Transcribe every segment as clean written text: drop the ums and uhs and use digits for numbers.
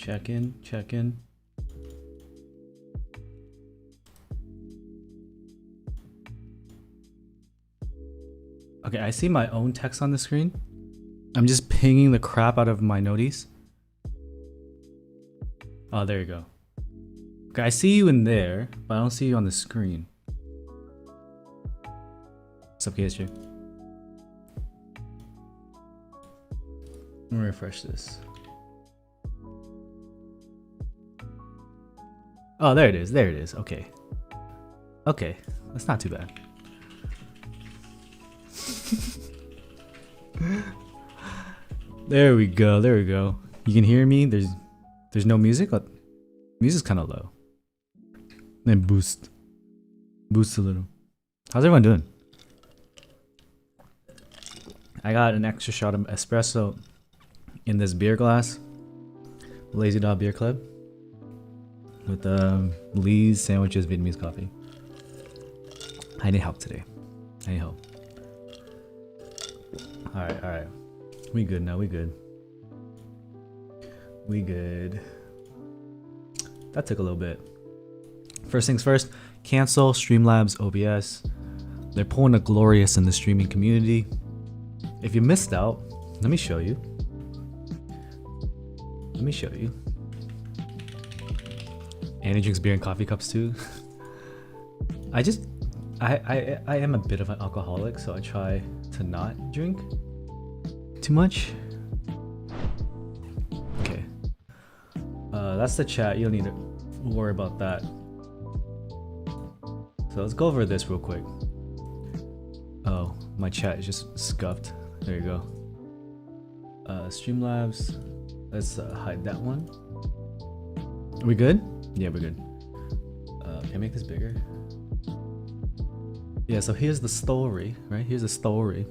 Check in, check in. Okay, I see my own text on the screen. I'm just pinging the crap out of my noties. Oh, there you go. Okay, I see you in there, but I don't see you on the screen. What's up, KSJ? Let me refresh this. Oh, there it is. There it is. Okay. Okay, that's not too bad. There we go. There we go. You can hear me. There's no music. Music's kind of low. Then boost a little. How's everyone doing? I got an extra shot of espresso in this beer glass. Lazy Dog Beer Club. With Lee's sandwiches, Vietnamese coffee. I need help today. I need help. Alright. We good now, we good. We good. That took a little bit. First things first, cancel Streamlabs OBS. They're pulling a glorious in the streaming community. If you missed out, let me show you. Let me show you. Annie drinks beer in coffee cups too. I am a bit of an alcoholic, so I try to not drink too much. Okay. That's the chat. You don't need to worry about that. So let's go over this real quick. Oh, my chat is just scuffed. There you go. Streamlabs. Let's hide that one. Are we good? Yeah, we're good. Can I make this bigger? Yeah, so here's the story, right? Here's the story.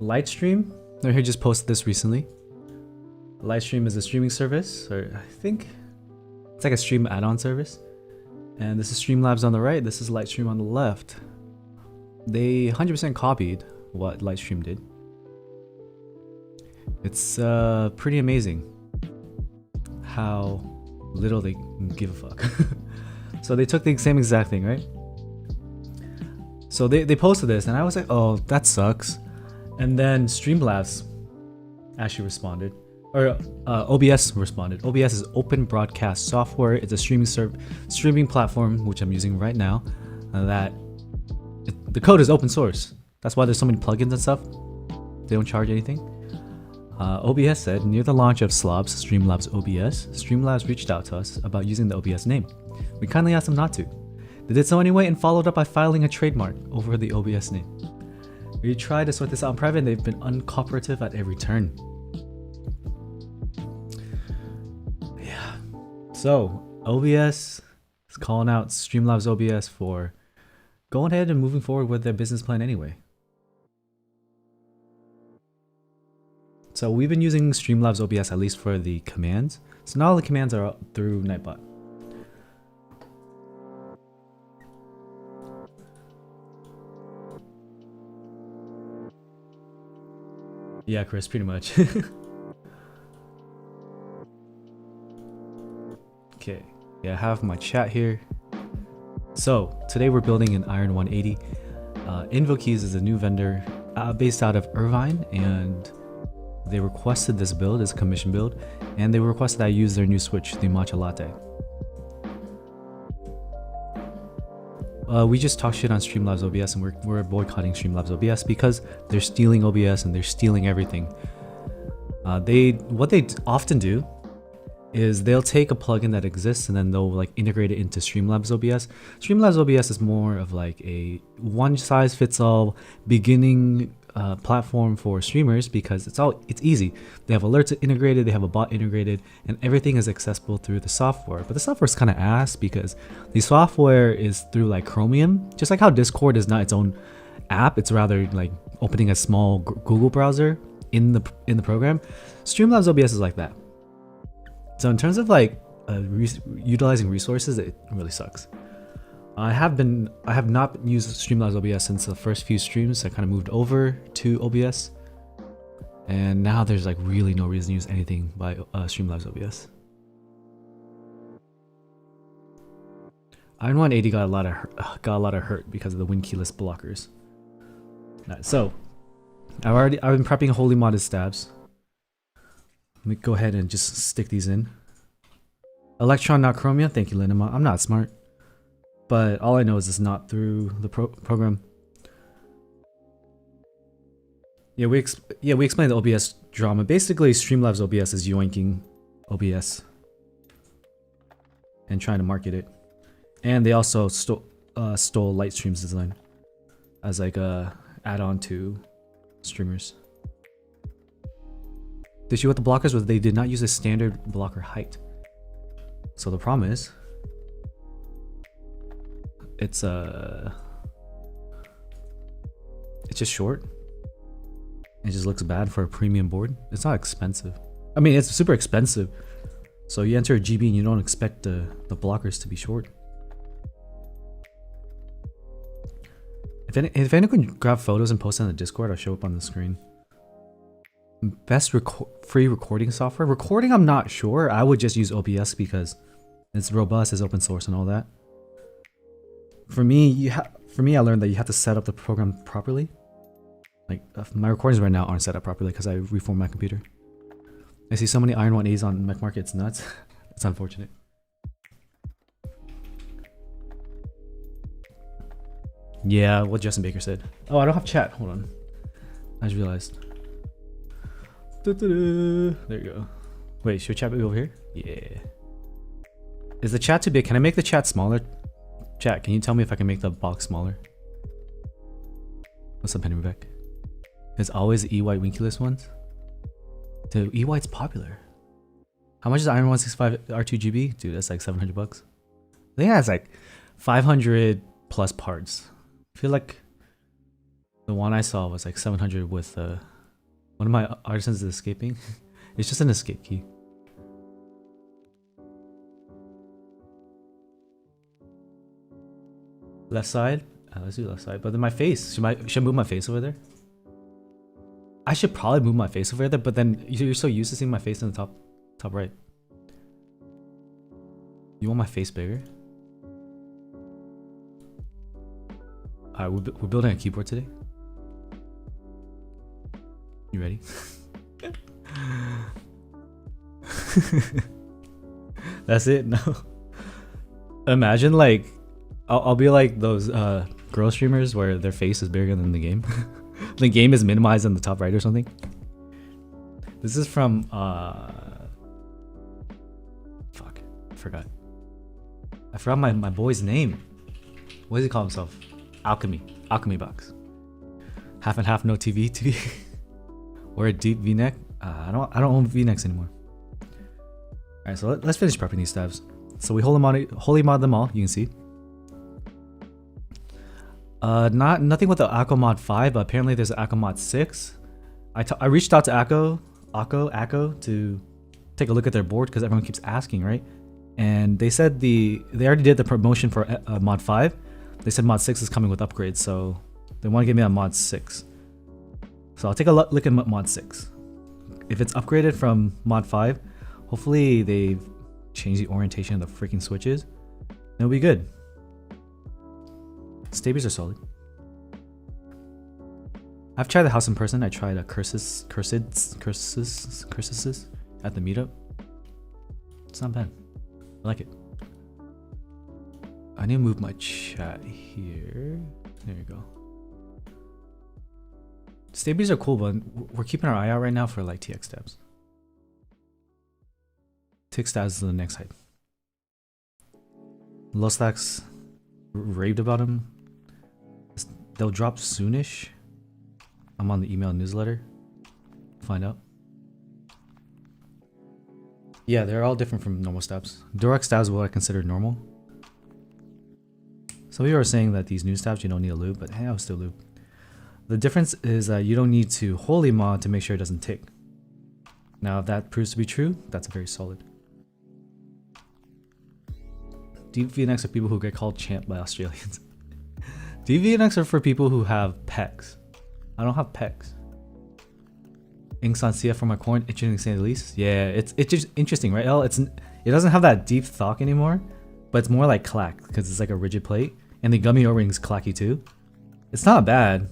Lightstream. I here just posted this recently. Lightstream is a streaming service, or I think it's like a stream add-on service. And this is Streamlabs on the right. This is Lightstream on the left. They 100% copied what Lightstream did. It's pretty amazing how little they give a fuck. So they took the same exact thing, right? So they posted this and I was like, oh, that sucks. And then Streamlabs actually responded, or OBS responded. OBS is open broadcast software. It's a streaming platform, which I'm using right now. The code is open source. That's why there's so many plugins and stuff. They don't charge anything. OBS said, near the launch of Slob's Streamlabs OBS, Streamlabs reached out to us about using the OBS name. We kindly asked them not to. They did so anyway and followed up by filing a trademark over the OBS name. We tried to sort this out in private and they've been uncooperative at every turn. Yeah. So, OBS is calling out Streamlabs OBS for going ahead and moving forward with their business plan anyway. So we've been using Streamlabs OBS at least for the commands. So now all the commands are through Nightbot. Yeah, Chris, pretty much. Okay, yeah, I have my chat here. So today we're building an Iron 180. Invokeys is a new vendor based out of Irvine, and they requested this build as a commission build, and they requested that I use their new switch, the Matcha Latte. We just talked shit on Streamlabs OBS, and we're boycotting Streamlabs OBS because they're stealing OBS and they're stealing everything. What they often do is they'll take a plugin that exists and then they'll like integrate it into Streamlabs OBS. Streamlabs OBS is more of like a one-size-fits-all beginning platform for streamers because it's easy. They have alerts integrated, they have a bot integrated, and everything is accessible through the software. But the software is kind of ass because the software is through like Chromium, just like how Discord is not its own app. It's rather like opening a small Google browser in the program. Streamlabs OBS is like that. So in terms of like utilizing resources, it really sucks. I have not used Streamlabs OBS since the first few streams. I kind of moved over to OBS. And now there's like really no reason to use anything by Streamlabs OBS. Iron 180 got a lot of hurt because of the win keyless blockers. Right, so I've been prepping holy modded stabs. Let me go ahead and just stick these in. Electron, not Chromia. Thank you, Linema. I'm not smart, but all I know is it's not through the program. Yeah, we explained the OBS drama. Basically, Streamlabs OBS is yoinking OBS and trying to market it, and they also stole Lightstream's design as like a add-on to streamers. The issue with the blockers was they did not use a standard blocker height. So the problem is, it's just short. It just looks bad for a premium board. It's not expensive. I mean, it's super expensive. So you enter a GB and you don't expect the blockers to be short. If anyone can grab photos and post it on the Discord, I'll show up on the screen. Best free recording software? Recording, I'm not sure. I would just use OBS because it's robust, it's open source and all that. For me, I learned that you have to set up the program properly. Like, my recordings right now aren't set up properly because I reformed my computer. I see so many Iron 180s on Mac Market, it's nuts. It's unfortunate. Yeah, what Justin Baker said. Oh, I don't have chat. Hold on. I just realized. There you go. Wait, should chat be over here? Yeah. Is the chat too big? Can I make the chat smaller? Chat, can you tell me if I can make the box smaller? What's up, Henry Beck? There's always the E-White Winkeyless ones. Dude, E-White's popular. How much is Iron 165 R2GB? Dude, that's like 700 bucks. I think that's like 500 plus parts. I feel like the one I saw was like 700 with one of my artisans is escaping. It's just an escape key. Left side? Let's do left side. But then my face. Should I move my face over there? I should probably move my face over there, but then you're so used to seeing my face in the top right. You want my face bigger? Alright, we're building a keyboard today. You ready? That's it? No. Imagine like, I'll be like those girl streamers where their face is bigger than the game. The game is minimized in the top right or something. This is from fuck, I forgot my boy's name. What does he call himself? Alchemy Box. Half and half, no TV. Or a deep V-neck. I don't own V-necks anymore. Alright, so let's finish prepping these stabs. So we holy mod them all, you can see. Nothing with the Akko mod 5, but apparently there's an Akko mod 6. I reached out to Akko to take a look at their board because everyone keeps asking, right? And they said they already did the promotion for mod 5. They said mod 6 is coming with upgrades, so they want to give me a mod 6. So I'll take a look at mod 6. If it's upgraded from mod 5, hopefully they've changed the orientation of the freaking switches. It'll be good. Stabies are solid. I've tried the house in person. I tried a curses at the meetup. It's not bad. I like it. I need to move my chat here. There you go. Stabies are cool, but we're keeping our eye out right now for like TX stabs. TX stabs is the next hype. Low Stacks raved about him. They'll drop soonish. I'm on the email newsletter. Find out. Yeah, they're all different from normal stabs. Direct stabs is what I consider normal. Some people are saying that these new stabs you don't need a lube, but hey, I'll still lube. The difference is that you don't need to holy mod to make sure it doesn't tick. Now, if that proves to be true, that's very solid. Deep V-necks are people who get called champ by Australians. Deep V-necks are for people who have pecs. I don't have pecs. Inks on CF for my corn, interesting to say the least. Yeah, it's just interesting, right? It doesn't have that deep thock anymore, but it's more like clack because it's like a rigid plate, and the gummy O-ring's clacky too. It's not bad.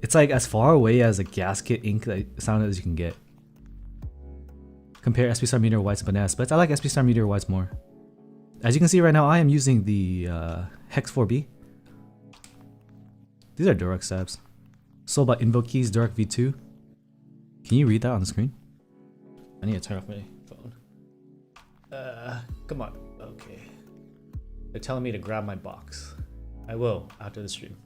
It's like as far away as a gasket ink sound as you can get. Compare S+R Meteor Whites and Banana Splits. I like S+R Meteor Whites more. As you can see right now, I am using the Hex 4B. These are Durex stabs. Sold by Invokeys Durex V2. Can you read that on the screen? I need to turn off my phone. Come on. Okay. They're telling me to grab my box. I will after the stream.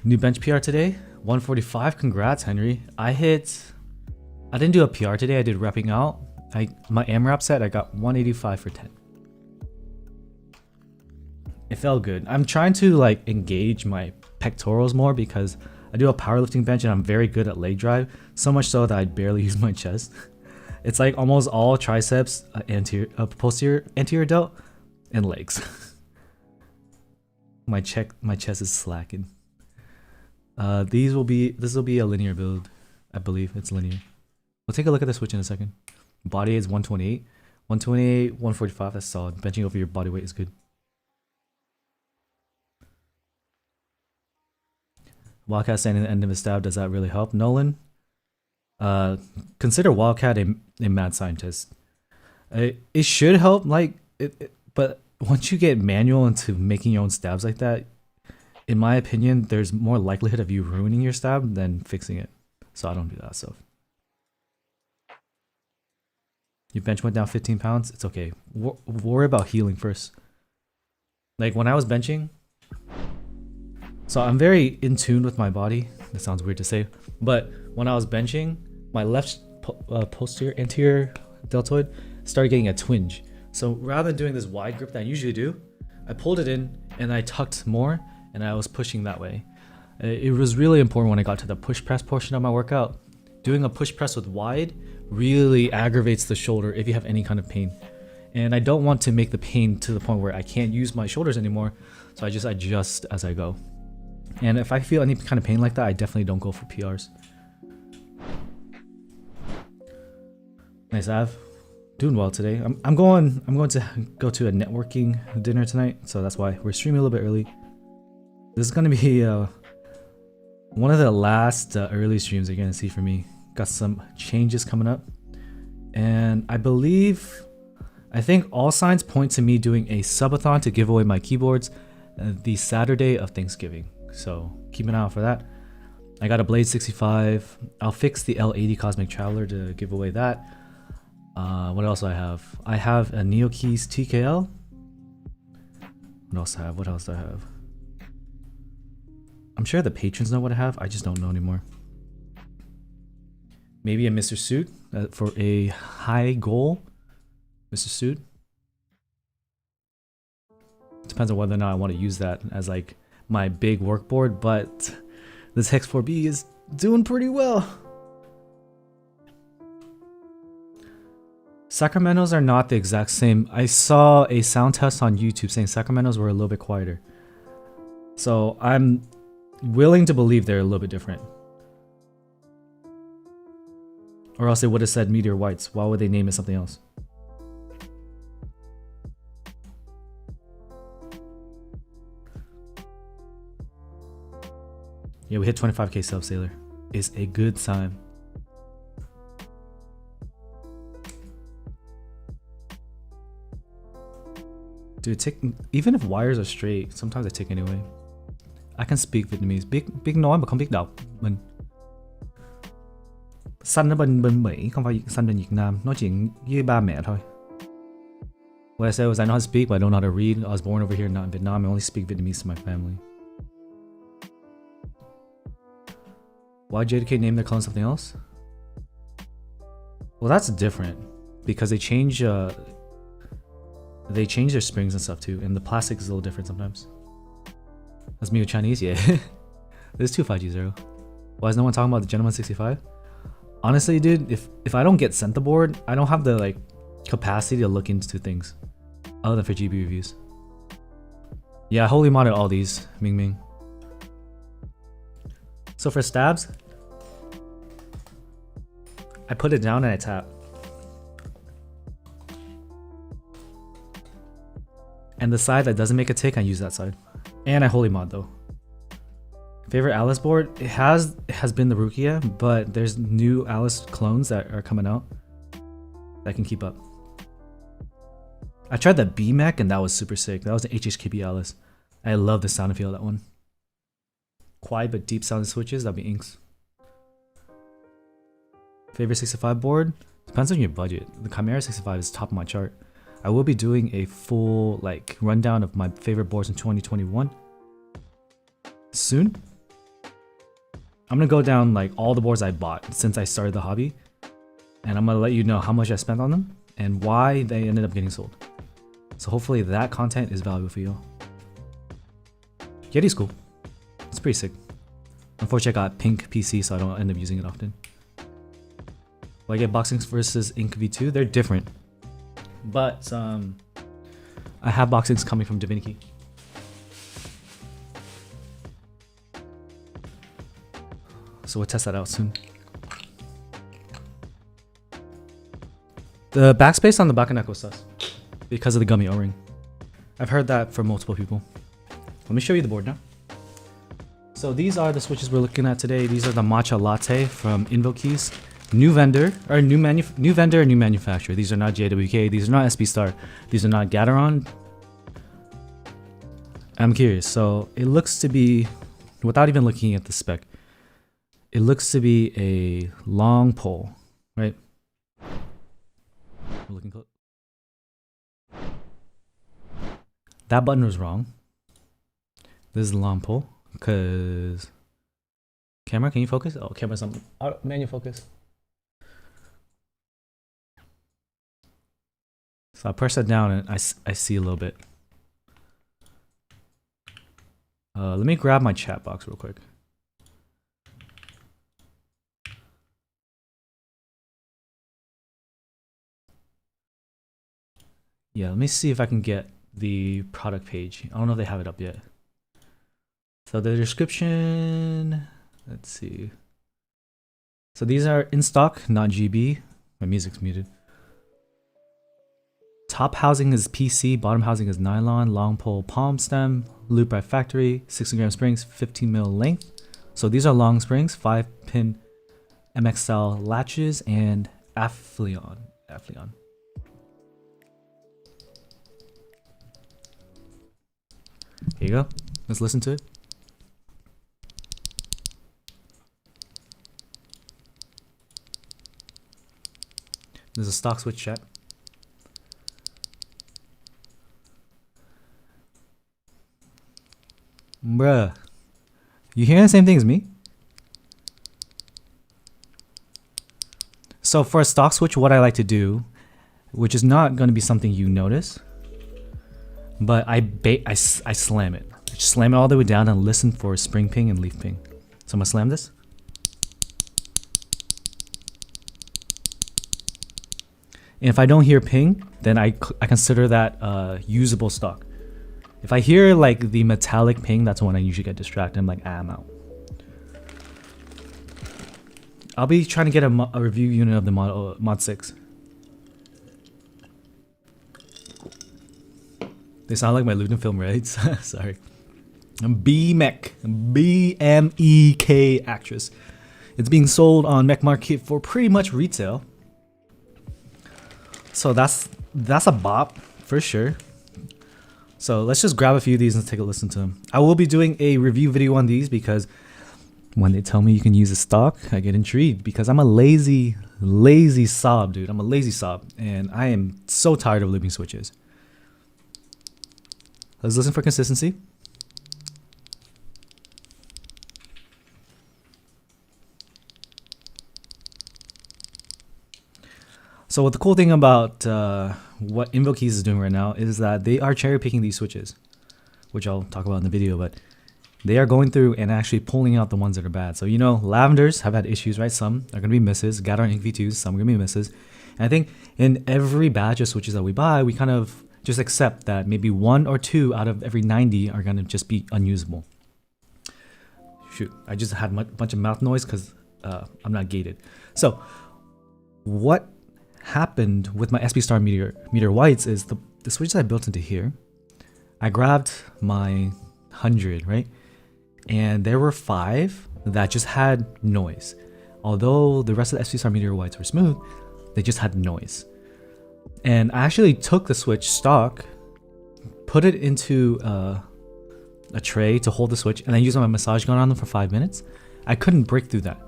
New bench PR today. 145. Congrats, Henry. I didn't do a PR today. I did repping out. My AMRAP set, I got 185 for 10. It felt good. I'm trying to like engage my pectorals more because I do a powerlifting bench and I'm very good at leg drive. So much so that I barely use my chest. It's like almost all triceps, posterior, anterior delt, and legs. my chest is slacking. This will be a linear build. I believe it's linear. We'll take a look at the switch in a second. Body is 128. 128, 145, that's solid. Benching over your body weight is good. Wildcat standing at the end of his stab, does that really help? Nolan? Consider Wildcat a mad scientist. It should help, but once you get manual into making your own stabs like that, in my opinion, there's more likelihood of you ruining your stab than fixing it. So I don't do that stuff. Your bench went down 15 pounds. It's okay. Worry about healing first. Like when I was benching, so I'm very in tune with my body. That sounds weird to say, but when I was benching, my left posterior anterior deltoid started getting a twinge. So rather than doing this wide grip that I usually do, I pulled it in and I tucked more and I was pushing that way. It was really important when I got to the push press portion of my workout. Doing a push press with wide really aggravates the shoulder if you have any kind of pain. And I don't want to make the pain to the point where I can't use my shoulders anymore, so I just adjust as I go. And if I feel any kind of pain like that, I definitely don't go for PRs. Nice, Av. Doing well today. I'm going to go to a networking dinner tonight, so that's why we're streaming a little bit early. This is gonna be one of the last early streams you're gonna see from me. Got some changes coming up, and I think all signs point to me doing a subathon to give away my keyboards the Saturday of Thanksgiving. So keep an eye out for that. I got a Blade 65. I'll fix the L80 Cosmic Traveler to give away that. What else do I have? I have a Neokeys TKL. What else do I have? What else do I have? I'm sure the patrons know what I have. I just don't know anymore. Maybe a Mr. Suit for a high goal. Mr. Suit. Depends on whether or not I want to use that as like my big workboard, but this Hex 4B is doing pretty well. Sacramentos are not the exact same. I saw a sound test on YouTube saying Sacramentos were a little bit quieter. So I'm willing to believe they're a little bit different. Or else they would have said Meteor Whites. Why would they name it something else? Yeah, we hit 25k subs, Sailor. It's a good sign. Dude, even if wires are straight, sometimes I tick anyway. I can speak Vietnamese. Biết nói mà không biết đọc. Mình Sanh ở bên Mỹ, không phải sanh bên Việt Nam. Nói chuyện với ba mẹ thôi. What I said was I know how to speak, but I don't know how to read. I was born over here, not in Vietnam. I only speak Vietnamese to my family. Why JDK name their clone something else? Well, that's different because they change their springs and stuff too, and the plastic is a little different sometimes. That's me with Chinese, yeah. There's 25G0. Why is no one talking about the Gen 165? Honestly, dude, if I don't get sent the board, I don't have the like capacity to look into things other than for GB reviews. Yeah, I holy modded all these, Ming Ming. So for stabs, put it down and I tap. And the side that doesn't make a tick, I use that side. And I holy mod though. Favorite Alice board? It has been the Rukia, but there's new Alice clones that are coming out that can keep up. I tried the B-Mech and that was super sick. That was an HHKB Alice. I love the sound and feel of that one. Quiet but deep sounding switches, that'd be Inks. Favorite 65 board? Depends on your budget. The Chimera 65 is top of my chart. I will be doing a full like rundown of my favorite boards in 2021 soon. I'm gonna go down like all the boards I bought since I started the hobby, and I'm gonna let you know how much I spent on them and why they ended up getting sold. So hopefully that content is valuable for you. Yeti's cool. It's pretty sick. Unfortunately, I got pink PC, so I don't end up using it often. Will I get Boxings versus Ink V2? They're different. But I have Boxings coming from Divinity. So we'll test that out soon. The backspace on the Bakaneko was sus because of the gummy O-ring. I've heard that from multiple people. Let me show you the board now. So these are the switches we're looking at today. These are the Matcha Latte from Invokeys. New vendor, or new vendor and new manufacturer. These are not JWK, these are not S+R, these are not Gateron. I'm curious, so it looks to be, without even looking at the spec, it looks to be a long pole, right? We're looking close. That button was wrong. This is a long pole, because... Camera, can you focus? Oh, camera's on manual focus. So I press that down and I see a little bit. Let me grab my chat box real quick. Yeah, let me see if I can get the product page. I don't know if they have it up yet. So the description, let's see. So these are in stock, not GB. My music's muted. Top housing is PC, bottom housing is nylon, long pole palm stem, loop by factory, 60-gram springs, 15mm length. So these are long springs, 5-pin MX style latches, and Affleon. Here you go. Let's listen to it. There's a stock switch chat. Bruh, you hearing the same thing as me? So for a stock switch, what I like to do, which is not going to be something you notice, but I slam it. I just slam it all the way down and listen for spring ping and leaf ping. So I'm gonna slam this. And if I don't hear ping, then I consider that usable stock. If I hear like the metallic ping, that's when I usually get distracted. I'm like, ah, I'm out. I'll be trying to get a review unit of the mod 6. They sound like my Luton film raids. Sorry. B-Mech. B-M-E-K actress. It's being sold on Mech Market for pretty much retail. So that's a bop for sure. So let's just grab a few of these and take a listen to them. I will be doing a review video on these because when they tell me you can use a stock, I get intrigued because I'm a lazy sob, dude. I'm a lazy sob and I am so tired of looping switches. Let's listen for consistency. So what the cool thing about what Invokeys is doing right now is that they are cherry picking these switches, which I'll talk about in the video, but they are going through and actually pulling out the ones that are bad. So, you know, lavenders have had issues, right? Some are going to be misses. Gateron Ink V2s, some are going to be misses. And I think in every batch of switches that we buy, we kind of just accept that maybe 1 or 2 out of every 90 are going to just be unusable. Shoot, I just had a bunch of mouth noise because I'm not gated. So what happened with my S+R meter whites is the switches I built into here. I grabbed my 100, right? And there were 5 that just had noise. Although the rest of the S+R meteor whites were smooth, they just had noise. And I actually took the switch stock, put it into a tray to hold the switch, and then used my massage gun on them for 5 minutes. I couldn't break through that.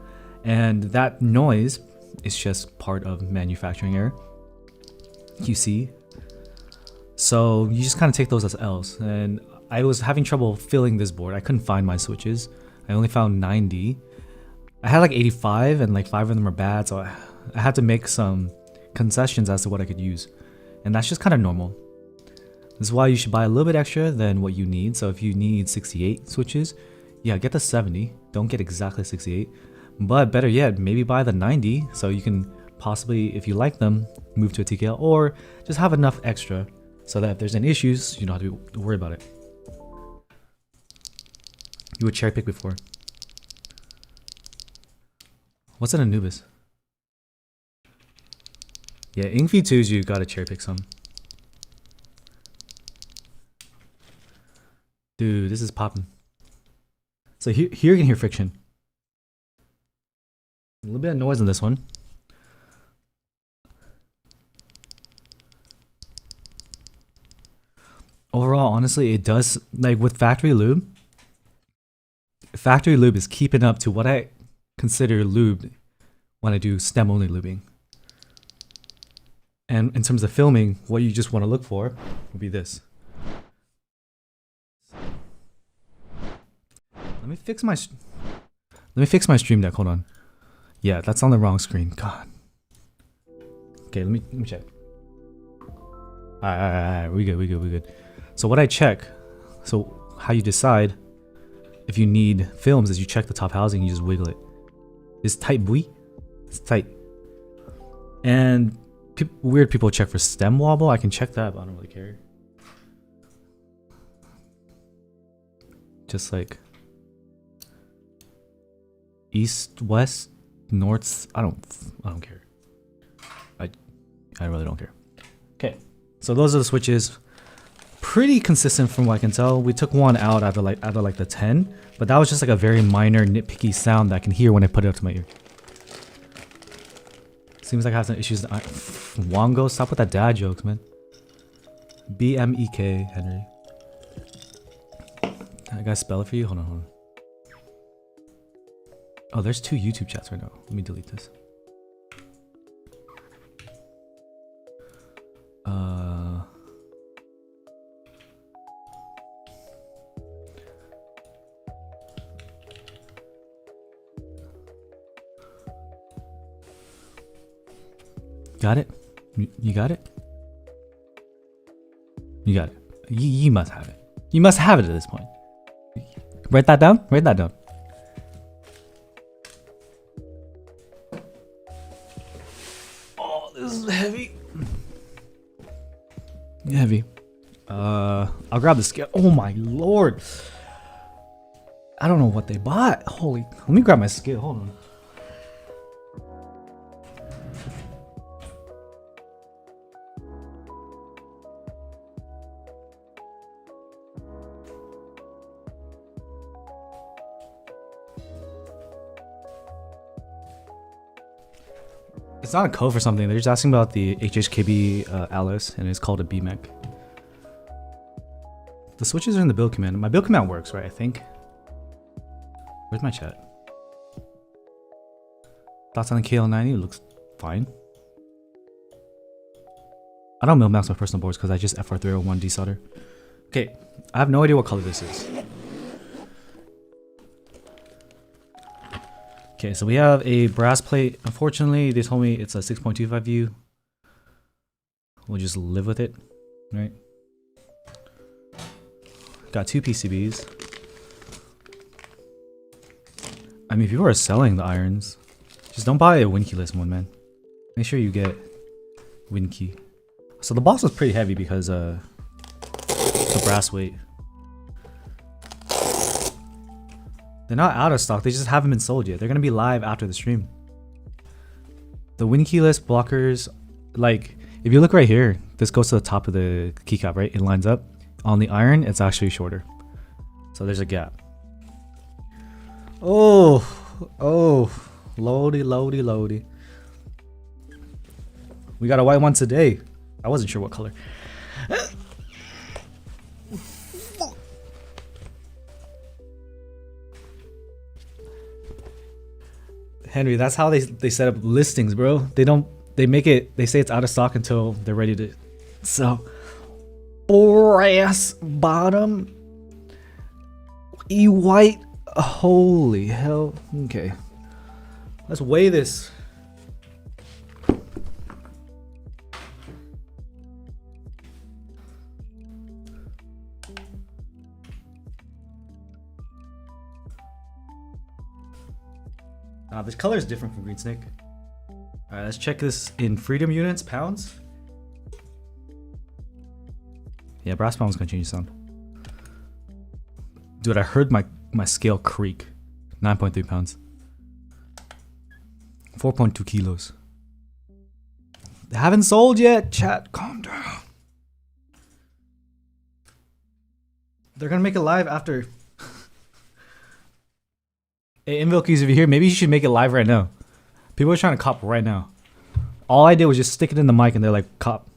And that noise is just part of manufacturing error, QC. So you just kind of take those as L's. And I was having trouble filling this board. I couldn't find my switches. I only found 90. I had like 85 and like 5 of them are bad, so I had to make some concessions as to what I could use. And that's just kind of normal. This is why you should buy a little bit extra than what you need. So if you need 68 switches, yeah, get the 70. Don't get exactly 68. But better yet, maybe buy the 90 so you can possibly, if you like them, move to a TKL, or just have enough extra so that if there's any issues, you don't have to worry about it. You would cherry pick before. What's an Anubis? Yeah, Ingv 2s, you gotta cherry pick some. Dude, this is popping. So here you can hear friction. A little bit of noise on this one. Overall, honestly, it does, like with factory lube is keeping up to what I consider lube when I do stem only lubing. And in terms of filming, what you just want to look for would be this. Let me fix my stream deck. Hold on. Yeah, that's on the wrong screen. God. Okay, let me check. Alright, we good. So what I check, so how you decide if you need films is you check the top housing, you just wiggle it. It's tight, boy. It's tight. And weird people check for stem wobble. I can check that, but I don't really care. Just like east, west, north. I don't care. I really don't care. Okay, so those are the switches. Pretty consistent from what I can tell. We took one out out of like the 10, but that was just like a very minor nitpicky sound that I can hear when I put it up to my ear. Seems like I have some issues. Wongo, stop with that dad jokes, man. BMEK, Henry. I gotta spell it for you. Hold on. Oh, there's 2 YouTube chats right now. Let me delete this. Got it? You got it? You got it. You must have it. You must have it at this point. Write that down? Write that down. Oh, this is heavy. Heavy. I'll grab the scale. Oh my lord. I don't know what they bought. Holy. Let me grab my scale. Hold on. It's not a code for something. They're just asking about the HHKB Alice, and it's called a BMEC. The switches are in the build command. My build command works, right? I think. Where's my chat? Thoughts on the KL90? It looks fine. I don't mil-max my personal boards because I just FR301 desolder. Okay, I have no idea what color this is. Okay, so we have a brass plate. Unfortunately, they told me it's a 6.25 view. We'll just live with it, right? Got 2 PCBs. I mean, people are selling the irons. Just don't buy a Nguyen one, man. Make sure you get Nguyen. So the box was pretty heavy because the brass weight. They're not out of stock, they just haven't been sold yet. They're gonna be live after the stream. The win keyless blockers, like if you look right here, this goes to the top of the keycap, right? It lines up. On the iron, it's actually shorter. So there's a gap. Oh, loady. We got a white one today. I wasn't sure what color. Henry, that's how they set up listings, bro. They make it, they say it's out of stock until they're ready to sell. Brass bottom. E white. Holy hell. Okay. Let's weigh this. This color is different from Green Snake. Alright, let's check this in freedom units, pounds. Yeah, brass pound's gonna change the sound. Dude, I heard my scale creak. 9.3 pounds. 4.2 kilos. They haven't sold yet, chat. Calm down. They're gonna make it live after. Hey, Invokeys, if you're here, maybe you should make it live right now. People are trying to cop right now. All I did was just stick it in the mic and they're like, cop.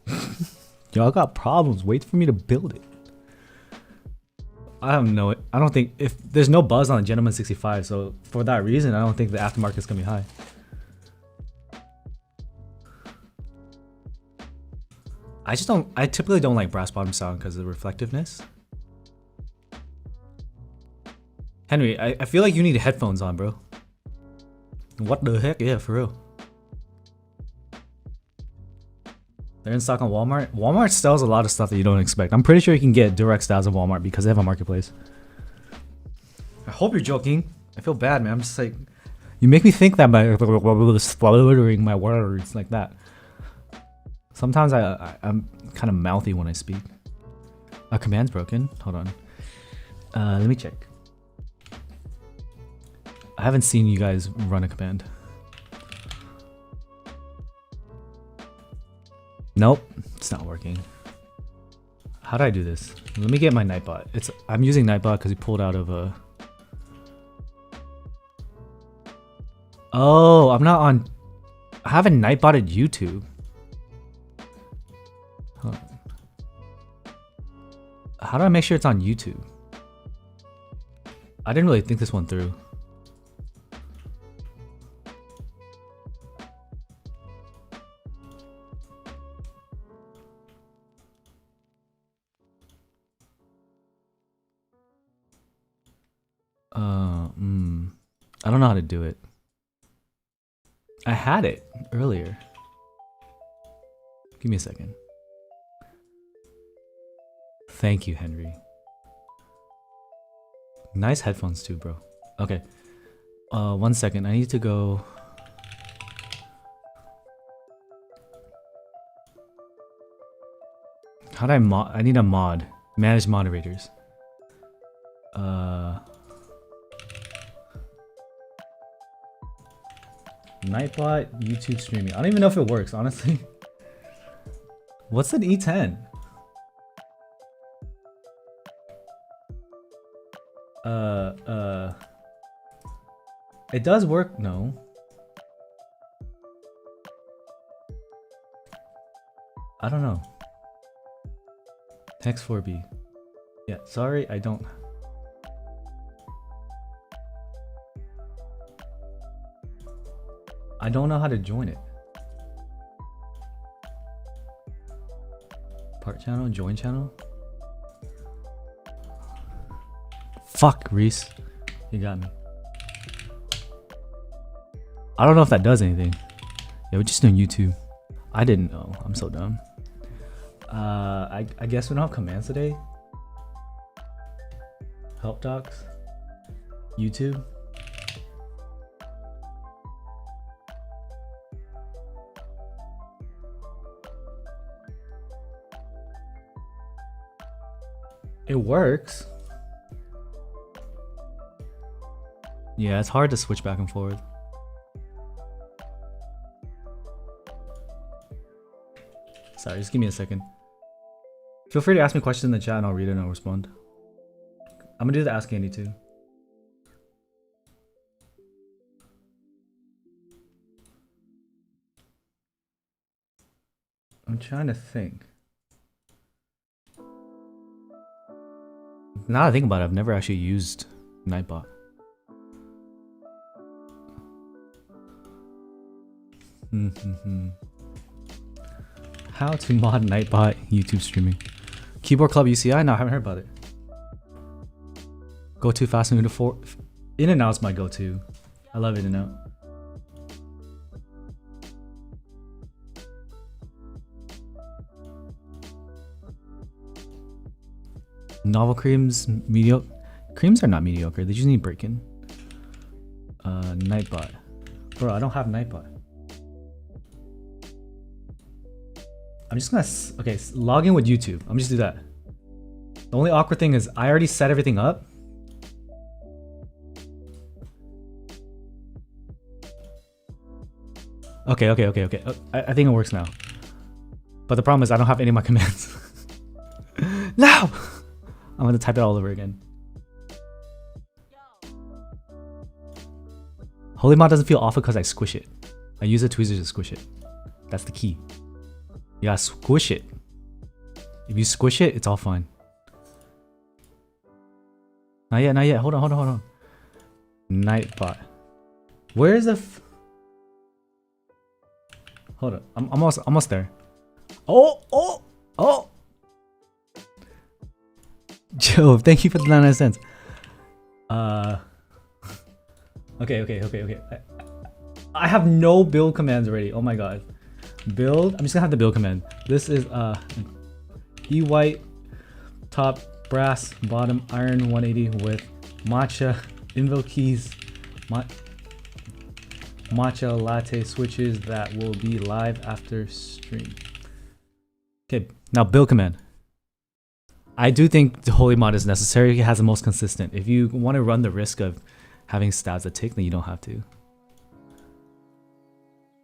Y'all got problems. Wait for me to build it. I don't know it. I don't think if there's no buzz on the Gentleman 65, so for that reason, I don't think the aftermarket's gonna be high. I typically don't like brass bottom sound because of the reflectiveness. Henry, I feel like you need headphones on, bro. What the heck? Yeah, for real. They're in stock on Walmart. Walmart sells a lot of stuff that you don't expect. I'm pretty sure you can get direct styles of Walmart because they have a marketplace. I hope you're joking. I feel bad, man. I'm just like, you make me think that by swallowing my words like that. Sometimes I'm kind of mouthy when I speak. A command's broken. Hold on. Let me check. I haven't seen you guys run a command. Nope, it's not working. How do I do this? Let me get my Nightbot. I'm using Nightbot because he pulled out of a. Oh, I'm not on. I haven't Nightbotted YouTube. Huh. How do I make sure it's on YouTube? I didn't really think this one through. I don't know how to do it. I had it earlier. Give me a second. Thank you, Henry. Nice headphones too, bro. Okay. 1 second. I need to go. How do I mod? I need a mod. Manage moderators. Nightbot YouTube streaming. I don't even know if it works, honestly. What's an E10? It does work. No. I don't know. Hex 4B. Yeah, sorry, I don't. I don't know how to join it. Part channel, join channel. Fuck, Reese. You got me. I don't know if that does anything. Yeah, we're just doing YouTube. I didn't know. I'm so dumb. I guess we don't have commands today. Help docs. YouTube. It works. Yeah, it's hard to switch back and forth. Sorry, just give me a second. Feel free to ask me questions in the chat and I'll read it and I'll respond. I'm gonna do the Ask Andy too. I'm trying to think. Now that I think about it, I've never actually used Nightbot. How to mod Nightbot YouTube streaming. Keyboard Club UCI? No, I haven't heard about it. Go to fast and four. In and out's my go-to. I love In and Out. Novel creams, mediocre. Creams are not mediocre. They just need break-in. Nightbot. Bro, I don't have Nightbot. I'm just gonna, okay, log in with YouTube. I'm just do that. The only awkward thing is I already set everything up. Okay. I think it works now. But the problem is I don't have any of my commands. No! I'm gonna type it all over again. Holy Mod doesn't feel awful because I squish it. I use the tweezers to squish it. That's the key. You gotta squish it. If you squish it, it's all fine. Not yet. Hold on. Nightbot. Where is the hold on. I'm almost there. Oh! Joe, thank you for the 99 cents. Okay. I have no build commands already. Oh my god. Build. I'm just gonna have the build command. This is E white top brass bottom iron 180 with matcha Invokeys Matcha Latte switches that will be live after stream. Okay, now build command. I do think the Holy Mod is necessary. It has the most consistent. If you want to run the risk of having stats that tick, then you don't have to.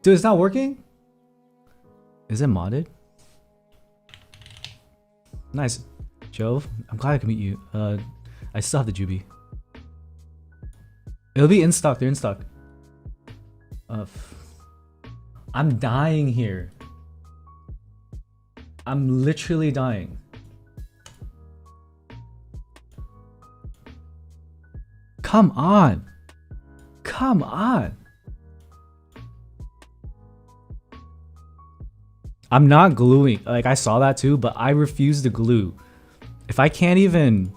Dude, it's not working? Is it modded? Nice. Jove, I'm glad I can meet you. I still have the Juby. It'll be in stock. They're in stock. I'm dying here. I'm literally dying. Come on. I'm not gluing. Like, I saw that too, but I refuse to glue. If I can't even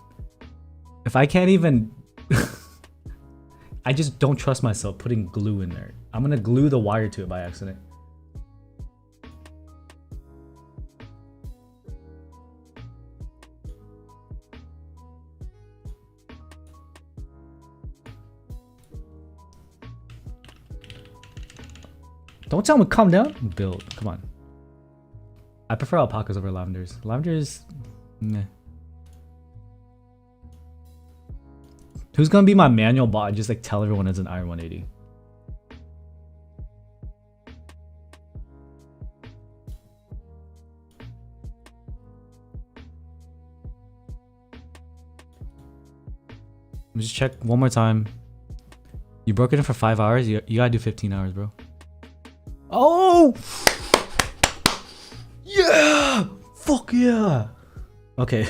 I just don't trust myself putting glue in there. I'm gonna glue the wire to it by accident. Don't tell me to calm down. Build. Come on. I prefer alpacas over lavenders. Lavenders, meh. Who's gonna be my manual bot and just like tell everyone it's an Iron 180? Let me just check one more time. You broke it in for 5 hours? You gotta do 15 hours, bro. Oh! Yeah! Fuck yeah! Okay.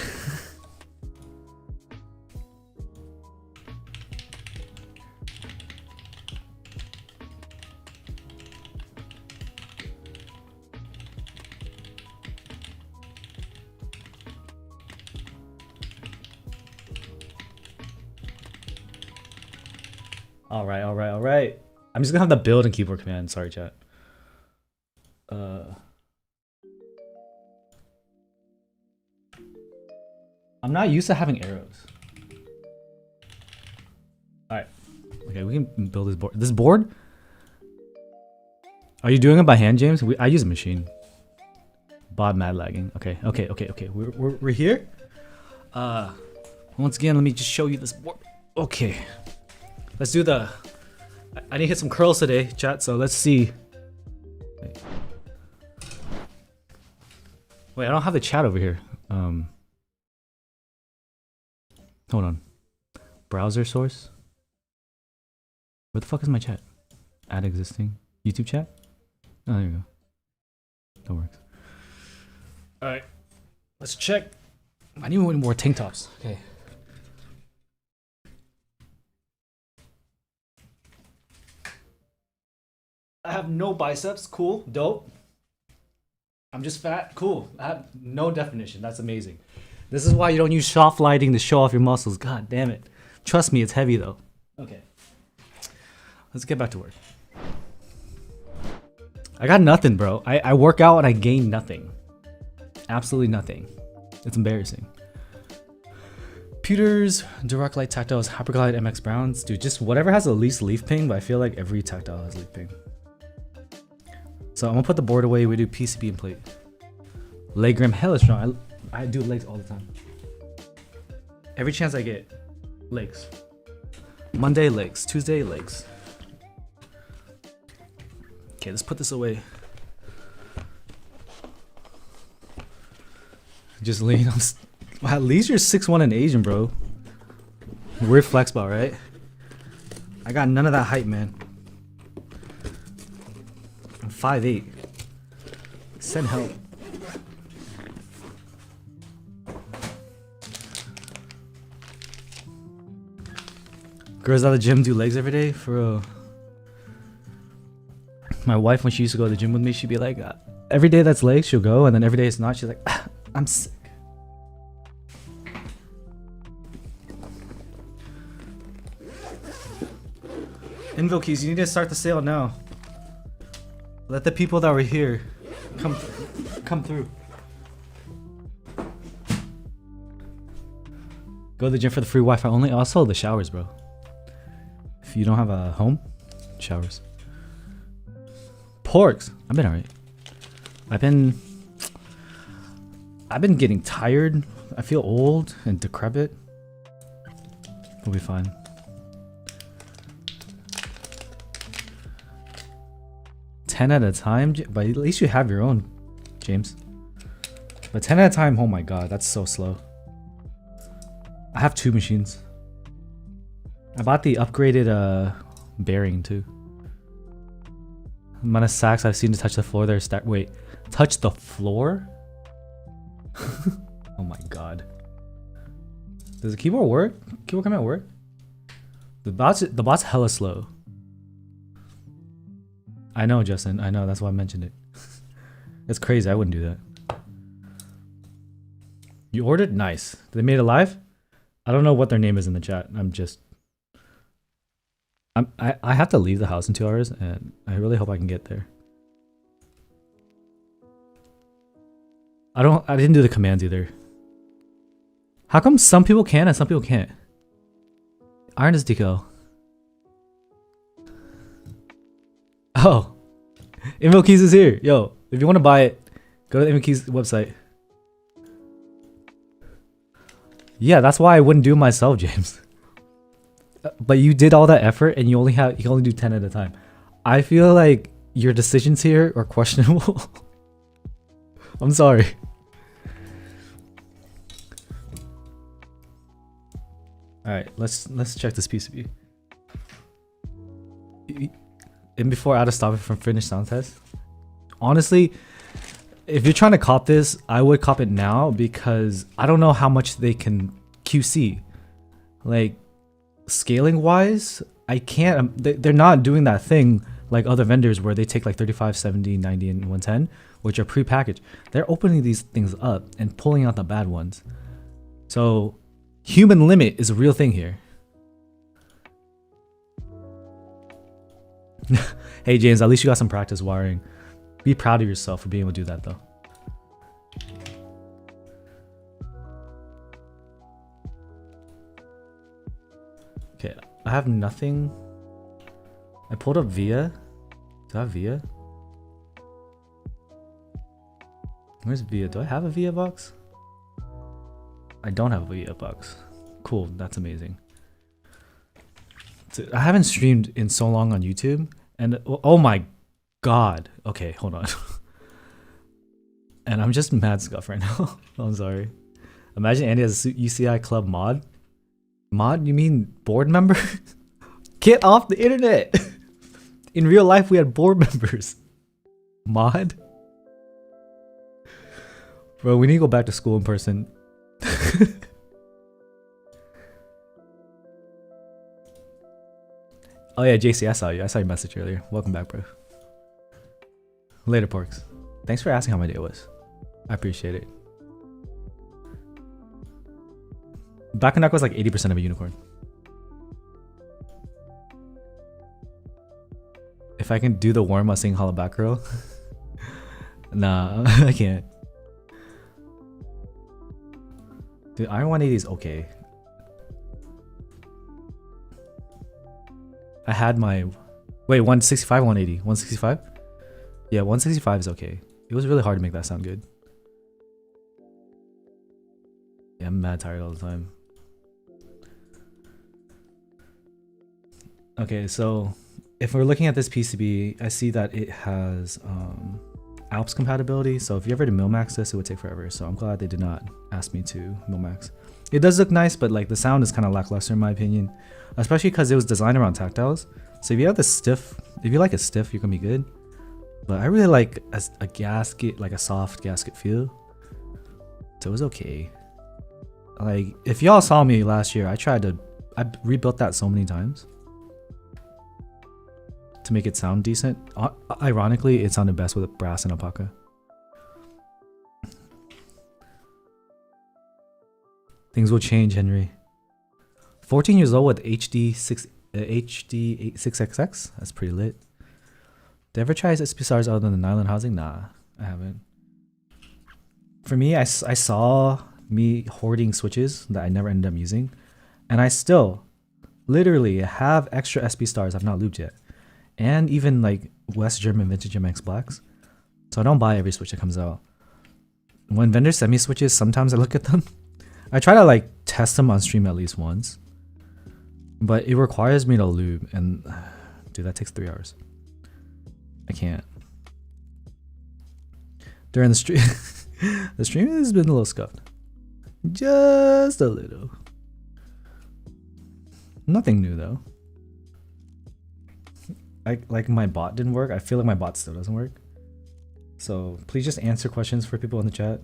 Alright. I'm just gonna have the build and keyboard command. Sorry, chat. I'm not used to having arrows. Alright. Okay, we can build this board. This board? Are you doing it by hand, James? I use a machine. Bob mad lagging. Okay. We're here. Once again, let me just show you this board. Okay. Let's do the... I need to hit some curls today, chat, so let's see. Wait, I don't have the chat over here. Hold on. Browser source. Where the fuck is my chat? Add existing YouTube chat. Oh, there you go. That works. All right, let's check. I need more tank tops. Okay. I have no biceps. Cool. Dope. I'm just fat. Cool. I have no definition. That's amazing. This is why you don't use soft lighting to show off your muscles. God damn it. Trust me, it's heavy though. Okay. Let's get back to work. I got nothing, bro. I work out and I gain nothing. Absolutely nothing. It's embarrassing. Pewters, Direct Light Tactiles, Hyperglide, MX Browns. Dude, just whatever has the least leaf ping, but I feel like every tactile has leaf ping. So I'm gonna put the board away. We do PCB and plate. Leg gram, hella strong. I do legs all the time. Every chance I get, legs. Monday, legs. Tuesday, legs. Okay, let's put this away. Just lean on. Wow, at least you're 6'1" and Asian, bro. Weird flex ball, right? I got none of that height, man. I'm 5'8". Send help. Girls at the gym do legs every day? For real. My wife, when she used to go to the gym with me, she'd be like, every day that's legs, she'll go, and then every day it's not, she's like, I'm sick. Invokeys, you need to start the sale now. Let the people that were here come through. Go to the gym for the free Wi-Fi only. Also the showers, bro. If you don't have a home, showers. Porks. I've been alright. I've been getting tired. I feel old and decrepit. We'll be fine. $10 at a time, but at least you have your own, James. But 10 at a time, oh my god, that's so slow. I have 2 machines. I bought the upgraded bearing too. The amount of sacks I've seen to touch the floor there. Wait, touch the floor? Oh my god. Does the keyboard work? Keyboard come out work? The bot's hella slow. I know, Justin. I know. That's why I mentioned it. It's crazy. I wouldn't do that. You ordered? Nice. They made it live? I don't know what their name is in the chat. I have to leave the house in 2 hours, and I really hope I can get there. I didn't do the commands either. How come some people can and some people can't? Iron is decal. Oh, Invokeys is here. Yo, if you want to buy it, go to the Invokeys website. Yeah, that's why I wouldn't do it myself, James. But you did all that effort and you can only do 10 at a time. I feel like your decisions here are questionable. I'm sorry. All right, let's check this PCB. And before I had to stop it from finished sound test. Honestly, if you're trying to cop this, I would cop it now because I don't know how much they can QC. Like scaling wise, I can't. They're not doing that thing like other vendors where they take like 35, 70, 90, and 110, which are pre-packaged. They're opening these things up and pulling out the bad ones. So human limit is a real thing here. Hey James, at least you got some practice wiring. Be proud of yourself for being able to do that though. Okay, I have nothing. I pulled up Via. Do I have Via? Where's Via? Do I have a Via box? I don't have a Via box. Cool, that's amazing. I haven't streamed in so long on YouTube, and oh my god. Okay, hold on. And I'm just mad scuff right now. I'm sorry. Imagine Andy has a UCI club mod. Mod? You mean board member? Get off the internet! In real life, we had board members. Mod? Bro, we need to go back to school in person. Oh yeah, JC, I saw you. I saw your message earlier. Welcome back, bro. Later, Porks. Thanks for asking how my day was. I appreciate it. Back in Neck was like 80% of a unicorn. If I can do the warm while singing Hollow Back Girl. Nah, I can't. Dude, Iron 180 is okay. I had my... Wait, 165, 180? 165? Yeah, 165 is okay. It was really hard to make that sound good. Yeah, I'm mad tired all the time. Okay, so if we're looking at this PCB, I see that it has ALPS compatibility. So if you ever to mil-max this, it would take forever. So I'm glad they did not ask me to mil-max. It does look nice, but like the sound is kind of lackluster in my opinion, especially because it was designed around tactiles. So if you have the stiff, if you like it stiff, you're gonna be good. But I really like a gasket, like a soft gasket feel. So it was okay. Like if y'all saw me last year, I rebuilt that so many times to make it sound decent. Ironically, it sounded best with brass and alpaca. Things will change, Henry. 14 years old with HD 6XX. That's pretty lit. Did I ever try S+Rs other than the nylon housing? Nah, I haven't. For me, I saw me hoarding switches that I never ended up using, and I still literally have extra S+Rs I've not looped yet, and even like West German Vintage MX Blacks. So I don't buy every switch that comes out. When vendors send me switches, sometimes I look at them. I try to like test them on stream at least once, but it requires me to lube, and dude, that takes 3 hours. I can't. During the stream, the stream has been a little scuffed. Just a little. Nothing new though. Like my bot didn't work. I feel like my bot still doesn't work. So please just answer questions for people in the chat.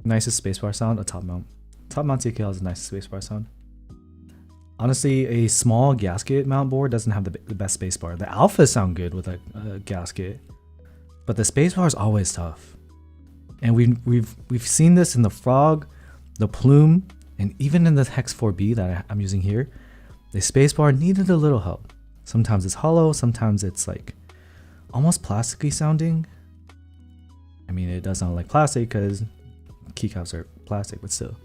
Nicest spacebar sound, a top mount. Top mount TKL is the nicest spacebar sound. Honestly, a small gasket mount board doesn't have the best spacebar. The alphas sound good with a gasket, but the spacebar is always tough. And we've seen this in the Frog, the Plume, and even in the Hex 4B that I'm using here. The spacebar needed a little help. Sometimes it's hollow, sometimes it's like almost plasticky sounding. I mean, it does sound like plastic because keycaps are plastic, but still.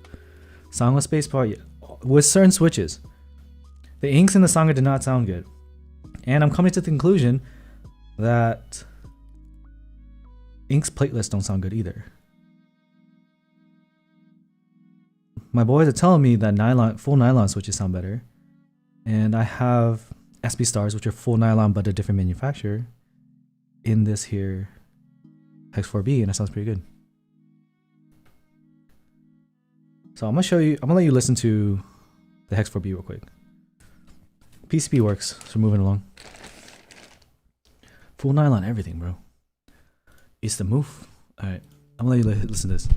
Songless spacebar, yeah, with certain switches. The inks in the Songa did not sound good. And I'm coming to the conclusion that inks platelets don't sound good either. My boys are telling me that full nylon switches sound better. And I have S+Rs, which are full nylon but a different manufacturer, in this here Hex 4B, and it sounds pretty good. So I'm gonna let you listen to the Hex 4B real quick. PCB works, so we're moving along. Full nylon everything, bro. It's the move. Alright, I'm gonna let you listen to this.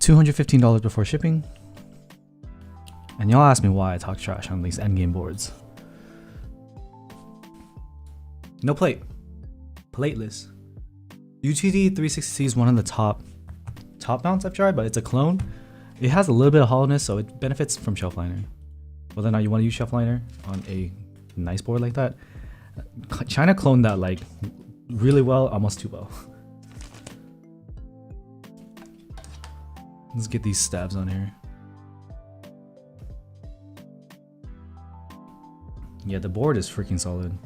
$215 before shipping. And y'all ask me why I talk trash on these endgame boards. No plate. Plateless. UTD 360C is one of the top mounts I've tried, but it's a clone. It has a little bit of hollowness, so it benefits from shelf liner. Whether or not you want to use shelf liner on a nice board like that. China cloned that like really well, almost too well. Let's get these stabs on here. Yeah, the board is freaking solid.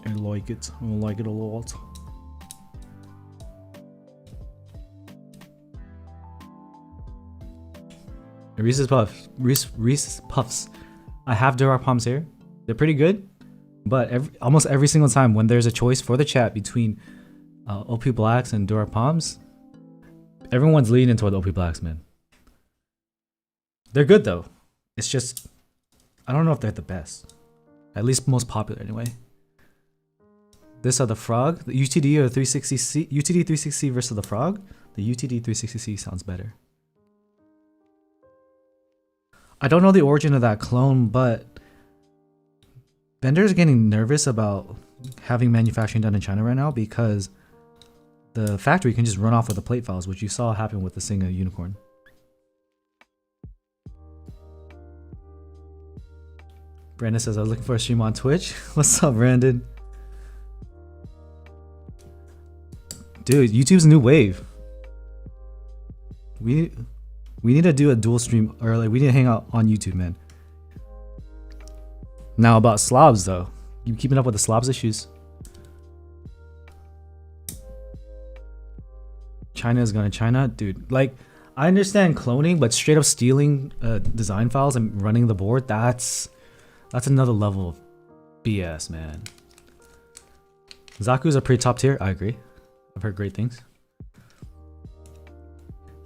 I like it. I like it a lot. Reese's Puffs. I have Duroc Palms here. They're pretty good, but almost every single time when there's a choice for the chat between OP Blacks and Duroc Palms, everyone's leaning toward OP Blacks, man. They're good though. It's just, I don't know if they're the best. At least most popular anyway. This are the Frog, the UTD or 360C. UTD 360C versus the Frog. The UTD 360C sounds better. I don't know the origin of that clone, but vendors are getting nervous about having manufacturing done in China right now because the factory can just run off with the plate files, which you saw happen with the Singa Unicorn. Brandon says, I was looking for a stream on Twitch. What's up, Brandon? Dude, YouTube's new wave. We need to do a dual stream, or like we need to hang out on YouTube, man. Now about slobs though. You keeping up with the slobs issues? China is gonna China, dude. Like, I understand cloning, but straight up stealing design files and running the board, that's another level of BS, man. Zaku's a pretty top tier. I agree. I've heard great things.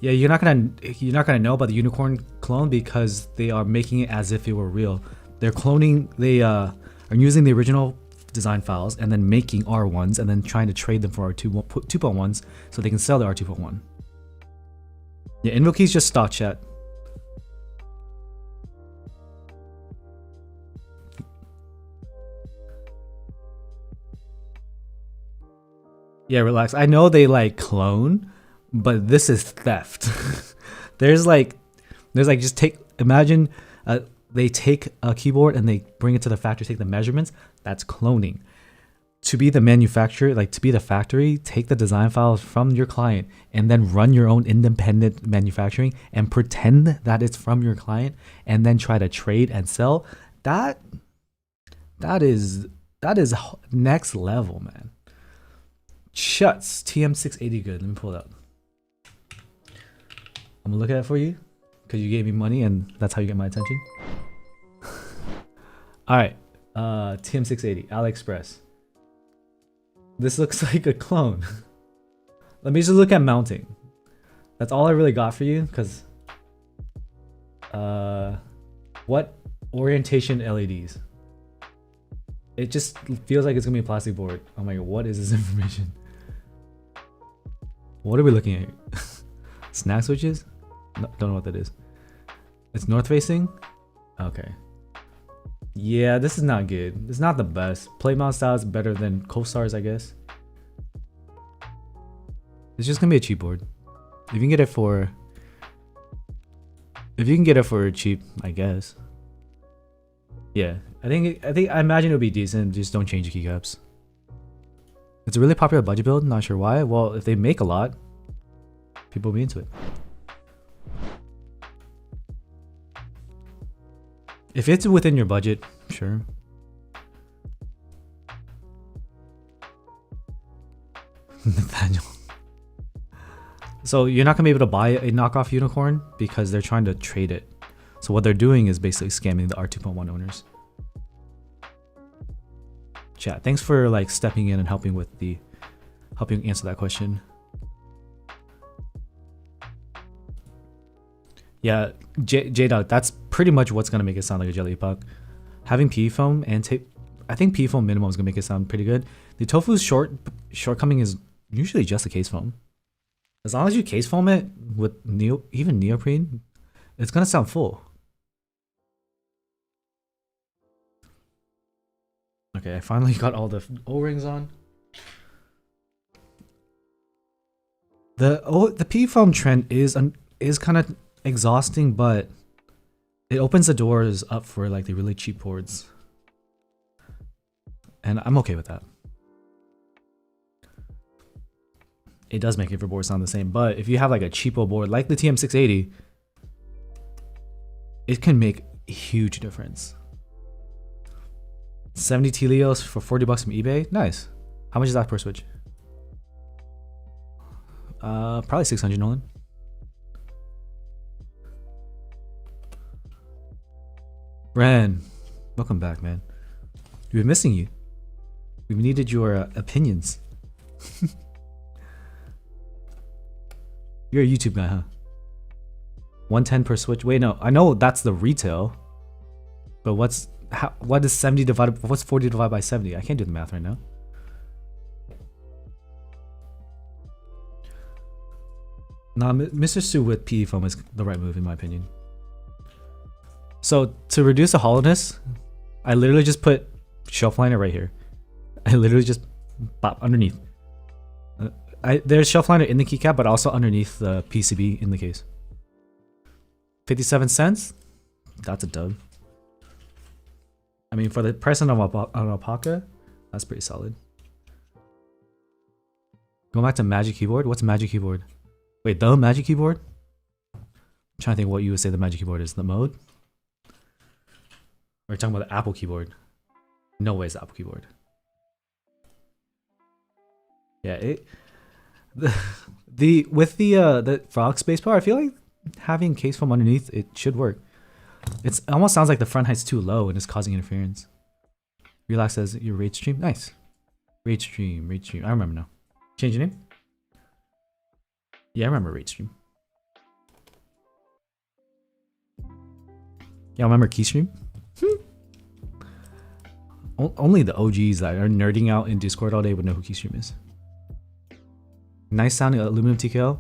Yeah, you're not gonna know about the unicorn clone because they are making it as if it were real. They're cloning. They are using the original design files and then making R1s and then trying to trade them for R2.1s so they can sell the R2.1. Yeah, Invokeys just stock chat. Yeah, relax. I know they like clone, but this is theft. there's like just imagine they take a keyboard and they bring it to the factory, take the measurements. That's cloning. To be the manufacturer, like to be the factory, take the design files from your client and then run your own independent manufacturing and pretend that it's from your client and then try to trade and sell. That is next level, man. Shuts. TM680 good. Let me pull it up. I'm gonna look at it for you because you gave me money and that's how you get my attention. Alright. TM680. AliExpress. This looks like a clone. Let me just look at mounting. That's all I really got for you because what orientation LEDs? It just feels like it's gonna be a plastic board. Oh my god, what is this information? What are we looking at? Snack switches? No, don't know what that is. It's north facing? Okay. Yeah, this is not good. It's not the best. Plate mount style is better than Co-Stars, I guess. It's just gonna be a cheap board. If you can get it for cheap, I guess. Yeah, I imagine it'll be decent. Just don't change the keycaps. It's a really popular budget build. Not sure why. Well, if they make a lot, people will be into it. If it's within your budget, sure. Nathaniel. So you're not gonna be able to buy a knockoff unicorn because they're trying to trade it. So what they're doing is basically scamming the R2.1 owners. Chat, thanks for like stepping in and helping answer that question. Yeah, J-Dog, that's pretty much what's gonna make it sound like a jelly puck. Having PE foam and tape, I think PE foam minimum is gonna make it sound pretty good. The tofu's shortcoming is usually just a case foam. As long as you case foam it with even neoprene, it's gonna sound full. Okay, I finally got all the O-rings on. The PE foam trend is kind of exhausting, but it opens the doors up for like the really cheap boards. And I'm okay with that. It does make every board sound the same, but if you have like a cheapo board like the TM680, it can make a huge difference. 70 Telios for $40 from eBay. Nice. How much is that per switch? Probably 600 Nolan. Ren, welcome back, man. We've been missing you. We've needed your opinions. You're a YouTube guy, huh? 110 per switch. Wait, no, I know that's the retail, but what is 70 divided? What's 40 divided by 70? I can't do the math right now. Nah, Mr. Su with PE foam is the right move in my opinion. So to reduce the hollowness, I literally just put shelf liner right here. I literally just pop underneath. There's shelf liner in the keycap, but also underneath the PCB in the case. 57 cents? That's a dub. I mean, for the price on an alpaca, that's pretty solid. Going back to Magic Keyboard. What's Magic Keyboard? Wait, the Magic Keyboard? I'm trying to think what you would say the Magic Keyboard is. The mode? We're talking about the Apple keyboard. No way it's the Apple keyboard. Yeah, with the frog spacebar, I feel like having case foam underneath it should work. It almost sounds like the front height's too low and it's causing interference. Relax says your raid stream. Nice. Raid stream. I remember now. Change your name? Yeah, I remember raid stream. Yeah, I remember keystream. Only the OGs that are nerding out in Discord all day would know who keystream is. Nice sounding aluminum TKL.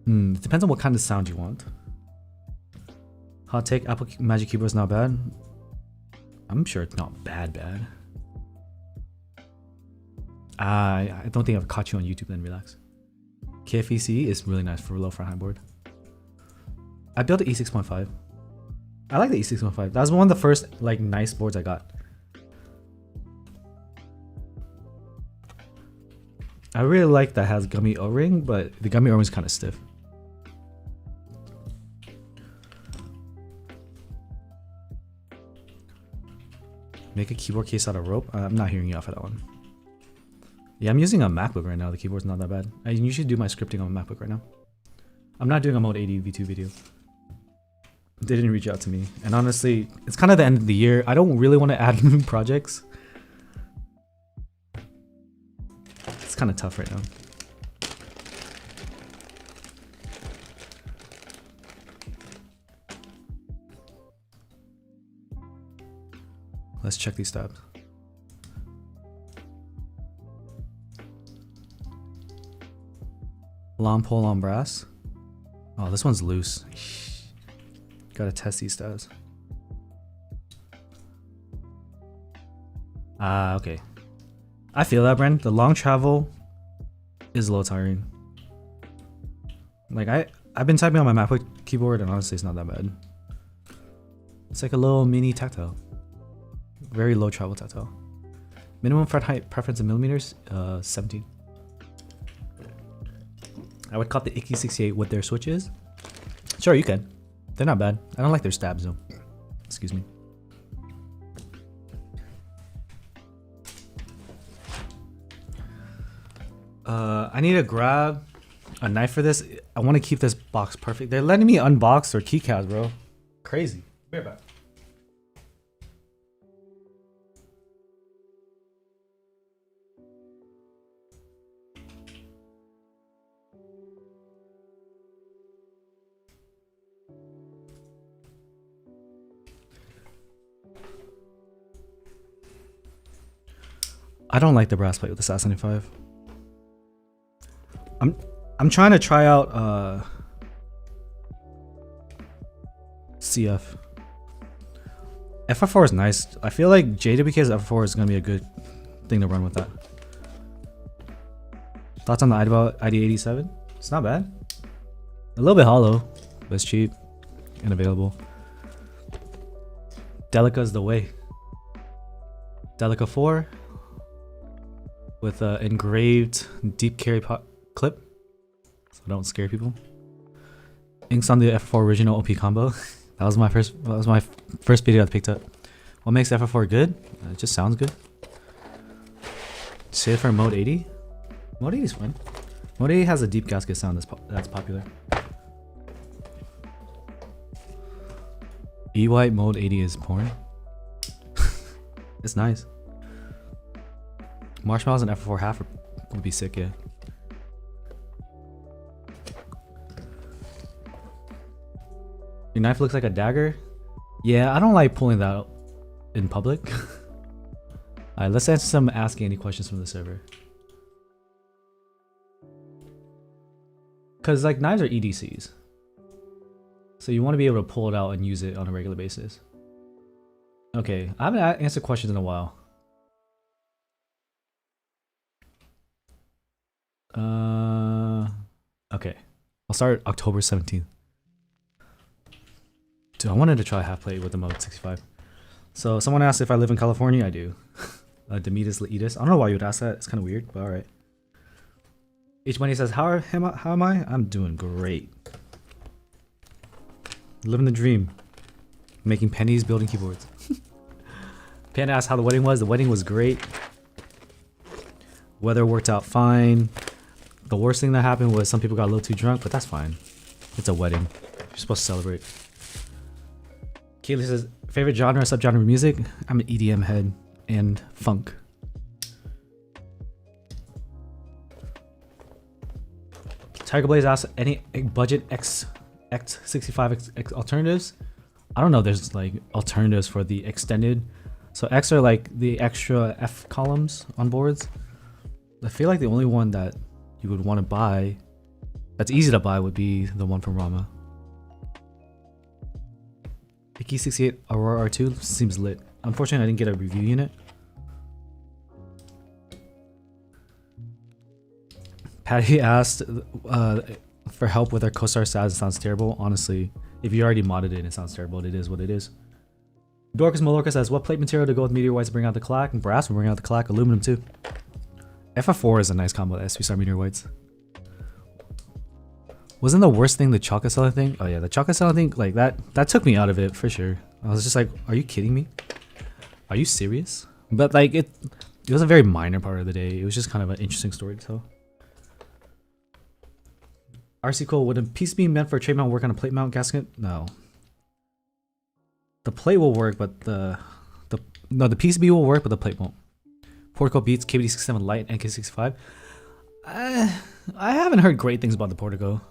It depends on what kind of sound you want. Hot take, Apple Magic Keyboard is not bad. I'm sure it's not bad. I don't think I've caught you on YouTube then, relax. KFEC is really nice for low front high board. I built the E6.5. I like the E6.5. That was one of the first like nice boards I got. I really like that it has gummy O-ring, but the gummy O-ring is kind of stiff. Make a keyboard case out of rope? I'm not hearing you off of that one. Yeah, I'm using a MacBook right now. The keyboard's not that bad. I usually do my scripting on a MacBook right now. I'm not doing a Mode 80 V2 video. They didn't reach out to me. And honestly, it's kind of the end of the year. I don't really want to add new projects. It's kind of tough right now. Let's check these tabs. Long pole on brass. Oh, this one's loose. Gotta test these stabs. Okay. I feel that, Bren. The long travel is a little tiring. Like I've been typing on my MacBook keyboard and honestly it's not that bad. It's like a little mini tactile. Very low travel tactile. Minimum front height preference in millimeters, 17. I would call the Icky 68 with their switches. Sure, you can. They're not bad. I don't like their stabs though. Excuse me. I need to grab a knife for this. I want to keep this box perfect. They're letting me unbox their keycaps, bro. Crazy. Be right back. I don't like the brass plate with the SAS 95. I'm trying to try out CF. FF4 is nice. I feel like JWK's FF4 is gonna be a good thing to run with that. Thoughts on the ID87? It's not bad. A little bit hollow, but it's cheap and available. Delica's the way. Delica 4 with an engraved deep carry clip, so don't scare people. Inks on the F4 original OP combo. that was my first video I picked up. What makes F4 good? It just sounds good. Say it for mode 80. Mode 80 is fun. Mode 80 has a deep gasket sound that's popular. E-White mode 80 is porn. It's nice. Marshmallows and F4 half would be sick, yeah. Your knife looks like a dagger? Yeah, I don't like pulling that out in public. Alright, let's answer some asking any questions from the server. Cause like knives are EDCs. So you want to be able to pull it out and use it on a regular basis. Okay, I haven't answered questions in a while. Okay. I'll start October 17th. Dude, I wanted to try half plate with the mode 65. So someone asked if I live in California. I do. Demetus Laetus. I don't know why you would ask that. It's kind of weird, but alright. H Money says, how am I? I'm doing great. Living the dream. Making pennies, building keyboards. Panda asked how the wedding was. The wedding was great. Weather worked out fine. The worst thing that happened was some people got a little too drunk, but that's fine. It's a wedding. You're supposed to celebrate. Kaylee says, favorite genre, subgenre of music? I'm an EDM head and funk. Tiger Blaze asks, any budget X65 alternatives? I don't know, there's like alternatives for the extended. So X are like the extra F columns on boards. I feel like the only one that you would want to buy, that's easy to buy, would be the one from Rama. Icky 68 Aurora R2 seems lit. Unfortunately, I didn't get a review unit. Patty asked for help with our co-star stats. It sounds terrible. Honestly, if you already modded it, it sounds terrible. It is what it is. Dorcas Malorca says, what plate material to go with meteor whites to bring out the clack? And brass will bring out the clack. Aluminum too. FF4 is a nice combo. S+R meteor whites. Wasn't the worst thing the chocolate seller thing? Oh yeah, the chocolate seller thing, like that took me out of it for sure. I was just like, are you kidding me? Are you serious? But like it was a very minor part of the day. It was just kind of an interesting story to tell. RC Cole, would a piece be meant for a tray mount work on a plate mount gasket? No. The plate will work, but the PCB will work, but the plate won't. Portico beats KBD67 Lite and NK65. I haven't heard great things about the Portico.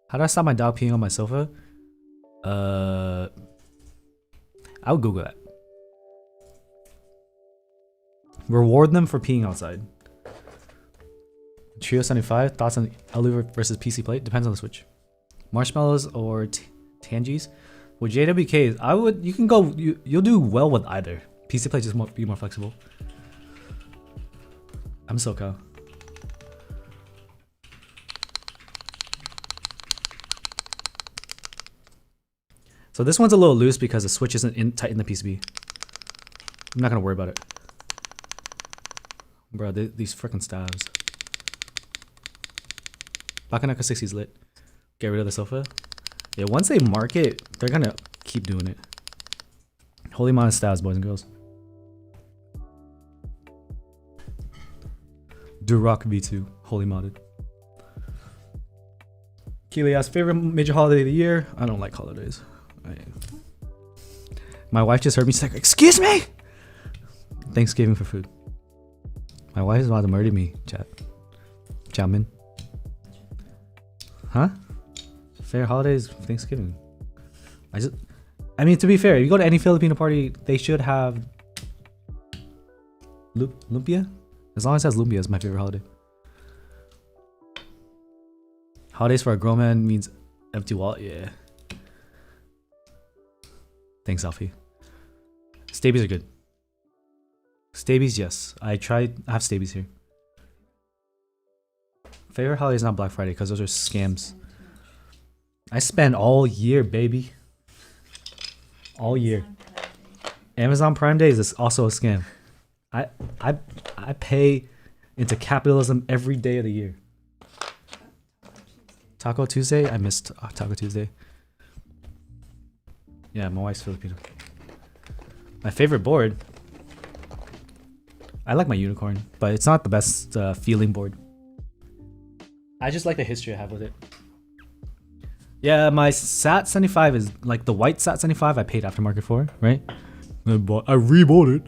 How do I stop my dog peeing on my sofa? I would Google that. Reward them for peeing outside. Trio 75, thoughts on LU versus PC plate? Depends on the switch. Marshmallows or Tangies? With JWKs, I would, you can go, you'll do well with either. PC plate just be more flexible. I'm SoCal. So this one's a little loose because the switch isn't tight in the PCB. I'm not gonna worry about it. Bro, these freaking stabs. Bakanaka 60 is lit. Get rid of the sofa. Yeah, once they mark it, they're gonna keep doing it. Holy mod stabs, boys and girls. Durock V2, holy modded. Keely asks, favorite major holiday of the year? I don't like holidays. My wife just heard me. She's like, excuse me? Thanksgiving for food. My wife is about to murder me, chat. Jamin. Huh? Fair holidays, Thanksgiving. I mean, to be fair, if you go to any Filipino party, they should have lumpia. As long as it has lumpia, is my favorite holiday. Holidays for a grown man means empty wallet. Yeah. Thanks, Alfie. Stabies are good. Stabies, yes. I have Stabies here. Favorite holiday is not Black Friday because those are scams. I spend all year, baby. All year. Amazon Prime Day is also a scam. I I I pay into capitalism every day of the year. Taco Tuesday? I missed Taco Tuesday. Yeah, my wife's Filipino. My favorite board. I like my unicorn, but it's not the best feeling board. I just like the history I have with it. Yeah, my SAT 75 is like the white SAT 75 I paid aftermarket for, right? I rebought it,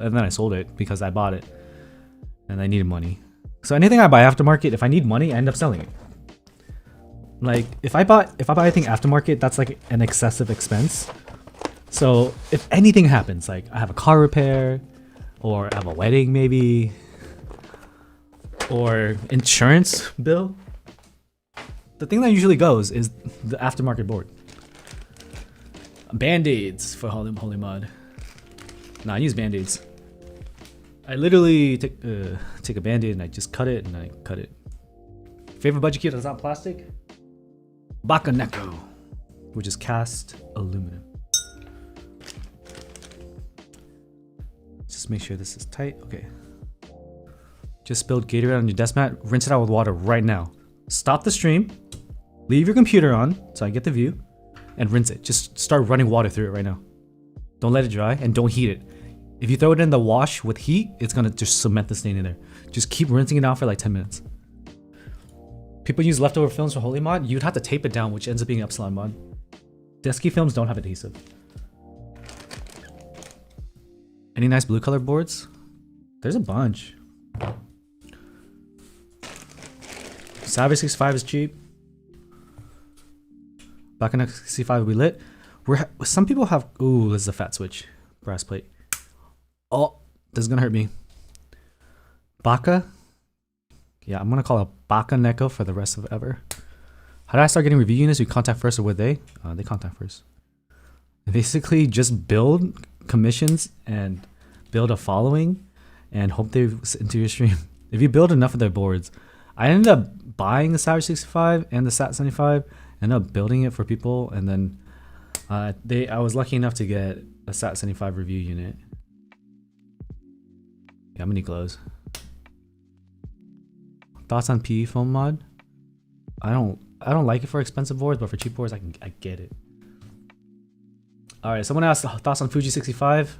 and then I sold it because I bought it, and I needed money. So anything I buy aftermarket, if I need money, I end up selling it. Like if I buy anything aftermarket, that's like an excessive expense. So if anything happens, like I have a car repair, or I have a wedding maybe, or insurance bill, the thing that usually goes is the aftermarket board. Band-aids for Holy Mod. Nah, I use band-aids. I literally take a band-aid and I just cut it and I cut it. Favorite budget kit that's not plastic? Bakaneko, which is cast aluminum. Just make sure this is tight. Okay. Just spilled Gatorade on your desk mat. Rinse it out with water right now. Stop the stream. Leave your computer on so I get the view. And rinse it. Just start running water through it right now. Don't let it dry and don't heat it. If you throw it in the wash with heat, it's gonna just cement the stain in there. Just keep rinsing it out for like 10 minutes. People use leftover films for Holy Mod. You'd have to tape it down, which ends up being Epsilon Mod. Desky films don't have adhesive. Any nice blue color boards? There's a bunch. Savage 65 is cheap. Bakaneko 65 we lit. Some people have. Ooh, this is a fat switch. Brass plate. Oh, this is gonna hurt me. Baka. Yeah, I'm gonna call it Bakaneko for the rest of ever. How did I start getting review units? You contact first or would they? They contact first. They basically just build commissions and build a following and hope they into your stream. If you build enough of their boards, I ended up buying the Savage 65 and the SAT 75, ended up building it for people, and then I was lucky enough to get a SAT 75 review unit. Yeah, I'm gonna need glows. Thoughts on PE foam mod? I don't like it for expensive boards, but for cheap boards, I get it. All right, someone asked thoughts on Fuji 65.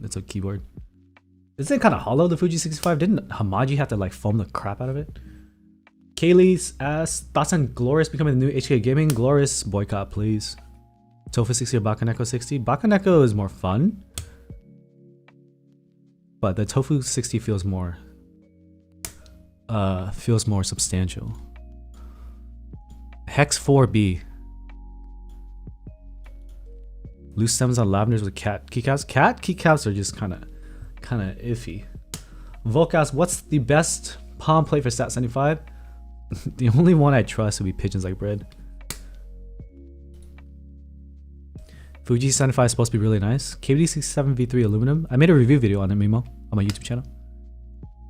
It's a keyboard. Isn't it kind of hollow, the Fuji 65? Didn't Hamaji have to like foam the crap out of it? Kaylee's asked thoughts on Glorious becoming the new HK Gaming. Glorious boycott, please. Tofu 60 or Bakaneko 60. Bakaneko is more fun, but the Tofu 60 feels more substantial. Hex 4B. Loose stems on lavenders with cat keycaps. Cat keycaps are just kind of iffy. Volcast, what's the best palm plate for SAT 75? The only one I trust would be Pigeons Like Bread. Fuji 75 is supposed to be really nice. KBD67V3 aluminum. I made a review video on it, Mimo, on my YouTube channel.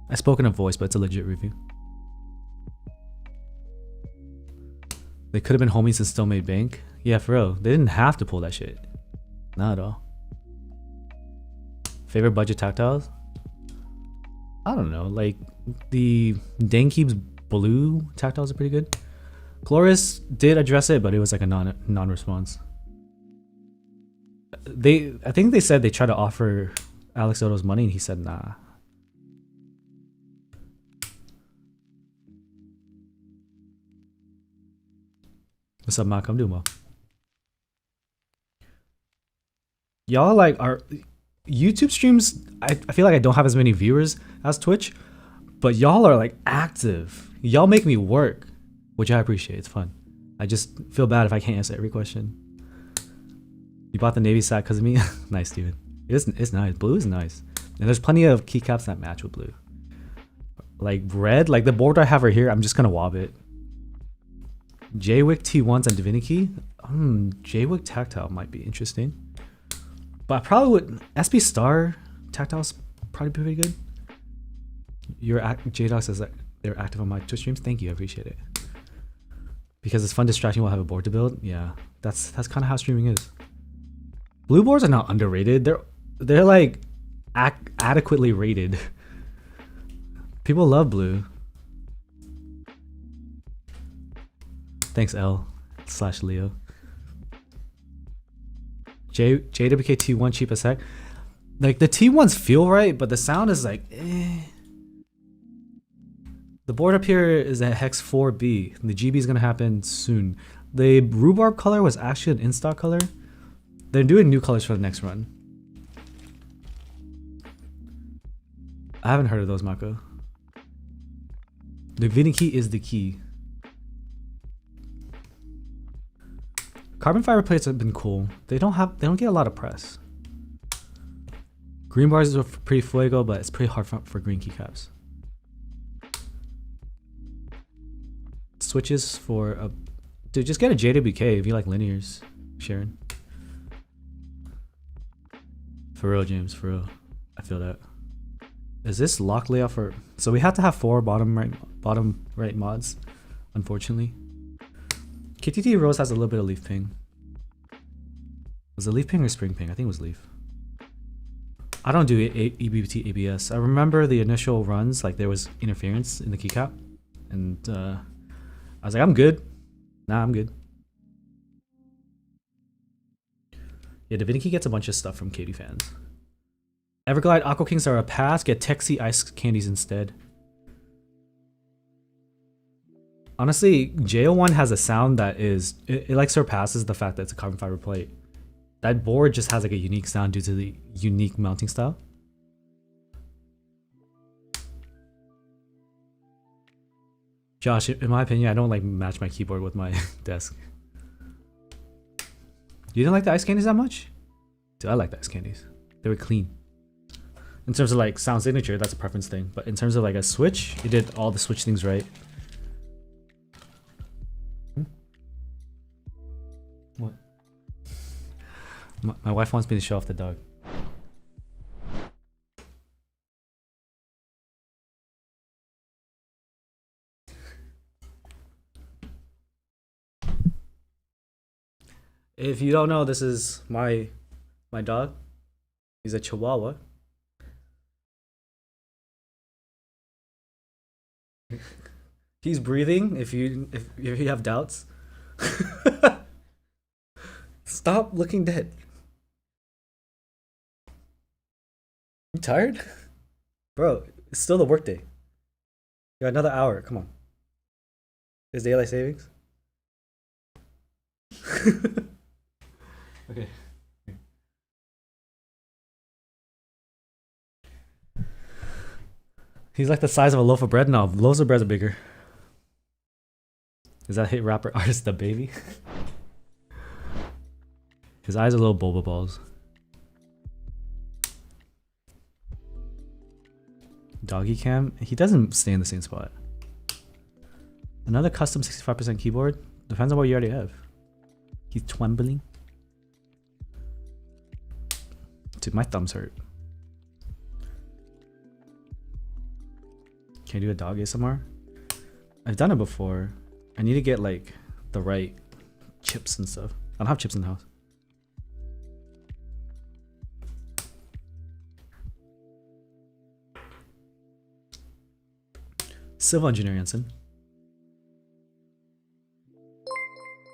I spoke in a voice, but it's a legit review. They could have been homies and still made bank. Yeah, for real. They didn't have to pull that shit. Not at all. Favorite budget tactiles? I don't know. Like the Dankeeb's blue tactiles are pretty good. Glorious did address it, but it was like a non-response. I think they said they tried to offer Alex Odo's money and he said nah. What's up, Mark? I'm doing well. Y'all like our YouTube streams. I feel like I don't have as many viewers as Twitch, but y'all are like active. Y'all make me work, which I appreciate. It's fun. I just feel bad if I can't answer every question. You bought the Navy SAT because of me? Nice, Steven. It's nice. Blue is nice. And there's plenty of keycaps that match with blue. Like red, like the board I have right here, I'm just gonna wob it. Jwick T1s and Divinity. Jwick Tactile might be interesting. But I probably would. S+R Tactile's probably pretty good. Your JDoc says that they're active on my Twitch streams. Thank you, I appreciate it. Because it's fun distracting while I have a board to build. Yeah, that's kind of how streaming is. Blue boards are not underrated. they're like adequately rated. People love blue. Thanks L/Leo. JWK T1 cheap as heck. Like the T1s feel right, but the sound is like eh. The board up here is a Hex 4B. The GB is gonna happen soon. The rhubarb color was actually an in-stock color. They're doing new colors for the next run. I haven't heard of those, Mako. The Vinny key is the key. Carbon fiber plates have been cool. They don't get a lot of press. Green bars are pretty fuego, but it's pretty hard for green keycaps. Switches for a dude, just get a JWK if you like linears, Sharon. For real, James, for real. I feel that. Is this lock layout for? So we have to have 4 bottom right mods, unfortunately. KTT Rose has a little bit of leaf ping. Was it leaf ping or spring ping? I think it was leaf. I don't do EBT ABS. I remember the initial runs, like there was interference in the keycap, and I was like, I'm good. Nah, I'm good. Yeah, Divinity gets a bunch of stuff from Katie fans. Everglide Aqua Kings are a pass. Get Texy ice candies instead. Honestly, JO1 has a sound that is it like surpasses the fact that it's a carbon fiber plate. That board just has like a unique sound due to the unique mounting style. Josh, in my opinion, I don't like match my keyboard with my desk. You didn't like the ice candies that much? Dude, I like the ice candies. They were clean. In terms of like sound signature, that's a preference thing. But in terms of like a switch, it did all the switch things right. What? My wife wants me to show off the dog. If you don't know, this is my dog. He's a Chihuahua. He's breathing. If you have doubts, stop looking dead. You tired, bro? It's still the workday. You got another hour. Come on. Is daylight savings? Okay. He's like the size of a loaf of bread now. Loaves of bread are bigger. Is that hit rapper artist the baby? His eyes are little boba balls. Doggy cam. He doesn't stay in the same spot. Another custom 65% keyboard. Depends on what you already have. He's twembling. Dude, my thumbs hurt. Can you do a dog ASMR? I've done it before. I need to get like the right chips and stuff. I don't have chips in the house. Civil engineer Jensen.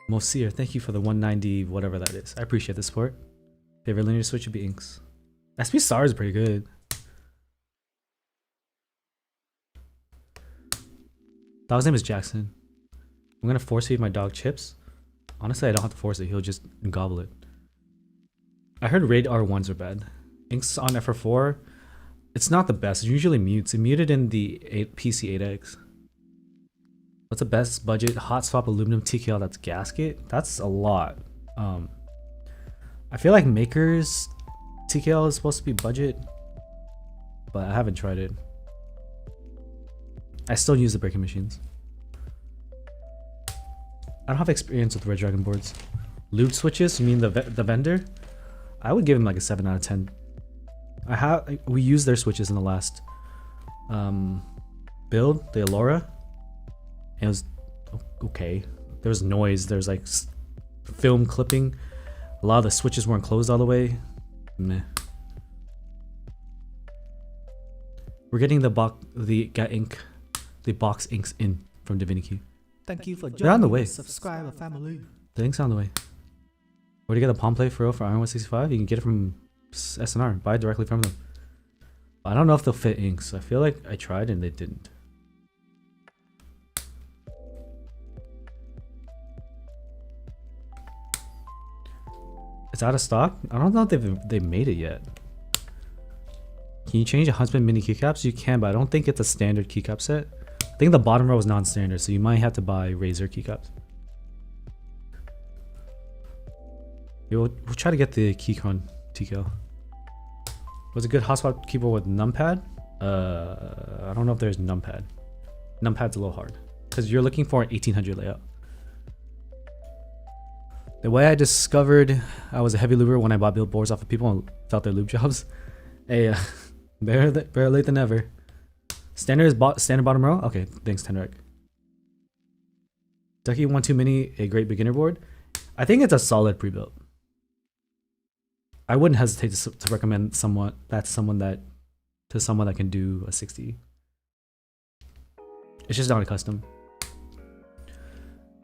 Mosir, thank you for the 190 whatever that is. I appreciate the support. Favorite linear switch would be Inks. S+R is pretty good. Dog's name is Jackson. I'm gonna force feed my dog chips. Honestly, I don't have to force it. He'll just gobble it. I heard RAID R1s are bad. Inks on FR4, it's not the best. It usually mutes. It muted in the PC8X. What's the best budget hot swap aluminum TKL that's gasket? That's a lot. I feel like Maker's TKL is supposed to be budget, but I haven't tried it. I still use the breaking machines. I don't have experience with Red Dragon boards. Lube switches, you mean the vendor? I would give him like a 7 out of 10. We used their switches in the last build, the Allura. It was okay. There was noise, there's like film clipping. A lot of the switches weren't closed all the way. Meh. We're getting the box inks in from Divinity. Thank you for They're on the way. the subscriber family. The ink's on the way. Where do you get the palm plate for real for Iron 165? You can get it from S+R. Buy it directly from them. I don't know if they'll fit inks. I feel like I tried and they didn't. It's out of stock? I don't know if they made it yet. Can you change a Huntsman mini keycaps? You can, but I don't think it's a standard keycap set. I think the bottom row is non-standard, so you might have to buy Razor keycaps. We'll try to get the Keychron TKL. Was a good hotspot keyboard with numpad? I don't know if there's numpad. Numpad's a little hard because you're looking for an 1800 layout. The way I discovered I was a heavy luber when I bought billboards off of people and felt their lube jobs. Hey, better late than never. Standard bottom row? Okay, thanks, Tenrek. Ducky 1-2 Mini, a great beginner board. I think it's a solid pre-built. I wouldn't hesitate to recommend someone that can do a 60. It's just not a custom.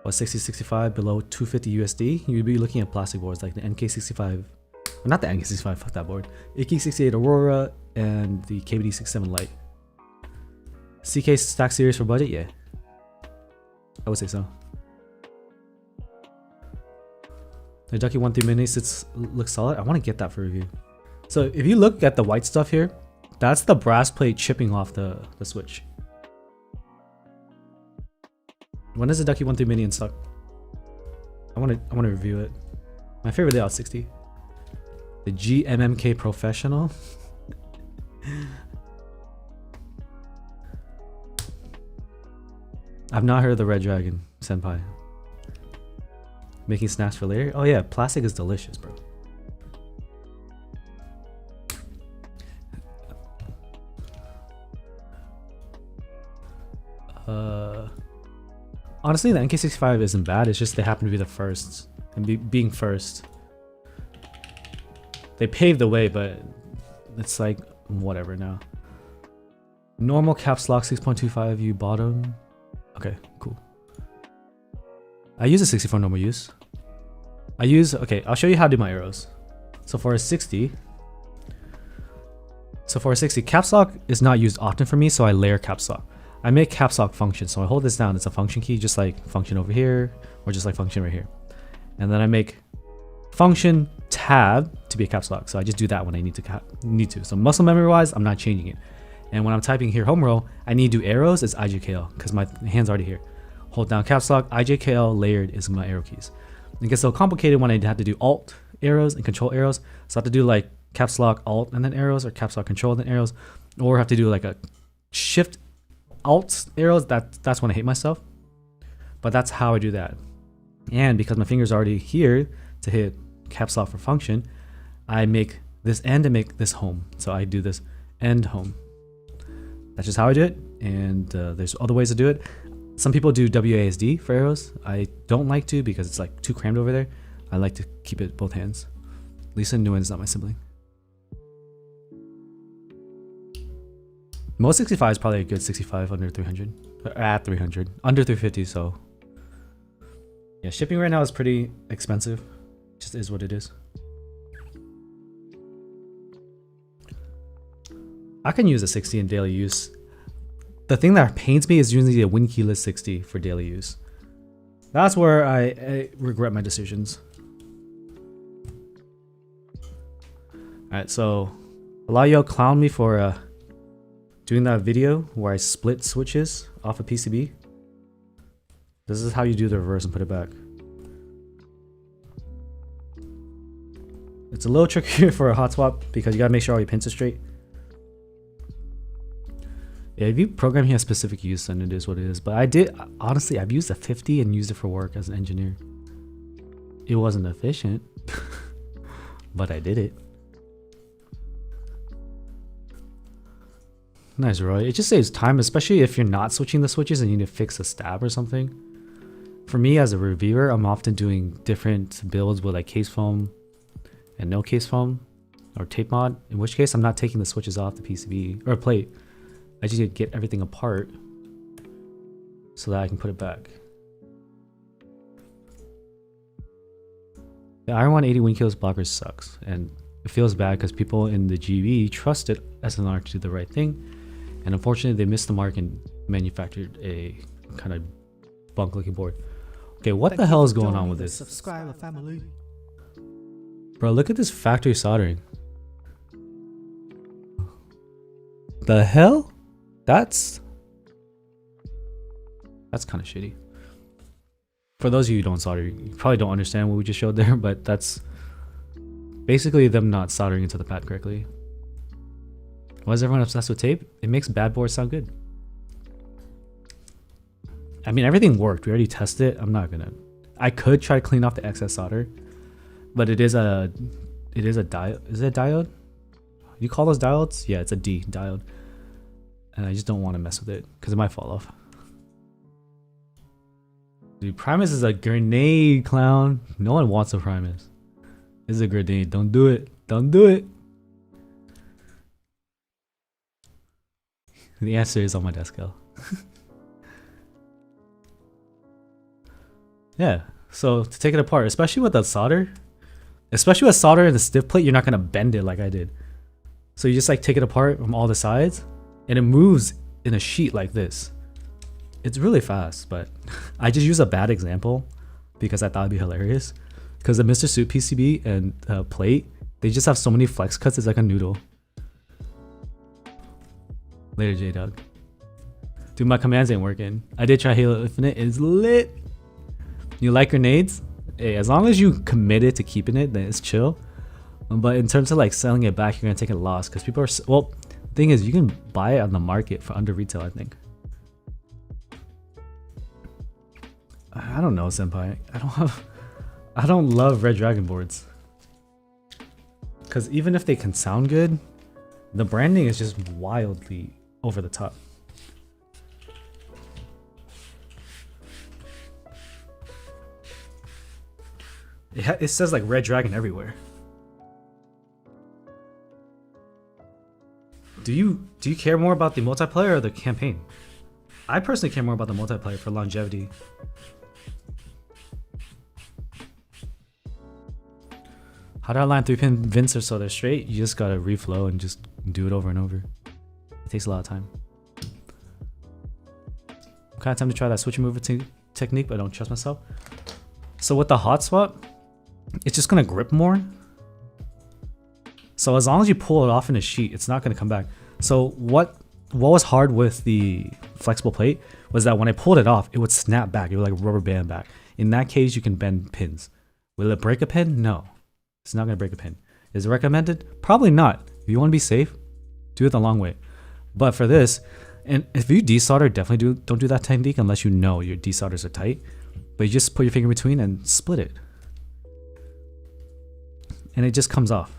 But 60-65 below 250 USD, you'd be looking at plastic boards like the NK65, well, not the NK65, fuck that board. AK68 Aurora and the KBD67 Lite. CK Stack Series for budget, yeah. I would say so. The Ducky 1-3 Mini looks solid. I want to get that for review. So if you look at the white stuff here, that's the brass plate chipping off the switch. When is the Ducky 1-3 Mini in stock? I want to review it. My favorite layout 60. The GMMK Professional. I've not heard of the Red Dragon Senpai. Making snacks for later? Oh yeah, plastic is delicious, bro. Honestly, the NK65 isn't bad. It's just they happen to be the first. And being first, they paved the way, but it's like, whatever now. Normal caps lock 6.25 U bottom. Okay, cool. I use a 60 for normal use. Okay, I'll show you how to do my arrows. So for a 60, caps lock is not used often for me, so I layer caps lock. I make caps lock function, so I hold this down, it's a function key, just like function over here, or just like function right here. And then I make function tab to be a caps lock, so I just do that when I need to. So muscle memory wise, I'm not changing it. And when I'm typing here home row, I need to do arrows, it's IJKL, because my hand's already here. Hold down caps lock, IJKL layered is my arrow keys. It gets so complicated when I have to do alt arrows and control arrows. So I have to do like caps lock alt and then arrows, or caps lock control and then arrows, or have to do like a shift alt arrows. That's when I hate myself. But that's how I do that. And because my finger's already here to hit caps lock for function, I make this end and make this home. So I do this end home. That's just how I do it. And there's other ways to do it. Some people do WASD for arrows. I don't like to because it's like too crammed over there. I like to keep it both hands. Lisa Nguyen is not my sibling. Most 65 is probably a good 65 under 300. At 300. Under 350, so. Yeah, shipping right now is pretty expensive. Just is what it is. I can use a 60 in daily use. The thing that pains me is using a win keyless 60 for daily use. That's where I regret my decisions. Alright, so a lot of y'all clown me for doing that video where I split switches off a PCB. This is how you do the reverse and put it back. It's a little trickier for a hot swap because you gotta make sure all your pins are straight. Yeah, if you program here a specific use, then it is what it is. But I did, honestly, I've used a 50 and used it for work as an engineer. It wasn't efficient, but I did it. Nice, Roy. It just saves time, especially if you're not switching the switches and you need to fix a stab or something. For me as a reviewer, I'm often doing different builds with like case foam and no case foam or tape mod, in which case I'm not taking the switches off the PCB or plate. I just need to get everything apart so that I can put it back. The Iron 180 wing kills blockers sucks, and it feels bad because people in the GV trusted S+R to do the right thing, and unfortunately they missed the mark and manufactured a kind of bunk looking board. Okay, what the hell is going on with this? Subscriber family. Bro, look at this factory soldering. The hell? That's kind of shitty. For those of you who don't solder, you probably don't understand what we just showed there, but that's basically them not soldering into the pad correctly. Why is everyone obsessed with tape? It makes bad boards sound good. I mean, everything worked. We already tested it. I could try to clean off the excess solder, but it is a diode. Is it a diode? You call those diodes? Yeah, it's a D diode. And I just don't want to mess with it because it might fall off. Dude, Primus is a grenade, clown. No one wants a Primus. This is a grenade. Don't do it. Don't do it. The answer is on my desk, L. Yeah, so to take it apart, especially with the solder, especially with solder and the stiff plate, you're not gonna bend it like I did. So you just like take it apart from all the sides, and it moves in a sheet like this. It's really fast, but I just use a bad example because I thought it'd be hilarious. Because the Mr. Suit PCB and plate, they just have so many flex cuts, it's like a noodle. Later, J-Dog. Dude, my commands ain't working. I did try Halo Infinite, it's lit. You like grenades? Hey, as long as you committed to keeping it, then it's chill. But in terms of like selling it back, you're gonna take a loss because people are, well, the thing is you can buy it on the market for under retail, I think. I don't know, senpai. I don't love Red Dragon boards. Because even if they can sound good, the branding is just wildly over the top. It says like Red Dragon everywhere. Do you care more about the multiplayer or the campaign? I personally care more about the multiplayer for longevity. How do I line 3-pin Vincer so they're straight? You just gotta reflow and just do it over and over. It takes a lot of time. Kind of time to try that switch mover technique, but I don't trust myself. So with the hot swap, it's just gonna grip more. So as long as you pull it off in a sheet, it's not gonna come back. So what was hard with the flexible plate was that when I pulled it off, it would snap back. It would like rubber band back. In that case, you can bend pins. Will it break a pin? No. It's not gonna break a pin. Is it recommended? Probably not. If you want to be safe, do it the long way. But for this, and if you desolder, definitely don't do that technique unless you know your desolders are tight. But you just put your finger between and split it, and it just comes off.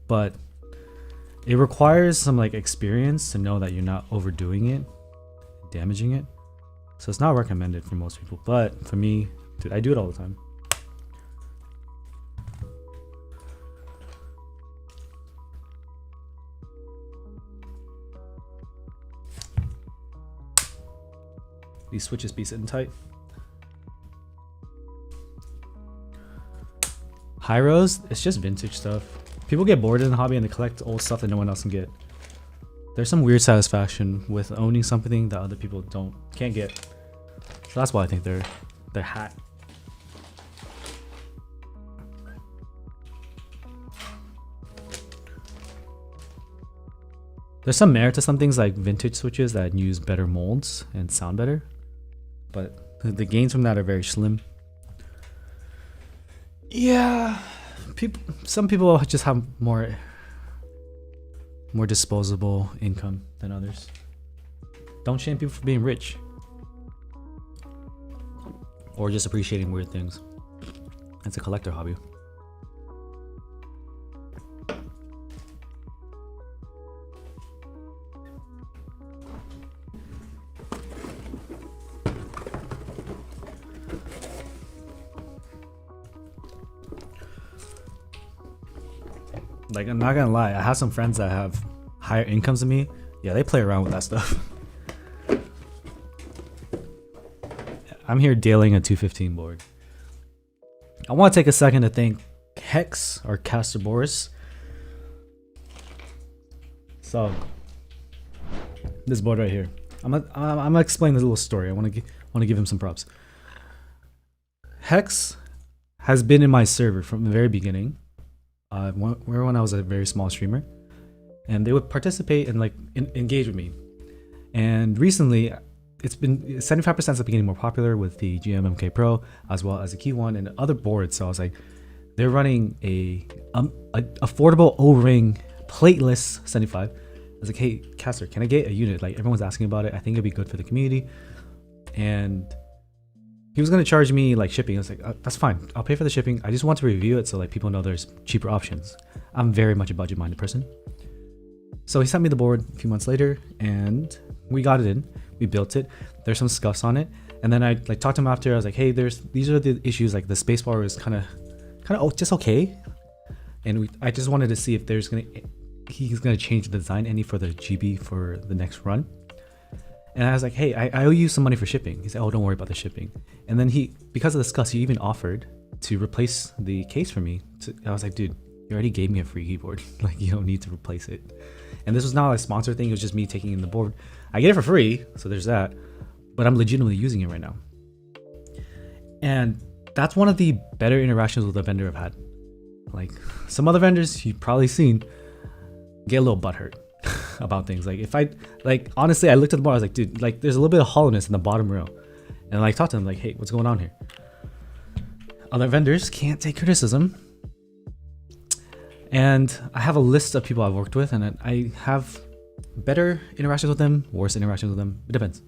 But it requires some like experience to know that you're not overdoing it, damaging it. So it's not recommended for most people. But for me, dude, I do it all the time. These switches be sitting tight. Hyros, it's just vintage stuff. People get bored in the hobby and they collect old stuff that no one else can get. There's some weird satisfaction with owning something that other people can't get. So that's why I think they're hot. There's some merit to some things like vintage switches that use better molds and sound better, but the gains from that are very slim. Yeah, some people just have more disposable income than others. Don't shame people for being rich or just appreciating weird things. It's a collector hobby. Like, I'm not gonna lie, I have some friends that have higher incomes than me, Yeah, they play around with that stuff. I'm here dealing a 215 board. I want to take a second to thank Hex or Caster Boris. So this board right here, I'm gonna explain this little story. I want to give him some props. Hex has been in my server from the very beginning. When I was a very small streamer, and they would participate and like engage with me. And recently, it's been 75% of getting more popular with the GMMK Pro as well as the Key One and other boards. So I was like, they're running a affordable O-ring plateless 75. I was like, hey, Caster, can I get a unit? Like everyone's asking about it. I think it'd be good for the community. And he was gonna charge me like shipping. I was like, that's fine. I'll pay for the shipping. I just want to review it so like people know there's cheaper options. I'm very much a budget-minded person. So he sent me the board a few months later, and we got it in. We built it. There's some scuffs on it, and then I like talked to him after. I was like, hey, these are the issues. Like the spacebar is kind of just okay, and I just wanted to see if he's gonna change the design any for the GB for the next run. And I was like, hey, I owe you some money for shipping. He said, oh, don't worry about the shipping. And then because of the scuffs, he even offered to replace the case for me. I was like, dude, you already gave me a free keyboard. Like, you don't need to replace it. And this was not a sponsor thing. It was just me taking in the board. I get it for free, so there's that. But I'm legitimately using it right now. And that's one of the better interactions with a vendor I've had. Like, some other vendors you've probably seen get a little butthurt about things. Like, honestly, I looked at the board. I was like, dude, like, there's a little bit of hollowness in the bottom row. And like, talked to them like, hey, what's going on here? Other vendors can't take criticism. And I have a list of people I've worked with, and I have better interactions with them, worse interactions with them. It depends.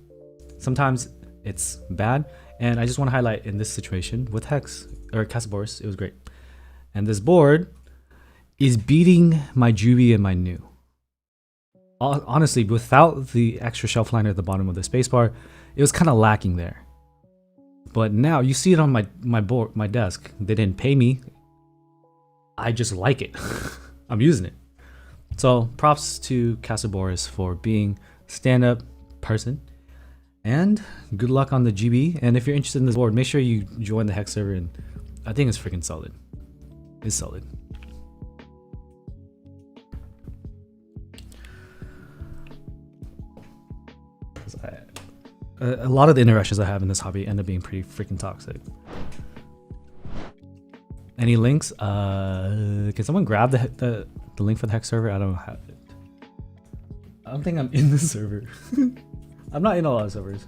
Sometimes it's bad, and I just want to highlight in this situation with Hex or Casaboris, it was great. And this board is beating my Juby and my new. Honestly, without the extra shelf liner at the bottom of the spacebar, it was kind of lacking there. But now you see it on my desk. They didn't pay me. I just like it. I'm using it. So props to Casaboris for being a stand-up person. And good luck on the GB. And if you're interested in this board, make sure you join the Hex server. And I think it's freaking solid. It's solid. A lot of the interactions I have in this hobby end up being pretty freaking toxic. Any links? Can someone grab the link for the Hex server? I don't have it. I don't think I'm in the server. I'm not in a lot of servers.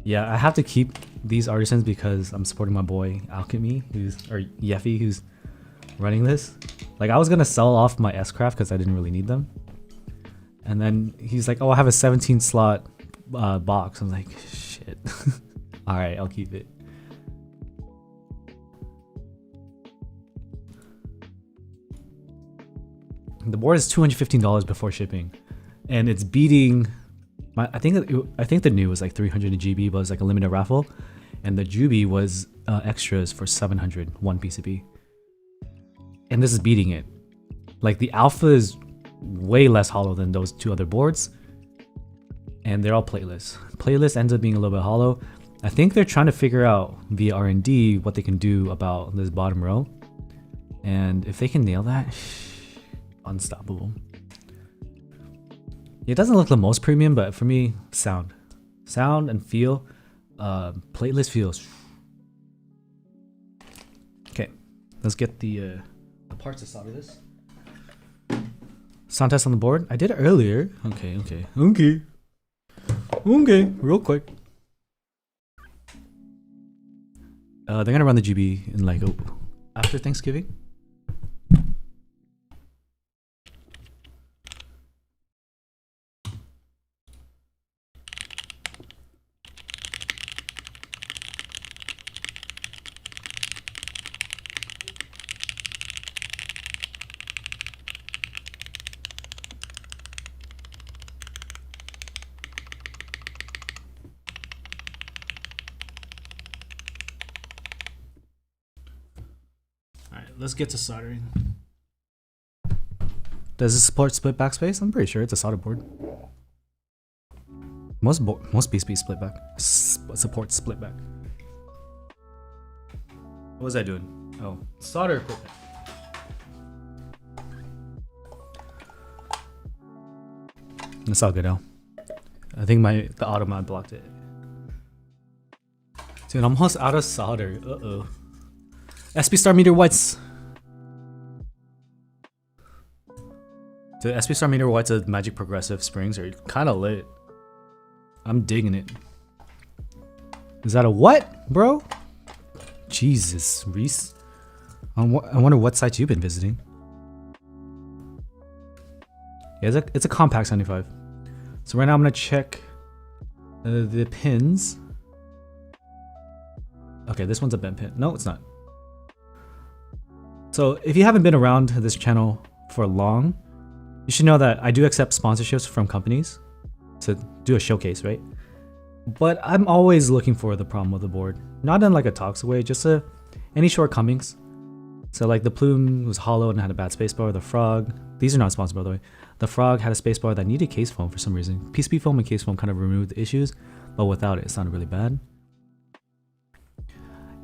Yeah, I have to keep these artisans because I'm supporting my boy Alchemy, or Yeffy, who's running this. Like, I was gonna sell off my S-Craft because I didn't really need them. And then he's like, oh, I have a 17 slot box. I'm like, shit. All right, I'll keep it. The board is $215 before shipping, and it's beating my. I think the new was like 300 GB, but it was like a limited raffle, and the Juby was extras for 700 one PCB. And this is beating it. Like, the alpha is way less hollow than those two other boards, and they're all plateless. Plateless ends up being a little bit hollow. I think they're trying to figure out via R&D what they can do about this bottom row, and if they can nail that, unstoppable. It doesn't look the most premium, but for me, sound and feel, plateless feels. Okay, let's get the parts to solder this. Sound test on the board. I did it earlier. Okay, real quick. They're gonna run the GB in like after Thanksgiving. Let's get to soldering. Does it support split backspace? I'm pretty sure it's a solder board. Most PCBs split back support split back. What was I doing? Oh, solder equipment. It's all good now. I think the auto mod blocked it. Dude, I'm almost out of solder. Uh-oh. S+R meter whites. Dude, S+R meter whites of Magic Progressive Springs are kind of lit. I'm digging it. Is that a what, bro? Jesus, Reese. I wonder what sites you've been visiting. Yeah, it's a compact 75. So right now I'm gonna check the pins. Okay, this one's a bent pin. No, it's not. So if you haven't been around this channel for long, you should know that I do accept sponsorships from companies to do a showcase, right? But I'm always looking for the problem with the board. Not in like a toxic way, just any shortcomings. So like the plume was hollow and had a bad spacebar. The frog, these are not sponsored by the way. The frog had a spacebar that needed case foam for some reason. PCB foam and case foam kind of removed the issues, but without it, it sounded really bad.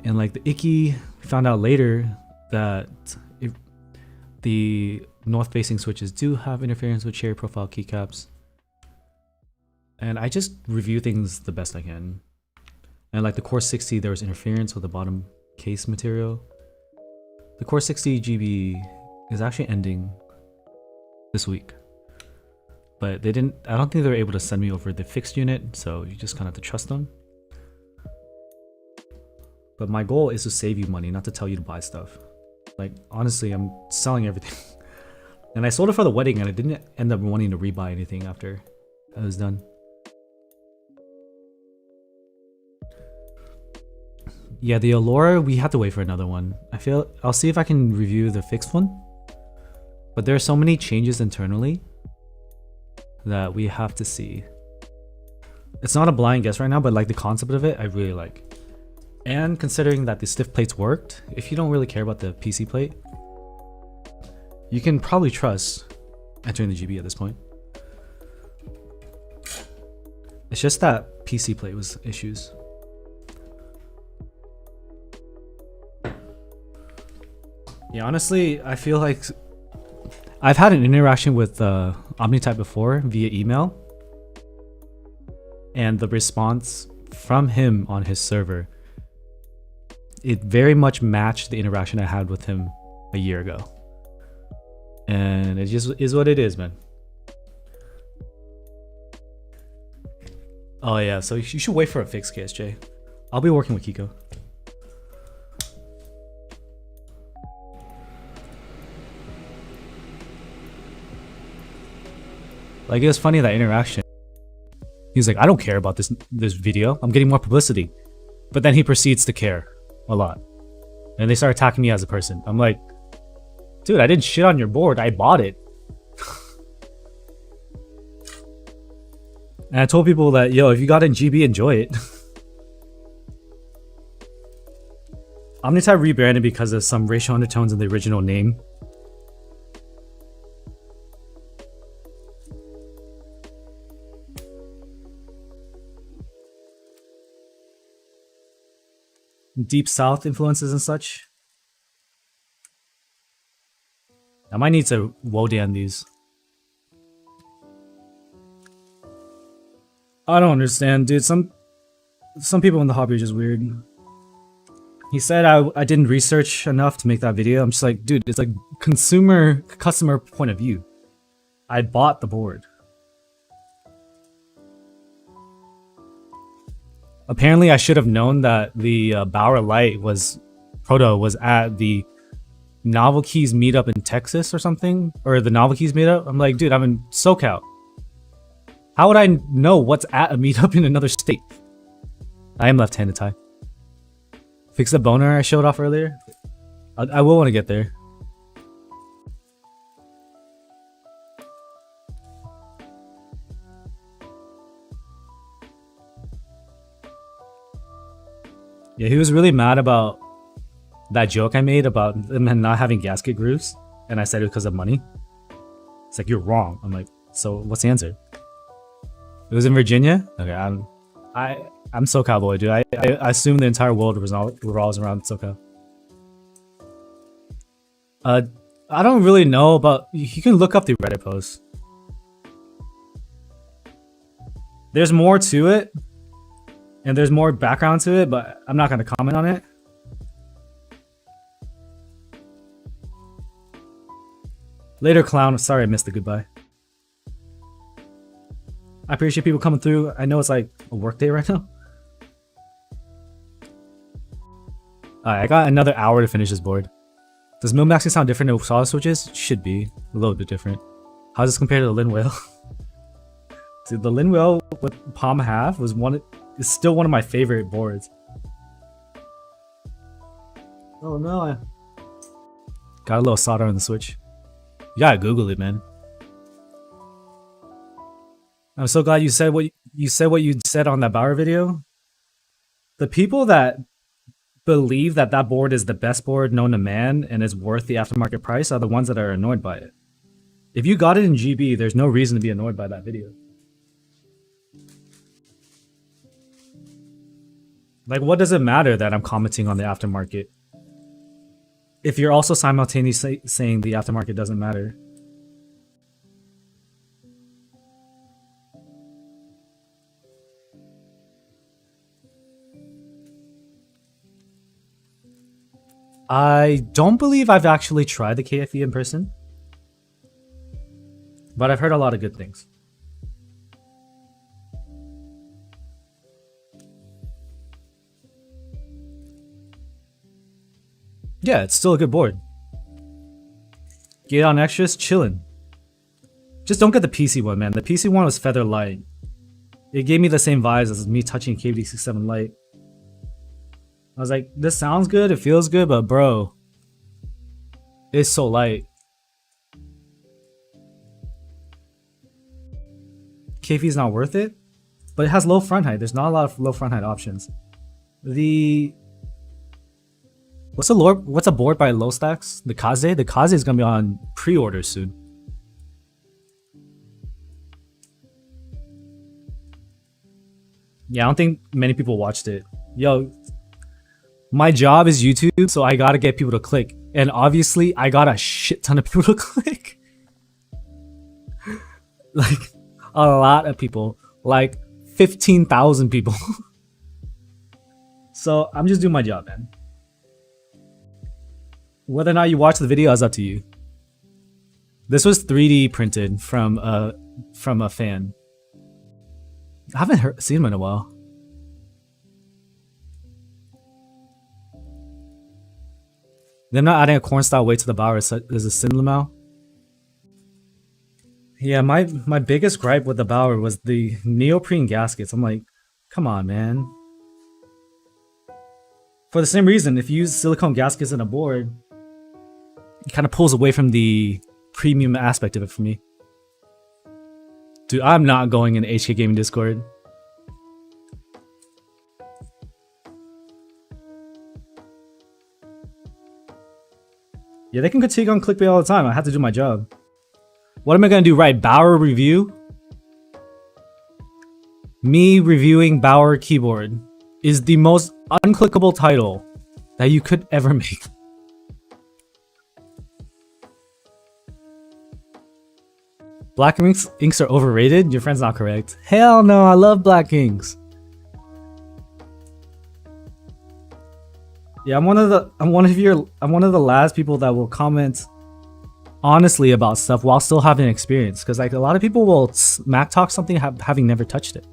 And like the Icky, we found out later that the north-facing switches do have interference with cherry profile keycaps. And I just review things the best I can. And like the Core 60, there was interference with the bottom case material. The Core 60 GB is actually ending this week. But they didn't, I don't think they were able to send me over the fixed unit, so you just kind of have to trust them. But my goal is to save you money, not to tell you to buy stuff. Like, honestly, I'm selling everything. And I sold it for the wedding and I didn't end up wanting to rebuy anything after I was done. Yeah, the Allura, we have to wait for another one. I'll see if I can review the fixed one. But there are so many changes internally that we have to see. It's not a blind guess right now, but like the concept of it, I really like. And considering that the stiff plates worked, if you don't really care about the PC plate, you can probably trust entering the GB at this point. It's just that PC plate was issues. Yeah, honestly, I feel like I've had an interaction with OmniType before via email, and the response from him on his server, it very much matched the interaction I had with him a year ago. And it just is what it is, man. Oh yeah, so you should wait for a fix, KSJ. I'll be working with Kiko. Like, it was funny, that interaction. He's like, I don't care about this video. I'm getting more publicity. But then he proceeds to care a lot. And they start attacking me as a person. I'm like, dude, I didn't shit on your board. I bought it. And I told people that, yo, if you got in GB, enjoy it. OmniType rebranded because of some racial undertones in the original name. Deep South influences and such. I might need to Wodan these. I don't understand, dude. Some people in the hobby are just weird. He said I didn't research enough to make that video. I'm just like, dude, it's like customer point of view. I bought the board. Apparently, I should have known that the Bauer Light was at the Novelkeys meetup in Texas or something, or the Novelkeys meetup. I'm like, dude, I'm in SoCal. How would I know what's at a meetup in another state? I am left-handed, Ty. Fix the boner I showed off earlier. I will want to get there. Yeah, he was really mad about that joke I made about them not having gasket grooves, and I said it was because of money. It's like, you're wrong. I'm like, so what's the answer? It was in Virginia? Okay, I'm SoCal boy, dude. I assume the entire world revolves around SoCal. I don't really know, but you can look up the Reddit posts. There's more to it, and there's more background to it, but I'm not gonna comment on it. Later, clown. Sorry I missed the goodbye. I appreciate people coming through. I know it's like a work day right now. Alright, I got another hour to finish this board. Does Milmaxing sound different to solid switches? Should be. A little bit different. How does this compare to the Lin Whale? Dude, the Lin Whale with Palm Half is still one of my favorite boards. Oh no, I got a little solder on the switch. You gotta Google it, man. I'm so glad you said what you said on that Bauer video. The people that believe that that board is the best board known to man and is worth the aftermarket price are the ones that are annoyed by it. If you got it in GB, there's no reason to be annoyed by that video. Like, what does it matter that I'm commenting on the aftermarket if you're also simultaneously saying the aftermarket doesn't matter? I don't believe I've actually tried the KFE in person, but I've heard a lot of good things. Yeah, it's still a good board. Get on extras, chillin'. Just don't get the PC one, man. The PC one was feather light. It gave me the same vibes as me touching KBD67 Lite. I was like, this sounds good, it feels good, but bro, it's so light. KFE's not worth it, but it has low front height. There's not a lot of low front height options. What's a board by Low Stacks? The Kaze? The Kaze is gonna be on pre-order soon. Yeah, I don't think many people watched it. Yo, my job is YouTube, so I gotta get people to click. And obviously, I got a shit ton of people to click. Like, a lot of people. Like, 15,000 people. So, I'm just doing my job, man. Whether or not you watch the video is up to you. This was 3D printed from a fan. I haven't seen him in a while. Them not adding a corn style weight to the Bauer is a sin limau. Yeah, my biggest gripe with the Bauer was the neoprene gaskets. I'm like, come on, man. For the same reason, if you use silicone gaskets in a board, it kind of pulls away from the premium aspect of it for me. Dude, I'm not going in HK Gaming Discord. Yeah, they can critique on clickbait all the time. I have to do my job. What am I gonna do? Write Bauer review? Me reviewing Bauer keyboard is the most unclickable title that you could ever make. Black inks are overrated? Your friend's not correct. Hell no, I love black inks. Yeah, I'm one of the last people that will comment honestly about stuff while still having experience, because like a lot of people will smack talk something having never touched it.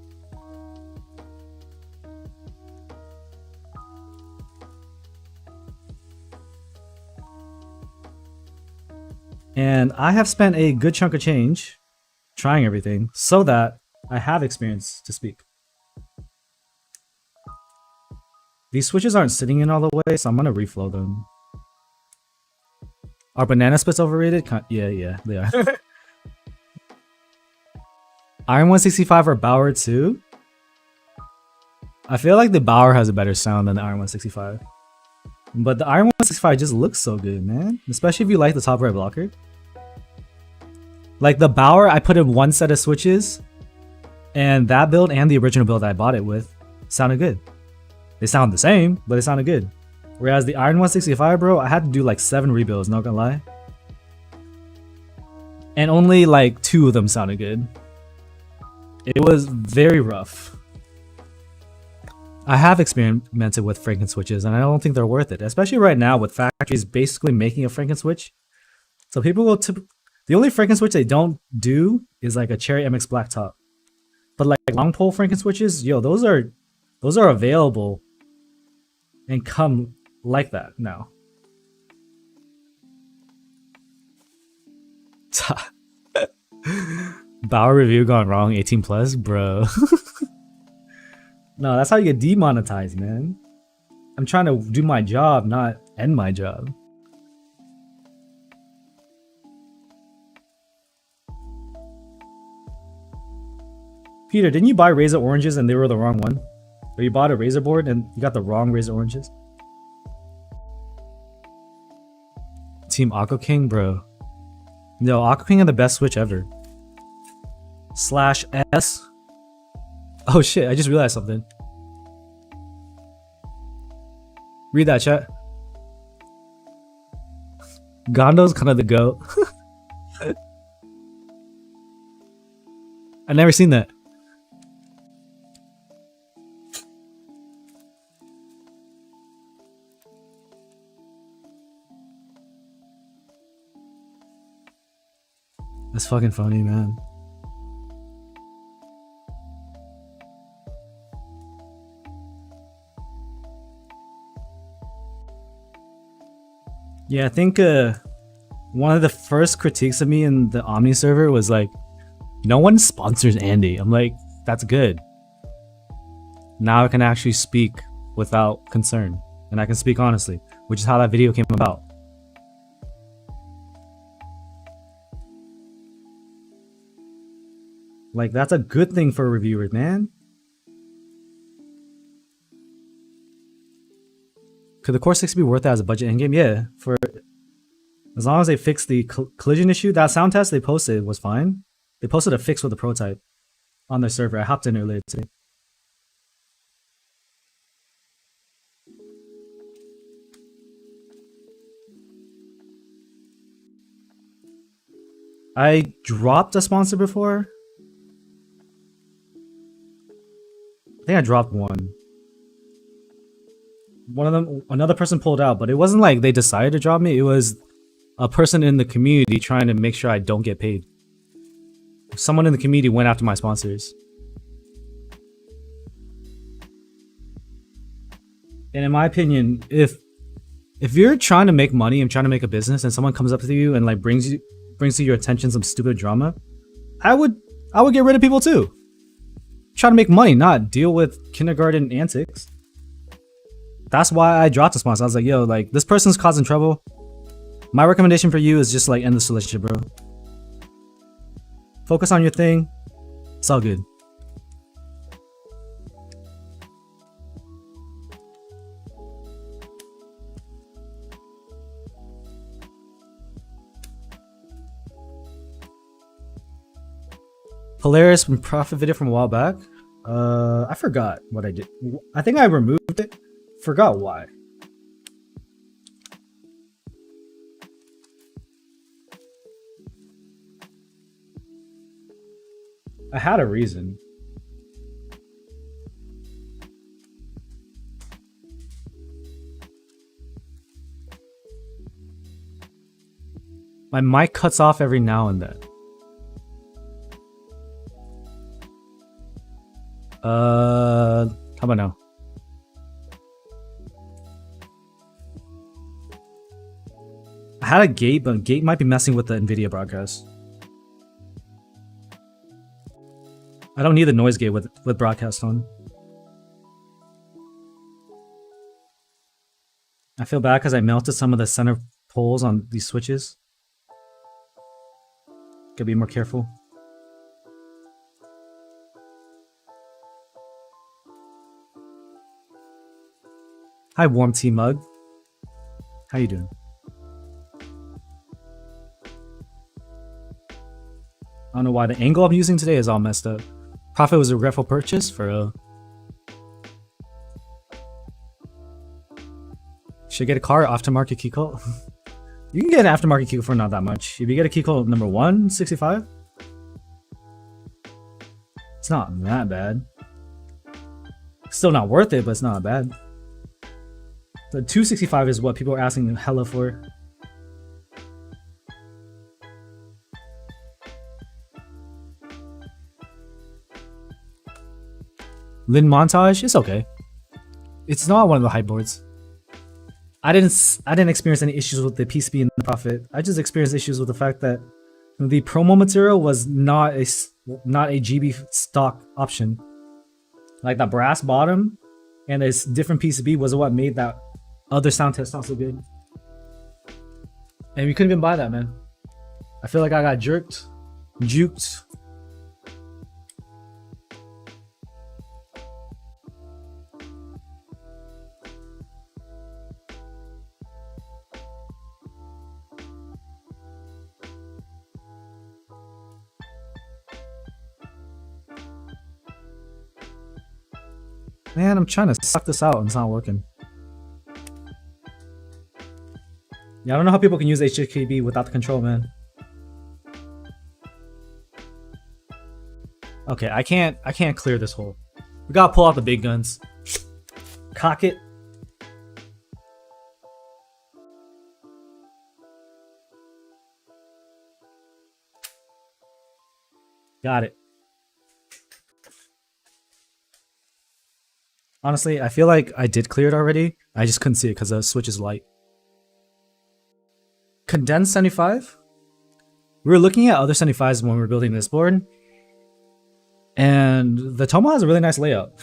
And I have spent a good chunk of change trying everything so that I have experience to speak. These switches aren't sitting in all the way, so I'm gonna reflow them. Are banana splits overrated? Yeah, they are. Iron 165 or Bauer 2? I feel like the Bauer has a better sound than the Iron 165. But the Iron 165 just looks so good, man. Especially if you like the top right blocker. Like the Bauer, I put in one set of switches, and that build and the original build I bought it with sounded good. They sound the same, but they sounded good. Whereas the Iron 165, bro, I had to do like 7 rebuilds, not gonna lie. And only like 2 of them sounded good. It was very rough. I have experimented with Franken switches, and I don't think they're worth it, especially right now with factories basically making a Franken switch. So people will the only Franken switch they don't do is like a Cherry MX Black Top. But like long pole Franken switches, yo, those are available and come like that now. Bauer review gone wrong, 18 plus, bro. No, that's how you get demonetized, man. I'm trying to do my job, not end my job. Peter, didn't you buy Razor oranges and they were the wrong one? Or you bought a Razor board and you got the wrong Razor oranges? Team Aqua King, bro. No, Aqua King are the best switch ever. /S. Oh shit, I just realized something. Read that, chat. Gondo's kind of the GOAT. I never seen that. That's fucking funny, man. Yeah, I think one of the first critiques of me in the Omni server was like, no one sponsors Andy. I'm like, that's good. Now I can actually speak without concern, and I can speak honestly, which is how that video came about. Like, that's a good thing for reviewers, man. Could the Core 6 be worth it as a budget endgame? Yeah, for as long as they fix the collision issue. That sound test they posted was fine. They posted a fix with the prototype on their server. I hopped in earlier today. I dropped a sponsor before. I think I dropped one. One of them, another person pulled out, but it wasn't like they decided to drop me. It was a person in the community trying to make sure I don't get paid. Someone in the community went after my sponsors. And in my opinion, if you're trying to make money and trying to make a business and someone comes up to you and like brings to your attention some stupid drama, I would get rid of people too. Try to make money, not deal with kindergarten antics. That's why I dropped the sponsor. I was like, yo, like, this person's causing trouble. My recommendation for you is just like end this relationship, bro. Focus on your thing. It's all good. Polaris profit video from a while back. I forgot what I did. I think I removed it. Forgot why. I had a reason. My mic cuts off every now and then. How about now? I had a gate, but gate might be messing with the NVIDIA broadcast. I don't need the noise gate with broadcast on. I feel bad because I melted some of the center poles on these switches. Gotta be more careful. Hi, Warm Tea Mug. How you doing? I don't know why the angle I'm using today is all messed up. Profit was a regretful purchase for should get a car aftermarket Kiko. You can get an aftermarket Kiko for not that much. If you get a Kiko number 165, it's not that bad. Still not worth it, but it's not bad. The 265 is what people are asking hella for. Lin Montage, it's okay. It's not one of the hype boards. I didn't experience any issues with the PCB and the Profit. I just experienced issues with the fact that the promo material was not a GB stock option. Like the brass bottom and this different PCB was what made that other sound test sound so good. And we couldn't even buy that, man. I feel like I got juked. Man, I'm trying to suck this out and it's not working. Yeah, I don't know how people can use HKB without the control, man. Okay, I can't clear this hole. We gotta pull out the big guns. Cock it. Got it. Honestly, I feel like I did clear it already. I just couldn't see it because the switch is light. Condensed 75? We were looking at other 75s when we were building this board. And the Tomo has a really nice layout.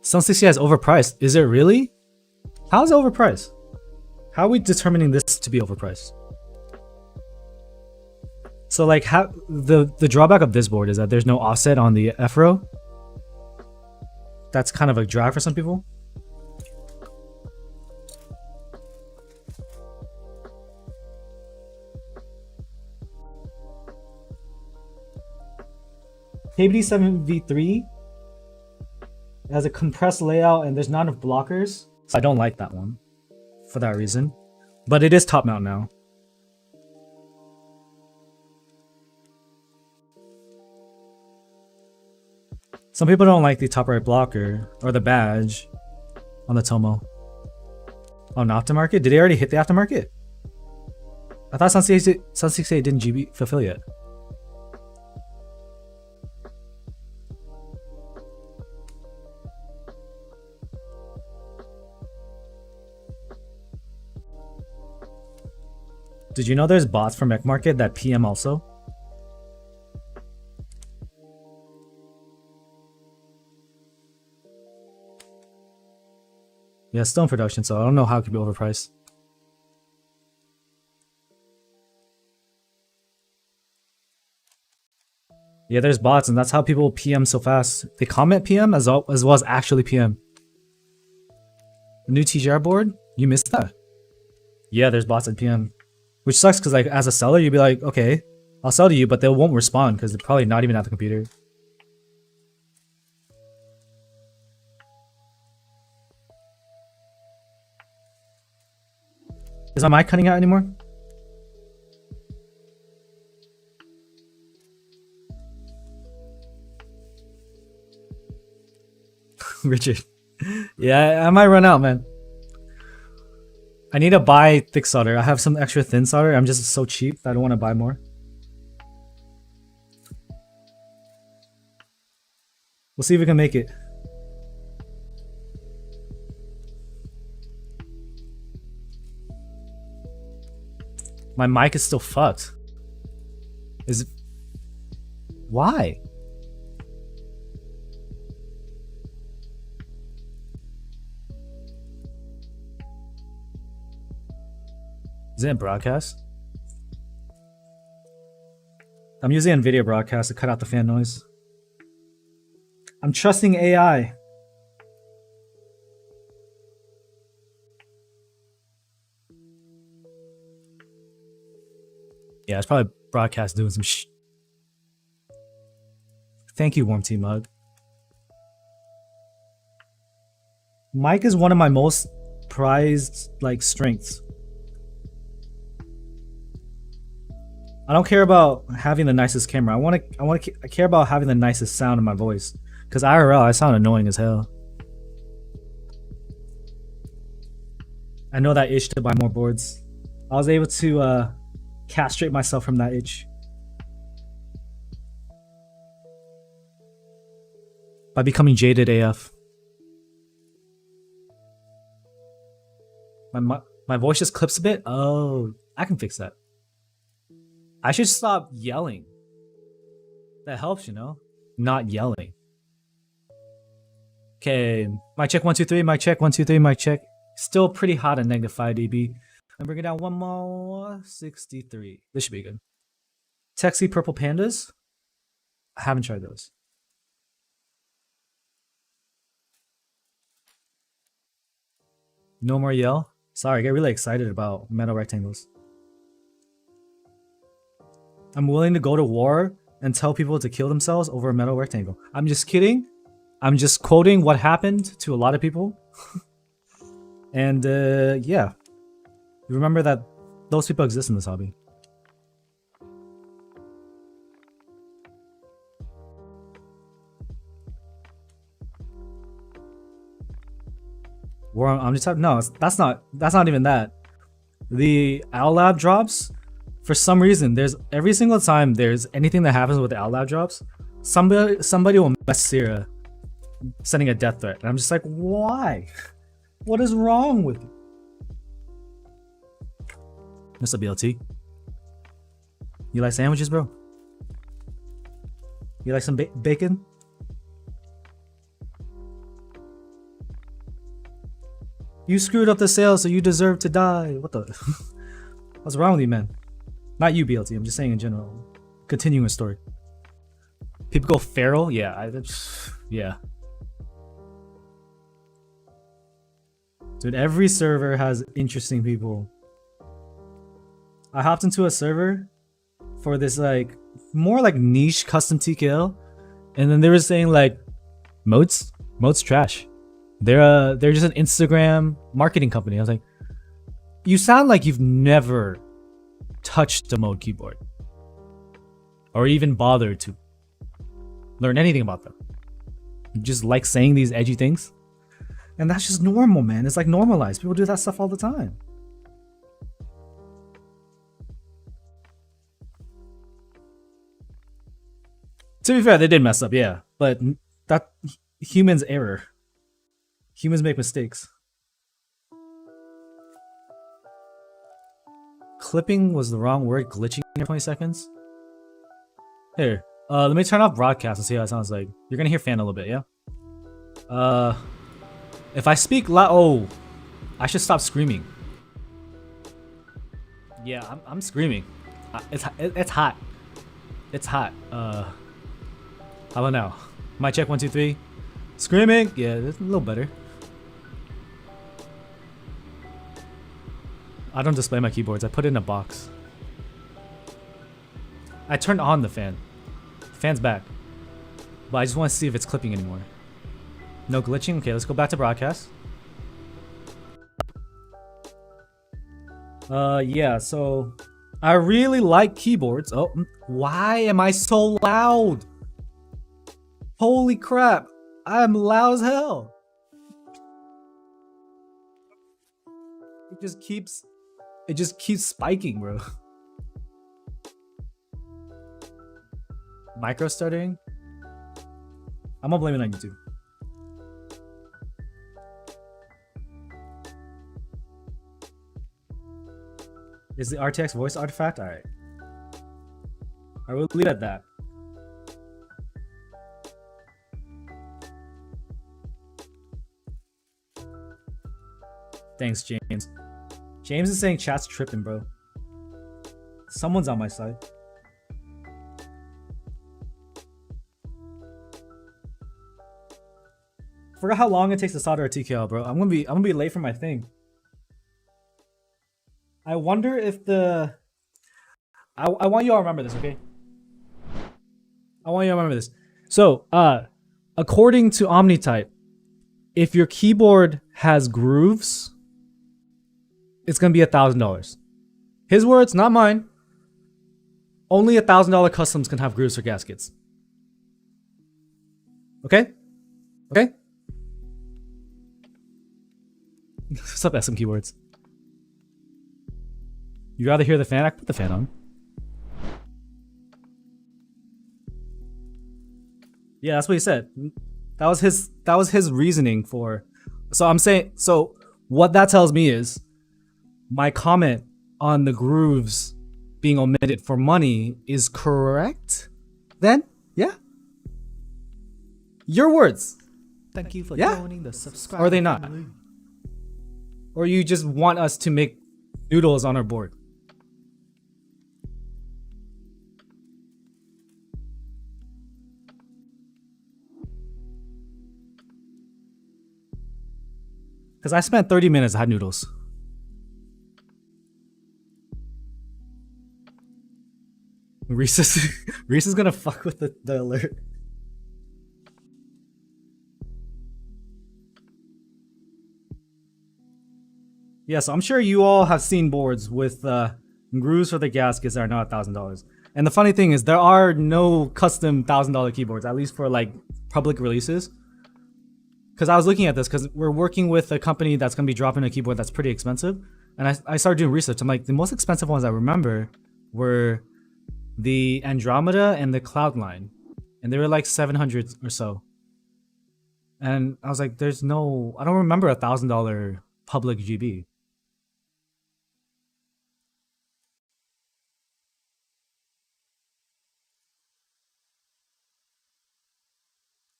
Sun 60 is overpriced. Is it really? How is it overpriced? How are we determining this to be overpriced? So like how the drawback of this board is that there's no offset on the F row. That's kind of a drag for some people. KBD7V3 has a compressed layout and there's not enough blockers. So I don't like that one for that reason. But it is top mount now. Some people don't like the top right blocker or the badge on the Tomo. On the aftermarket? Did they already hit the aftermarket? I thought Sun 68 didn't GB fulfill yet. Did you know there's bots for Mech Market that PM also? Yeah, it's still in production, so I don't know how it could be overpriced. Yeah, there's bots, and that's how people PM so fast. They comment PM as well as actually PM. The new TGR board? You missed that? Yeah, there's bots at PM. Which sucks because like as a seller, you'd be like, okay, I'll sell to you, but they won't respond because they're probably not even at the computer. Is my mic cutting out anymore? Richard. Yeah, I might run out, man. I need to buy thick solder. I have some extra thin solder. I'm just so cheap that I don't want to buy more. We'll see if we can make it. My mic is still fucked. Is it? Why? Is it in broadcast? I'm using NVIDIA broadcast to cut out the fan noise. I'm trusting AI. it's probably broadcast doing some Thank you, Warm Tea Mug. Mic is one of my most prized like strengths. I don't care about having the nicest camera. I care about having the nicest sound in my voice. Cause IRL, I sound annoying as hell. I know that itch to buy more boards. I was able to castrate myself from that itch by becoming jaded AF. My voice just clips a bit. Oh, I can fix that. I should stop yelling. That helps, you know? Not yelling. Okay, mic check 1 2 3. Mic check 1 2 3. Mic check. Still pretty hot at -5 dB. And bring it down one more. 63. This should be good. Texy purple pandas. I haven't tried those. No more yell. Sorry, I get really excited about metal rectangles. I'm willing to go to war and tell people to kill themselves over a metal rectangle. I'm just kidding. I'm just quoting what happened to a lot of people. And yeah. Remember that those people exist in this hobby. War on Omnitype? No, that's not even that. The Owl Lab drops, for some reason, there's every single time there's anything that happens with the Owl Lab drops, somebody will mess Sierra sending a death threat. And I'm just like, why? What is wrong with you? Mr. BLT. You like sandwiches, bro? You like some bacon? You screwed up the sale, so you deserve to die. What the? What's wrong with you, man? Not you, BLT. I'm just saying in general. Continuing a story. People go feral? Yeah. Yeah. Dude, every server has interesting people. I hopped into a server for this like more like niche custom TKL, and then they were saying like, modes trash. They're just an Instagram marketing company. I was like, you sound like you've never touched a mode keyboard or even bothered to learn anything about them. You just like saying these edgy things, and that's just normal, man. It's like normalized. People do that stuff all the time. To be fair, they did mess up, yeah, but that humans error. Humans make mistakes. Clipping was the wrong word. Glitching every 20 seconds. Here, let me turn off broadcast and see how it sounds like. You're gonna hear fan a little bit, yeah? If I speak loud, oh, I should stop screaming. Yeah, I'm screaming. It's hot. It's hot. How about now? Mic check 1 2 3. Screaming. Yeah, it's a little better. I don't display my keyboards. I put it in a box. I turned on the fan. The fan's back. But I just want to see if it's clipping anymore. No glitching? Okay, let's go back to broadcast. Yeah, so I really like keyboards. Oh, why am I so loud? Holy crap. I'm loud as hell. It just keeps spiking, bro. Micro stuttering? I'm gonna blame it on YouTube. Is the RTX voice artifact? Alright. I will leave it at that. Thanks, James. James is saying chat's tripping, bro. Someone's on my side. Forgot how long it takes to solder a TKL, bro. I'm gonna be late for my thing. I wonder if the I want you all to remember this, okay? I want you to remember this. So, according to Omnitype, if your keyboard has grooves, it's gonna be $1,000. His words, not mine. Only $1,000 customs can have grooves for gaskets. Okay? Okay? What's up, SM Keyboards? You rather hear the fan? I can put the fan on. Yeah, that's what he said. That was his reasoning for. So I'm saying, so what that tells me is my comment on the grooves being omitted for money is correct. Then, yeah. Your words. Thank you for Yeah. joining the subscribe. Or are they not? family. Or you just want us to make noodles on our board. Because I spent 30 minutes, I had noodles. Reese is gonna fuck with the alert. Yes, I'm sure you all have seen boards with grooves for the gaskets that are not $1,000. And the funny thing is, there are no custom $1,000 keyboards, at least for like public releases. Because I was looking at this, because we're working with a company that's going to be dropping a keyboard that's pretty expensive. And I started doing research. I'm like, the most expensive ones I remember were the Andromeda and the Cloudline. And they were like 700 or so. And I was like, I don't remember a $1,000 public GB.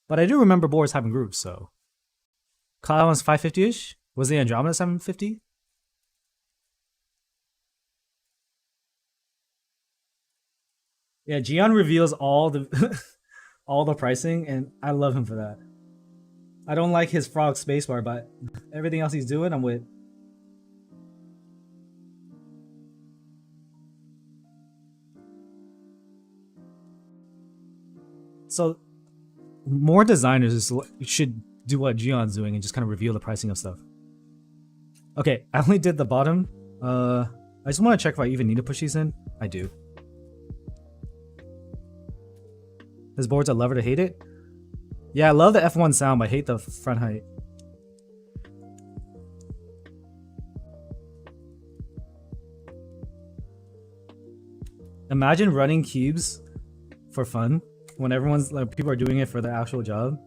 But I do remember boards having grooves, so. Cloudline's 550-ish? Was the Andromeda 750? Yeah, Gian reveals all the all the pricing, and I love him for that. I don't like his frog spacebar, but everything else he's doing, I'm with. So, more designers should do what Gion's doing and just kind of reveal the pricing of stuff. Okay, I only did the bottom. I just want to check if I even need to push these in. I do. This board's a lever to hate it. Yeah, I love the F1 sound, but I hate the front height. Imagine running cubes for fun when everyone's like, people are doing it for the actual job.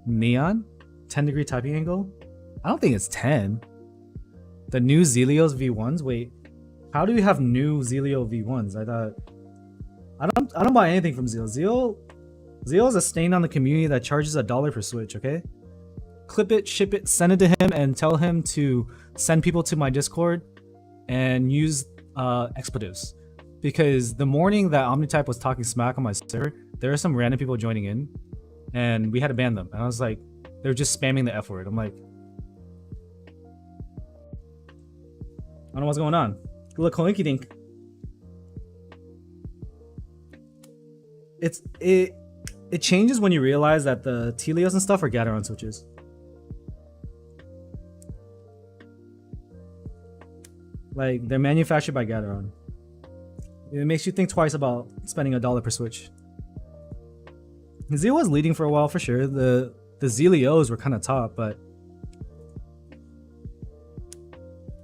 Neon? 10-degree typing angle? I don't think it's 10. The new Zelios V1s? Wait, how do you have new Zelio V1s? I don't buy anything from Zeo. Zeo is a stain on the community that charges $1 per switch, okay? Clip it, ship it, send it to him, and tell him to send people to my Discord and use expletives. Because the morning that Omnitype was talking smack on my server, there were some random people joining in, and we had to ban them. And I was like, they're just spamming the F word. I'm like, I don't know what's going on. Look, Hoinky Dink. It changes when you realize that the Telios and stuff are Gateron switches. Like, they're manufactured by Gateron. It makes you think twice about spending $1 per switch. Zeo was leading for a while for sure. The Zelios were kind of top, but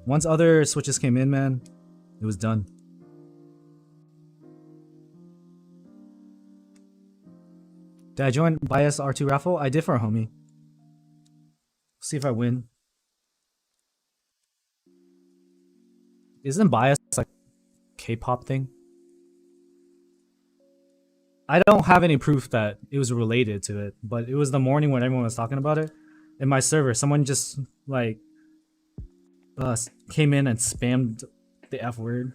once other switches came in, man, it was done. Did I join Bias R2 raffle? I did for a homie. See if I win. Isn't Bias like K-pop thing? I don't have any proof that it was related to it, but it was the morning when everyone was talking about it. In my server, someone just like came in and spammed the F word,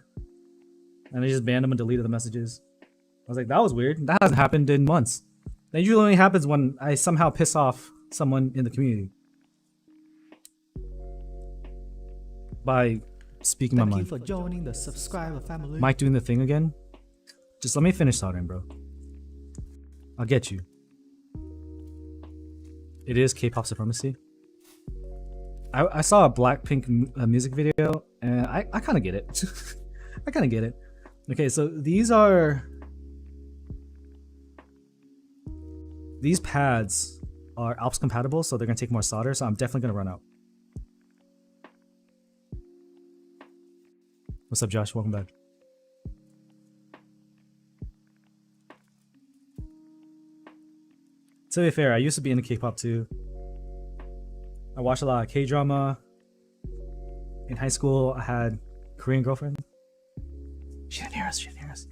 and they just banned them and deleted the messages. I was like, that was weird. That hasn't happened in months. That usually only happens when I somehow piss off someone in the community by speaking my Thank you mind. for joining the subscriber family. Mike doing the thing again. Just let me finish soldering, bro. I'll get you. It is K-pop supremacy. I saw a Blackpink music video, and I kind of get it. I kind of get it. Okay, so these pads are Alps compatible, so they're gonna take more solder. So I'm definitely gonna run out. What's up, Josh? Welcome back. To be fair, I used to be into K-pop too. I watched a lot of K-drama. In high school, I had a Korean girlfriend. She didn't hear us. She didn't hear us.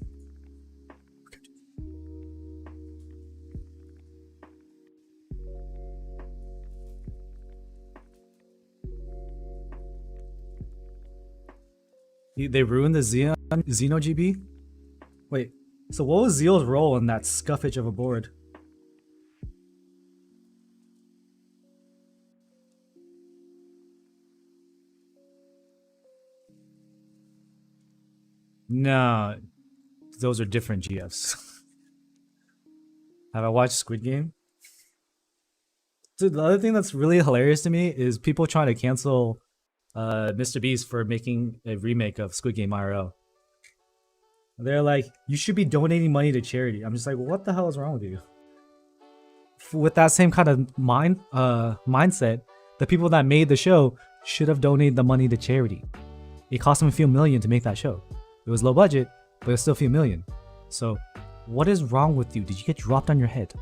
They ruined the Xeno GB? Wait, so what was Zeal's role in that scuffage of a board? No, those are different GFs. Have I watched Squid Game? Dude, the other thing that's really hilarious to me is people trying to cancel Mr. Beast for making a remake of Squid Game IRL. They're like, you should be donating money to charity. I'm just like, what the hell is wrong with you? With that same kind of mindset, the people that made the show should have donated the money to charity. It cost them a few million to make that show. It was low budget, but it was still a few million. So, what is wrong with you? Did you get dropped on your head?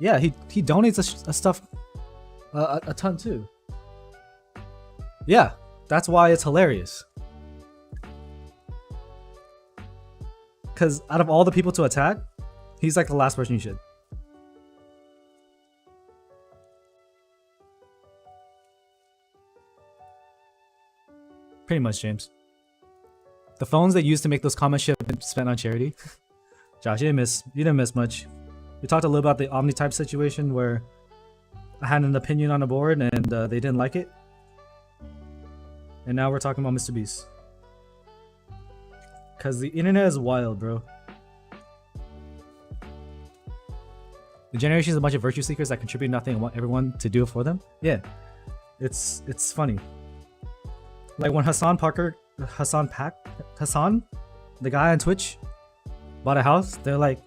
Yeah, he donates a stuff a ton too. Yeah, that's why it's hilarious. Because out of all the people to attack, he's like the last person you should. Pretty much, James. The phones that used to make those comments should have been spent on charity. Josh, you didn't miss much. We talked a little about the Omnitype situation where I had an opinion on a board and they didn't like it. And now we're talking about Mr. Beast. Because the internet is wild, bro. The generation is a bunch of virtue seekers that contribute nothing and want everyone to do it for them. Yeah, it's funny. Like when Hassan, the guy on Twitch, bought a house, they're like,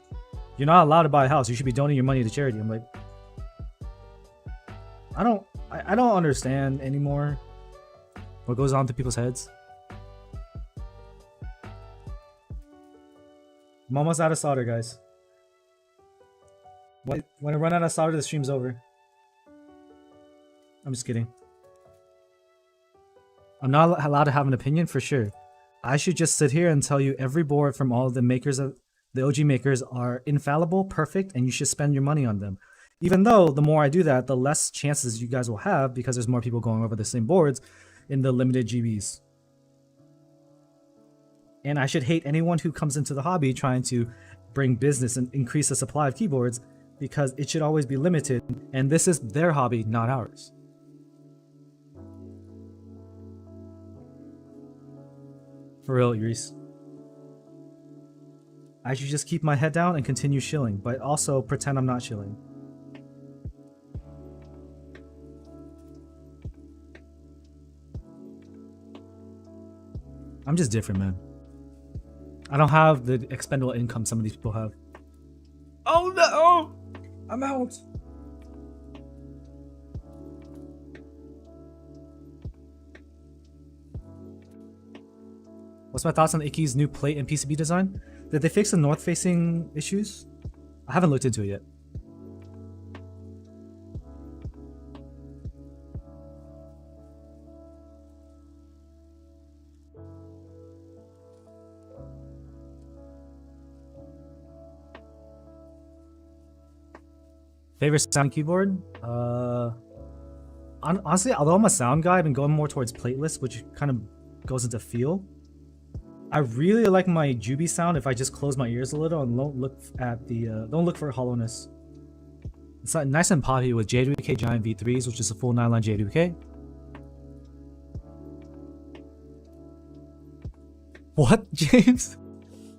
you're not allowed to buy a house. You should be donating your money to charity. I'm like, I don't understand anymore what goes on through people's heads. I'm almost out of solder, guys. When I run out of solder, the stream's over. I'm just kidding. I'm not allowed to have an opinion for sure. I should just sit here and tell you every board from all of the makers of the OG makers are infallible, perfect, and you should spend your money on them. Even though the more I do that, the less chances you guys will have because there's more people going over the same boards in the limited GBs. And I should hate anyone who comes into the hobby trying to bring business and increase the supply of keyboards because it should always be limited, and this is their hobby, not ours. For real, Reese. I should just keep my head down and continue shilling, but also pretend I'm not shilling. I'm just different, man. I don't have the expendable income some of these people have. Oh no! I'm out! What's my thoughts on Iki's new plate and PCB design? Did they fix the north-facing issues? I haven't looked into it yet. Favorite sound keyboard? Honestly, although I'm a sound guy, I've been going more towards plateless, which kind of goes into feel. I really like my Juby sound if I just close my ears a little and don't look at the don't look for hollowness. It's like nice and poppy with JWK Giant V3s, which is a full 9-line JWK. What, James?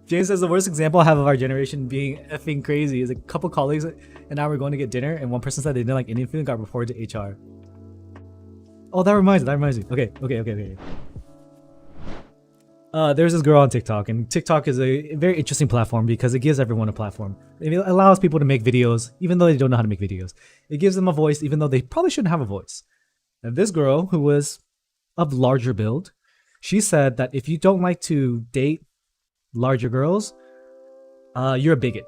James says the worst example I have of our generation being effing crazy is a couple colleagues and I were going to get dinner, and one person said they didn't like Indian food and got reported to HR. Oh, that reminds me. Okay. There's this girl on TikTok, and TikTok is a very interesting platform because it gives everyone a platform. It allows people to make videos, even though they don't know how to make videos. It gives them a voice, even though they probably shouldn't have a voice. And this girl, who was of larger build, she said that if you don't like to date larger girls, you're a bigot.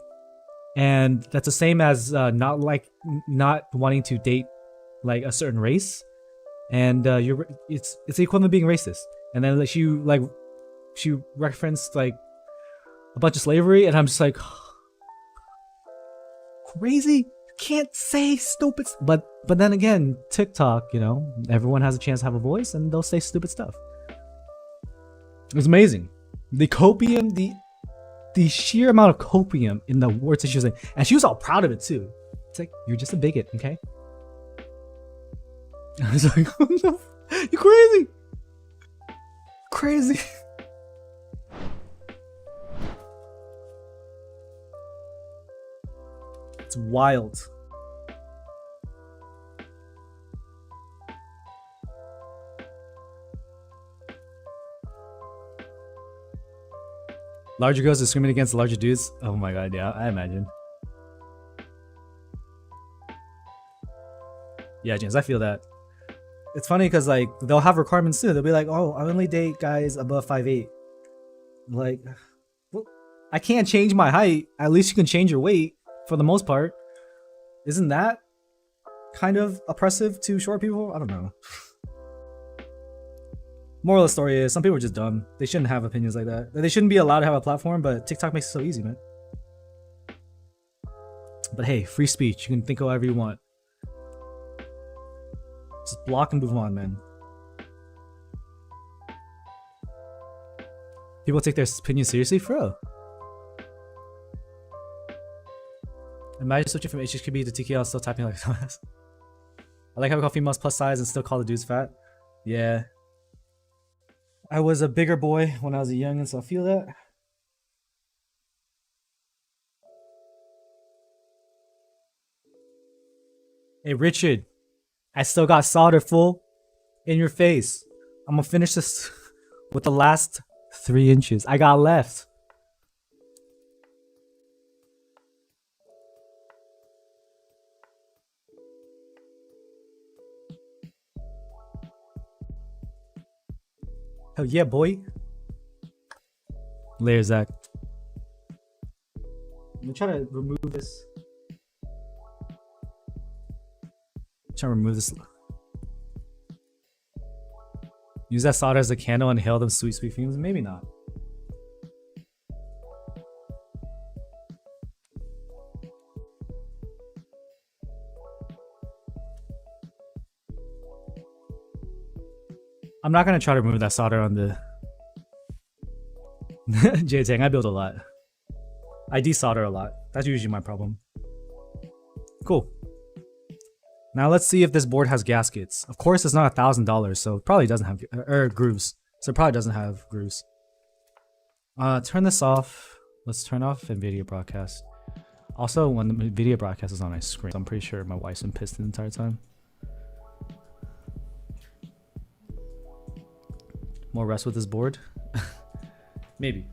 And that's the same as not wanting to date like a certain race. And it's the equivalent of being racist. And then she referenced like a bunch of slavery, and I'm just like, crazy. You can't say stupid. But then again, TikTok, you know, everyone has a chance to have a voice, and they'll say stupid stuff. It was amazing. The copium, the sheer amount of copium in the words that she was saying, and she was all proud of it too. It's like, you're just a bigot, okay? I was like, oh no, you crazy. Crazy. It's wild. Larger girls discriminate against larger dudes. Oh my god, yeah, I imagine. Yeah, James, I feel that. It's funny because like they'll have requirements too. They'll be like, "Oh, I only date guys above 5'8". Like, well, I can't change my height. At least you can change your weight for the most part. Isn't that kind of oppressive to short people? I don't know. Moral of the story is some people are just dumb. They shouldn't have opinions like that. They shouldn't be allowed to have a platform, but TikTok makes it so easy, man. But hey, free speech. You can think of whatever you want. Just block and move on, man. People take their opinion seriously? For real. Imagine switching from HHKB to TKL still typing like dumbass. I like how we call females plus size and still call the dudes fat. Yeah. I was a bigger boy when I was a youngin', so I feel that. Hey, Richard. I still got solder full in your face. I'm gonna finish this with the last 3 inches I got left. Hell yeah, boy. Later, Zach. I'm gonna try to remove this. Try to remove this. Use that solder as a candle and inhale them sweet fumes? Maybe not. I'm not gonna try to remove that solder on the J-Tang. I build a lot. I desolder a lot. That's usually my problem. Cool. Now let's see if this board has gaskets. Of course, it's not $1,000, so it probably doesn't have grooves. So it probably doesn't have grooves. Turn this off. Let's turn off NVIDIA broadcast. Also, when the video broadcast is on my screen, I'm pretty sure my wife's been pissed the entire time. More rest with this board? Maybe.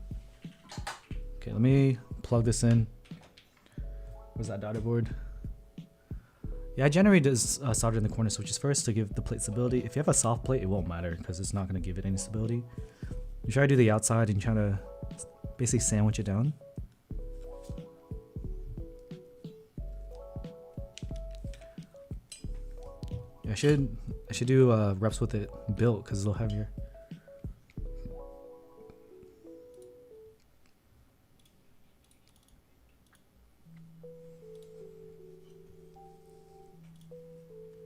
Okay, let me plug this in. Where's that daughter board? Yeah, I generally does solder in the corner switches first to give the plate stability. If you have a soft plate, it won't matter because it's not going to give it any stability. You try to do the outside and try to basically sandwich it down. Yeah, I should do reps with it built because it's a little heavier.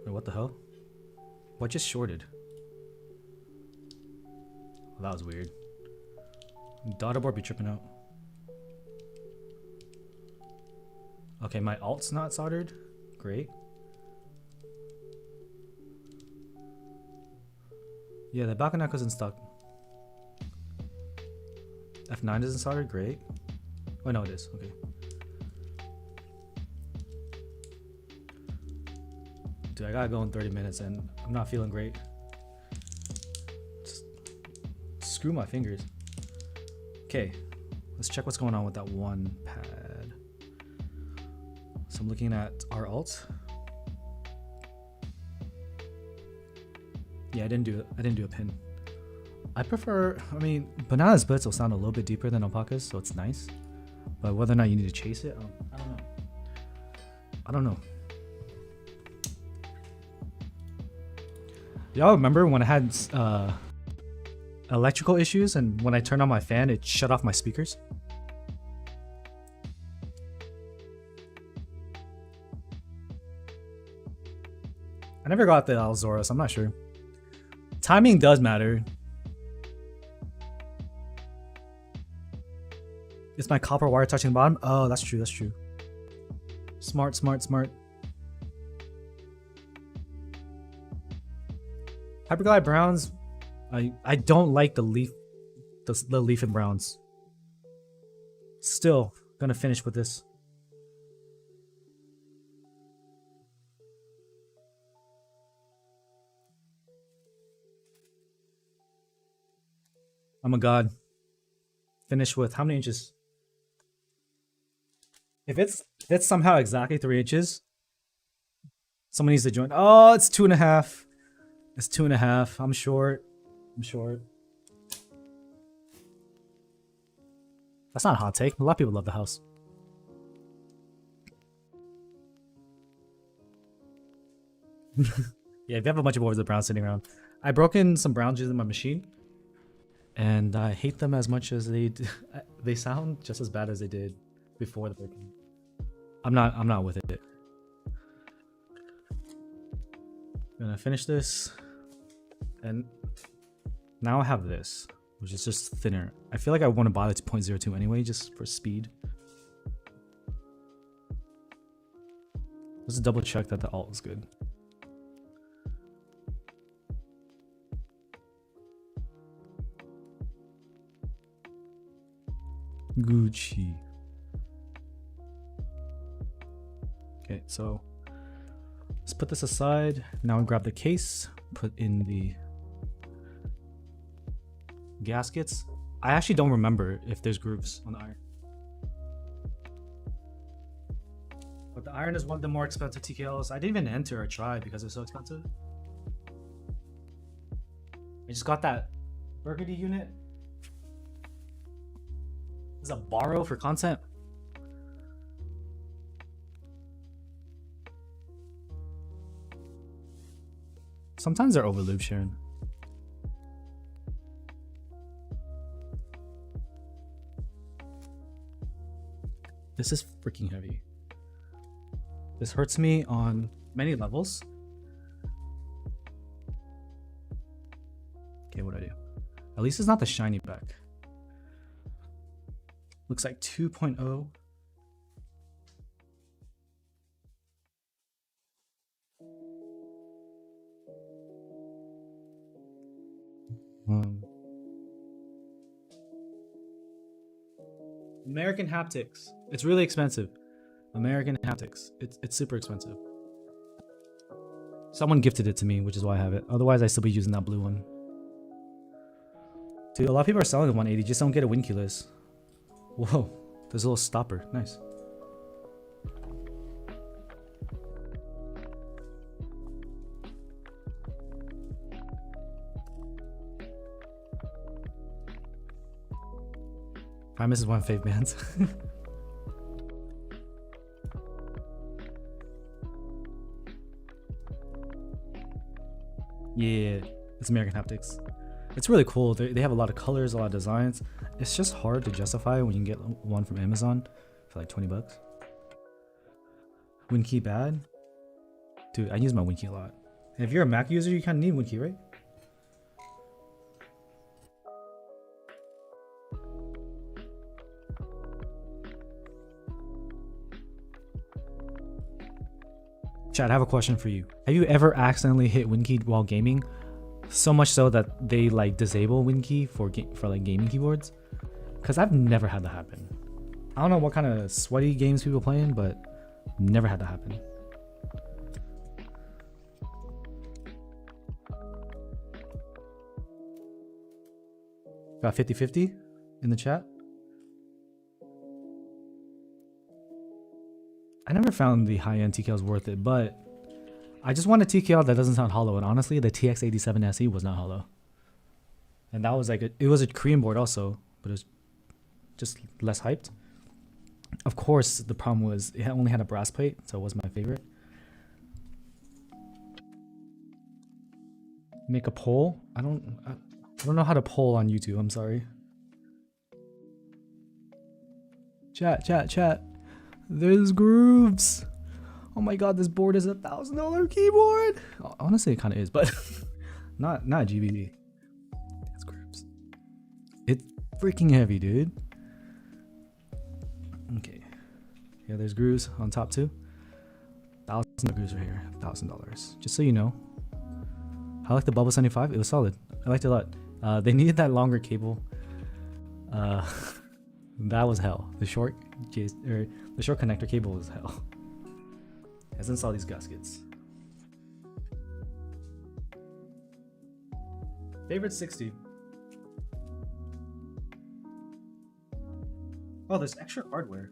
What the hell? What just shorted? Well, that was weird. Daughter board be tripping out. Okay, my alt's not soldered. great. Yeah, the Bakunaku isn't stuck. F9 isn't soldered, great. Oh no, it is, okay. Dude, I gotta go in 30 minutes and I'm not feeling great. Just screw my fingers. Okay, let's check what's going on with that one pad. So I'm looking at our alt. Yeah, I didn't do a pin. I prefer, I mean, banana splits will sound a little bit deeper than alpacas, so it's nice. But whether or not you need to chase it, I don't know. I don't know. Y'all remember when I had electrical issues and when I turned on my fan, it shut off my speakers? I never got the Alzoros, I'm not sure. Timing does matter. Is my copper wire touching the bottom? Oh, that's true, that's true. Smart, smart, smart. Hyperglide browns, I don't like the leaf and browns. Still gonna finish with this. Oh my god. Finish with how many inches? If it's somehow exactly 3 inches, someone needs to join. Oh, it's 2.5. It's 2.5. I'm short. I'm short. That's not a hot take. A lot of people love the house. Yeah, if you have a bunch of boards of browns sitting around. I broke in some brown juice in my machine. And I hate them as much as they sound just as bad as they did before the break-in. I'm not with it. I'm gonna finish this. And now I have this, which is just thinner. I feel like I want to buy the 2.02 anyway, just for speed. Let's double check that the alt is good. Gucci. Okay, so let's put this aside. Now grab the case, put in the gaskets. I actually don't remember if there's grooves on the iron. But the iron is one of the more expensive TKLs. I didn't even enter or try because it's so expensive. I just got that burgundy unit. Is a borrow for content? Sometimes they're overlooped, Sharon. This is freaking heavy. This hurts me on many levels. Okay, what do I do? At least it's not the shiny back. Looks like 2.0. American haptics. It's really expensive. American haptics. It's super expensive. Someone gifted it to me, which is why I have it. Otherwise, I'd still be using that blue one. Dude, a lot of people are selling the 180. Just don't get a Winculus. Whoa, there's a little stopper. Nice. Primus is one of my fave bands. Yeah, it's American Haptics. It's really cool. They have a lot of colors, a lot of designs. It's just hard to justify when you can get one from Amazon for like 20 bucks. WinKey bad? Dude, I use my WinKey a lot. And if you're a Mac user, you kind of need WinKey, right? Chad, I have a question for you. Have you ever accidentally hit WinKey while gaming? So much so that they like disable WinKey for like gaming keyboards? Because I've never had that happen. I don't know what kind of sweaty games people playing, but never had that happen. Got 50-50 in the chat. I never found the high-end TKLs worth it, but I just want a TKL that doesn't sound hollow. And honestly, the TX87 SE was not hollow. And that was like, it was a Korean board also, but it was just less hyped. Of course, the problem was it only had a brass plate, so it was my favorite. Make a poll? I don't know how to poll on YouTube, I'm sorry. Chat. There's grooves. Oh my god, this board is $1,000 keyboard. Honestly, it kind of is, but not GBD. It's grooves. It's freaking heavy, dude. Okay. Yeah, there's grooves on top too. $1,000 grooves right here. $1,000. Just so you know. I like the Bubble 75. It was solid. I liked it a lot. They needed that longer cable. That was hell. The short connector cable was hell. Let's install these gaskets. Favorite 60. Oh, there's extra hardware.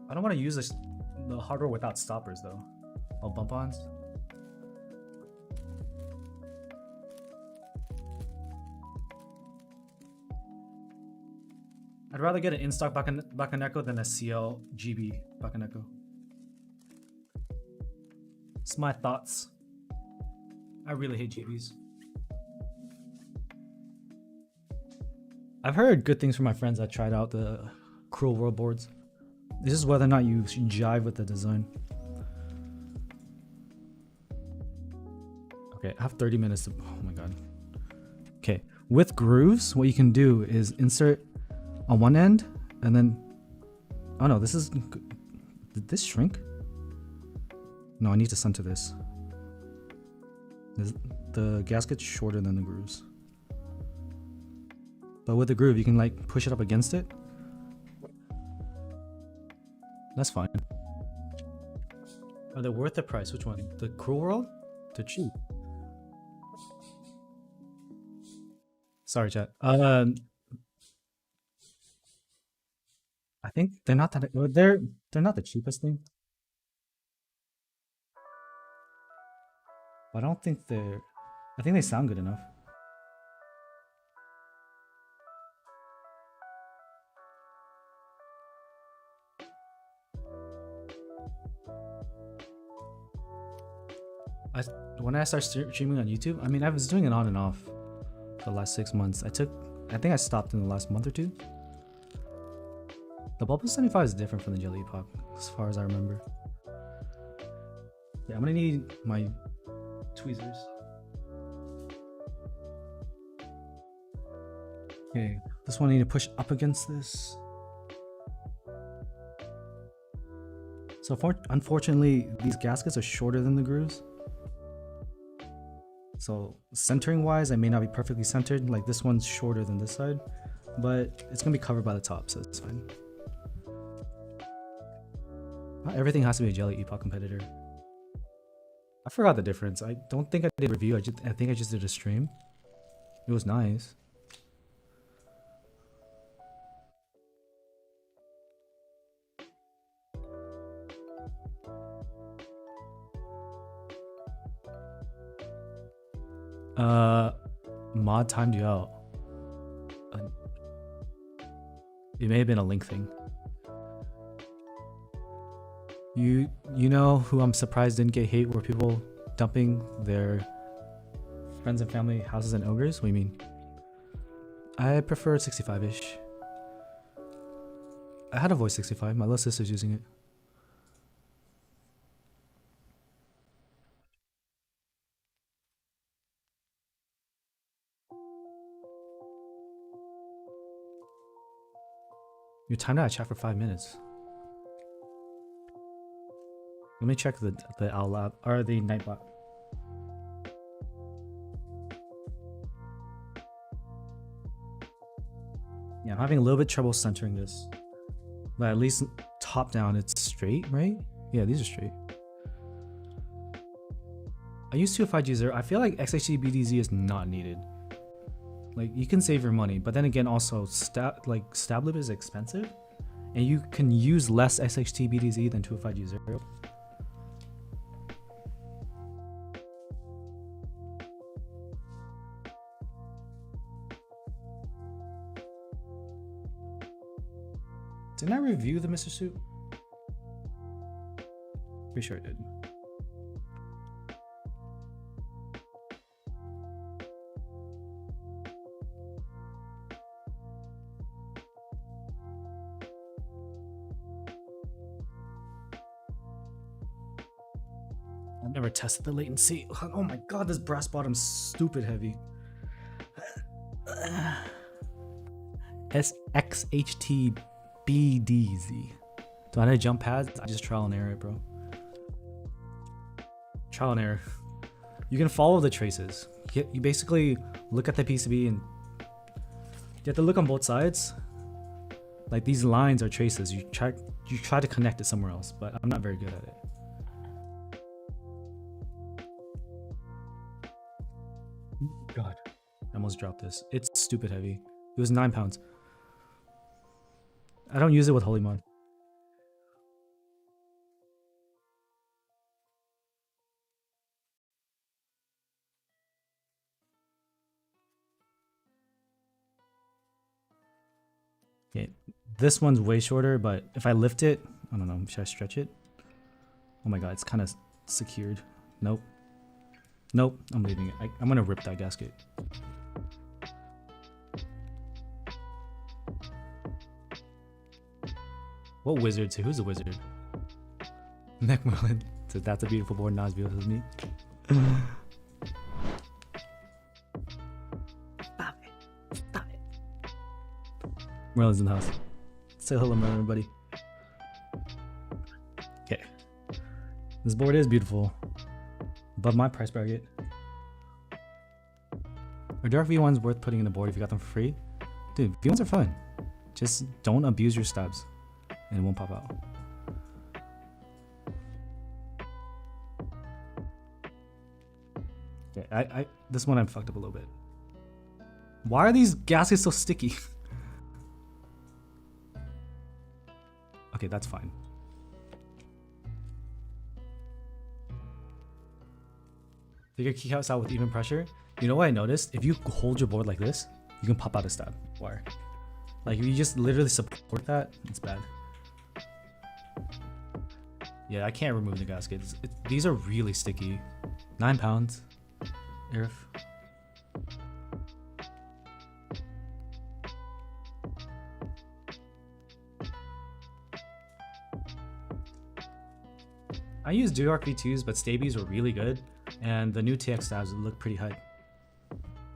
I don't want to use the hardware without stoppers though. Oh, bump-ons. I'd rather get an in-stock Bakaneko than a CL GB Bakaneko. It's my thoughts. I really hate GBs. I've heard good things from my friends that tried out the Cruel World boards. This is whether or not you jive with the design. Okay, I have 30 minutes to, oh my god. Okay, with grooves, what you can do is insert on one end and then, oh no, did this shrink? No, I need to center this. The gasket's shorter than the grooves. But with the groove, you can like push it up against it. That's fine. Are they worth the price? Which one? The Cruel World? They're cheap. Sorry, chat. I think they're not that. They're not the cheapest thing. But I don't think they're. I think they sound good enough. When I started streaming on YouTube, I mean, I was doing it on and off for the last 6 months. I think I stopped in the last month or two. The Bubble 75 is different from the Jelly Epoch, as far as I remember. Yeah, I'm gonna need my tweezers. Okay, this one I need to push up against this. So unfortunately, these gaskets are shorter than the grooves. So centering wise, I may not be perfectly centered. Like this one's shorter than this side, but it's gonna be covered by the top, so it's fine. Not everything has to be a Jelly Epoch competitor. I forgot the difference. I don't think I did a review. I think I just did a stream. It was nice. Mod timed you out. It may have been a link thing. You know who I'm surprised didn't get hate were people dumping their friends and family houses and ogres? What do you mean? I prefer 65-ish. I had a voice 65. My little sister's using it. You timed out a chat for 5 minutes. Let me check the owl lab or the nightbot. Yeah, I'm having a little bit trouble centering this, but at least top down it's straight, right? Yeah, these are straight. I use 205G0. I feel like XHD BDZ is not needed. Like, you can save your money, but then again, also stab lib is expensive, and you can use less XHD BDZ than 205G0. Didn't I review the Mr. Suit? Pretty sure I did. I've never tested the latency. Oh my god, this brass bottom's stupid heavy. SXHT BDZ. Do I need jump pads? I just trial and error it, bro. Trial and error. You can follow the traces. You basically look at the PCB and you have to look on both sides. Like, these lines are traces. You try to connect it somewhere else, but I'm not very good at it. God, I almost dropped this. It's stupid heavy. It was 9 pounds. I don't use it with Holy Mod. Okay, this one's way shorter, but if I lift it, I don't know, should I stretch it? Oh my god, it's kind of secured. Nope. Nope, I'm leaving it. I'm gonna rip that gasket. What wizard? So who's the wizard? Necmerlin. So that's a beautiful board, not as beautiful as me. Stop it. Stop it. Merlin's in the house. Say hello, Merlin, everybody. Okay. This board is beautiful. Above my price bracket. Are Dark V1s worth putting in the board if you got them for free? Dude, V1s are fun. Just don't abuse your stabs and it won't pop out. Okay, this one I fucked up a little bit. Why are these gaskets so sticky? Okay, that's fine. Figure kickouts out with even pressure. You know what I noticed? If you hold your board like this, you can pop out a stab wire. Like, if you just literally support that, it's bad. Yeah, I can't remove the gaskets. These are really sticky. 9 pounds. Arif. I use Duark V2s, but Stabies were really good, and the new TX stabs look pretty hype.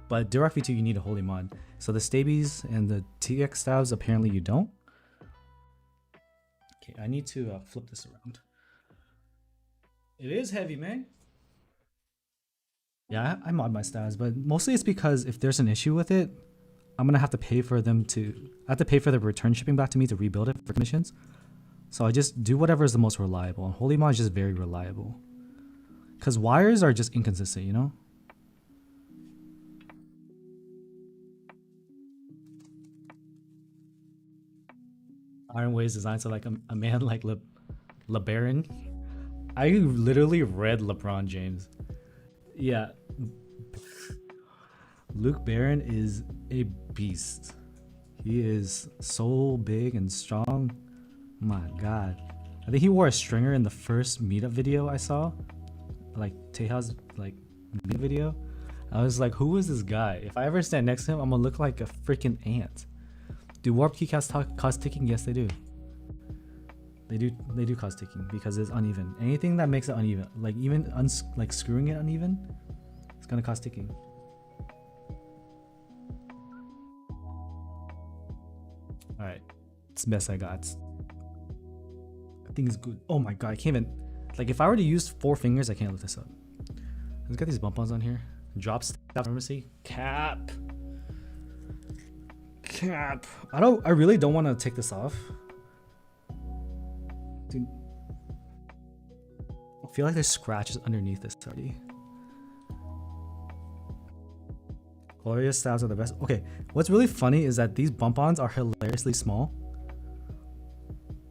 But Duark V2 you need a holy mod. So the Stabies and the TX stabs apparently you don't. Okay, I need to flip this around. It is heavy, man. Yeah, I mod my stabs, but mostly it's because if there's an issue with it, I'm gonna have to pay for them to. I have to pay for the return shipping back to me to rebuild it for commissions. So I just do whatever is the most reliable, and Holy Mod is just very reliable. Cause wires are just inconsistent, you know. Iron Way is designed so like a man like LeBaron. I literally read LeBron James. Yeah. Luke Barron is a beast. He is so big and strong. My god. I think he wore a stringer in the first meetup video I saw. Like Teja's like meetup video. I was like, who is this guy? If I ever stand next to him, I'm gonna look like a freaking ant. Do warp keycasts cause ticking? Yes, they do. They do cause ticking because it's uneven. Anything that makes it uneven, like even like screwing it uneven, it's gonna cause ticking. All right, it's the best I got. I think it's good. Oh my god, I can't even. Like if I were to use 4 fingers, I can't lift this up. Let's get these bump-ons on here. Drop staff pharmacy. Cap. Cap. I really don't want to take this off. Dude. I feel like there's scratches underneath this already. Glorious stabs are the best. Okay, what's really funny is that these bump-ons are hilariously small.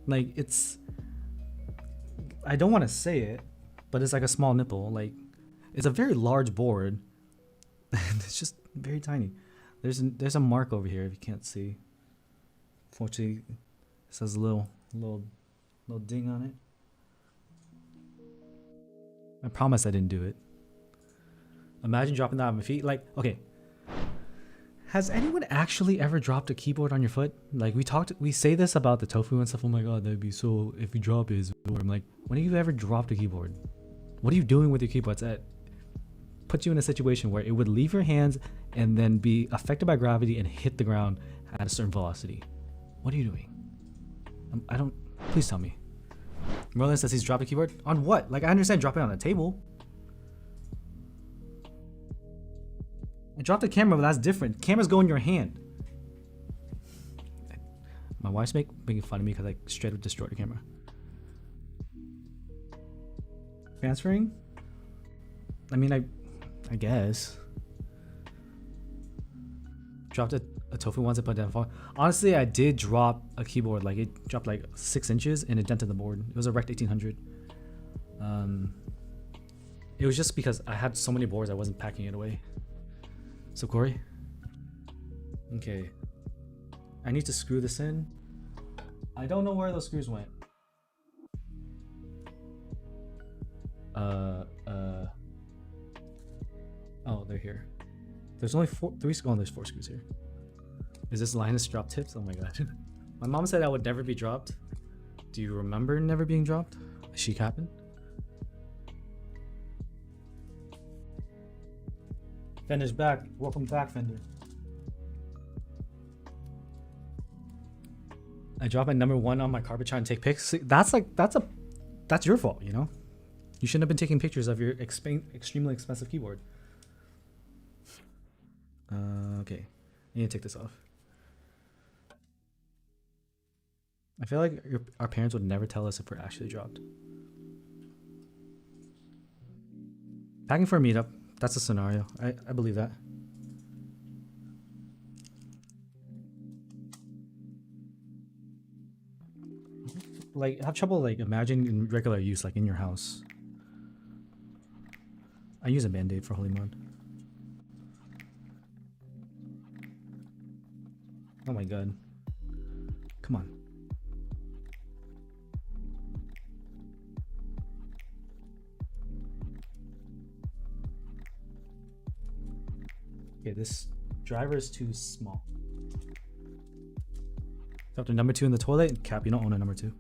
Like it's, I don't want to say it, but it's like a small nipple. Like it's a very large board, and it's just very tiny. There's a mark over here if you can't see. Fortunately, it says a little ding on it. I promise I didn't do it. Imagine dropping that on my feet. Like, okay. Has anyone actually ever dropped a keyboard on your foot? Like we say this about the tofu and stuff. Oh my god, that'd be so, if you drop it. I'm like, when have you ever dropped a keyboard? What are you doing with your keyboards that puts you in a situation where it would leave your hands and then be affected by gravity and hit the ground at a certain velocity? What are you doing? I don't, please tell me. Merlin says he's dropped a keyboard? On what? Like I understand dropping it on a table. I dropped the camera, but that's different. Cameras go in your hand. My wife's making fun of me because I straight up destroyed the camera. Transferring? I mean, I guess. Dropped a tofu once I put it down. Honestly, I did drop a keyboard. Like it dropped like 6 inches and it dented the board. It was a Rect 1800. It was just because I had so many boards I wasn't packing it away. So Corey, okay, I need to screw this in. I don't know where those screws went. Oh, they're here. There's only 3. Oh, there's 4 screws here. Is this Linus drop tips? Oh my god. My mom said I would never be dropped. Do you remember never being dropped? She happened. Fender's back. Welcome back, Fender. I dropped my #1 on my carpet trying to take pics. See, that's your fault, you know? You shouldn't have been taking pictures of your extremely expensive keyboard. Okay. I need to take this off. I feel like our parents would never tell us if we're actually dropped. Packing for a meetup. That's a scenario. I believe that. Like, I have trouble like imagining in regular use, like in your house. I use a band-aid for holy mod. Oh my god. Come on. Okay, this driver is too small. Drop the #2 in the toilet. Cap, you don't own a #2.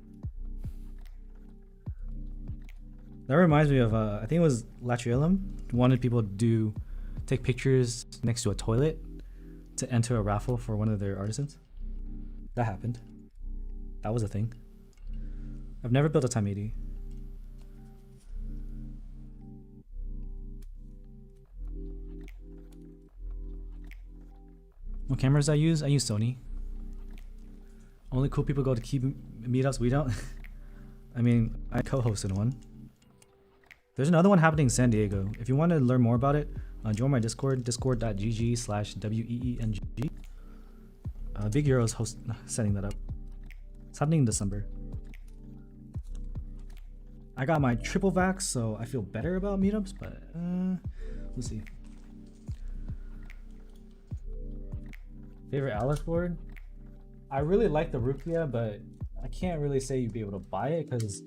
That reminds me of, I think it was Latriellum wanted people to take pictures next to a toilet to enter a raffle for one of their artisans. That happened. That was a thing. I've never built a Time 80. What cameras I use? I use Sony. Only cool people go to key meetups. We don't. I mean, I co-hosted one. There's another one happening in San Diego. If you want to learn more about it, join my Discord, discord.gg/weeng. Big Euro is setting that up. It's happening in December. I got my triple vax, so I feel better about meetups, but we'll see. Favorite Alice board? I really like the Rukia, but I can't really say you'd be able to buy it because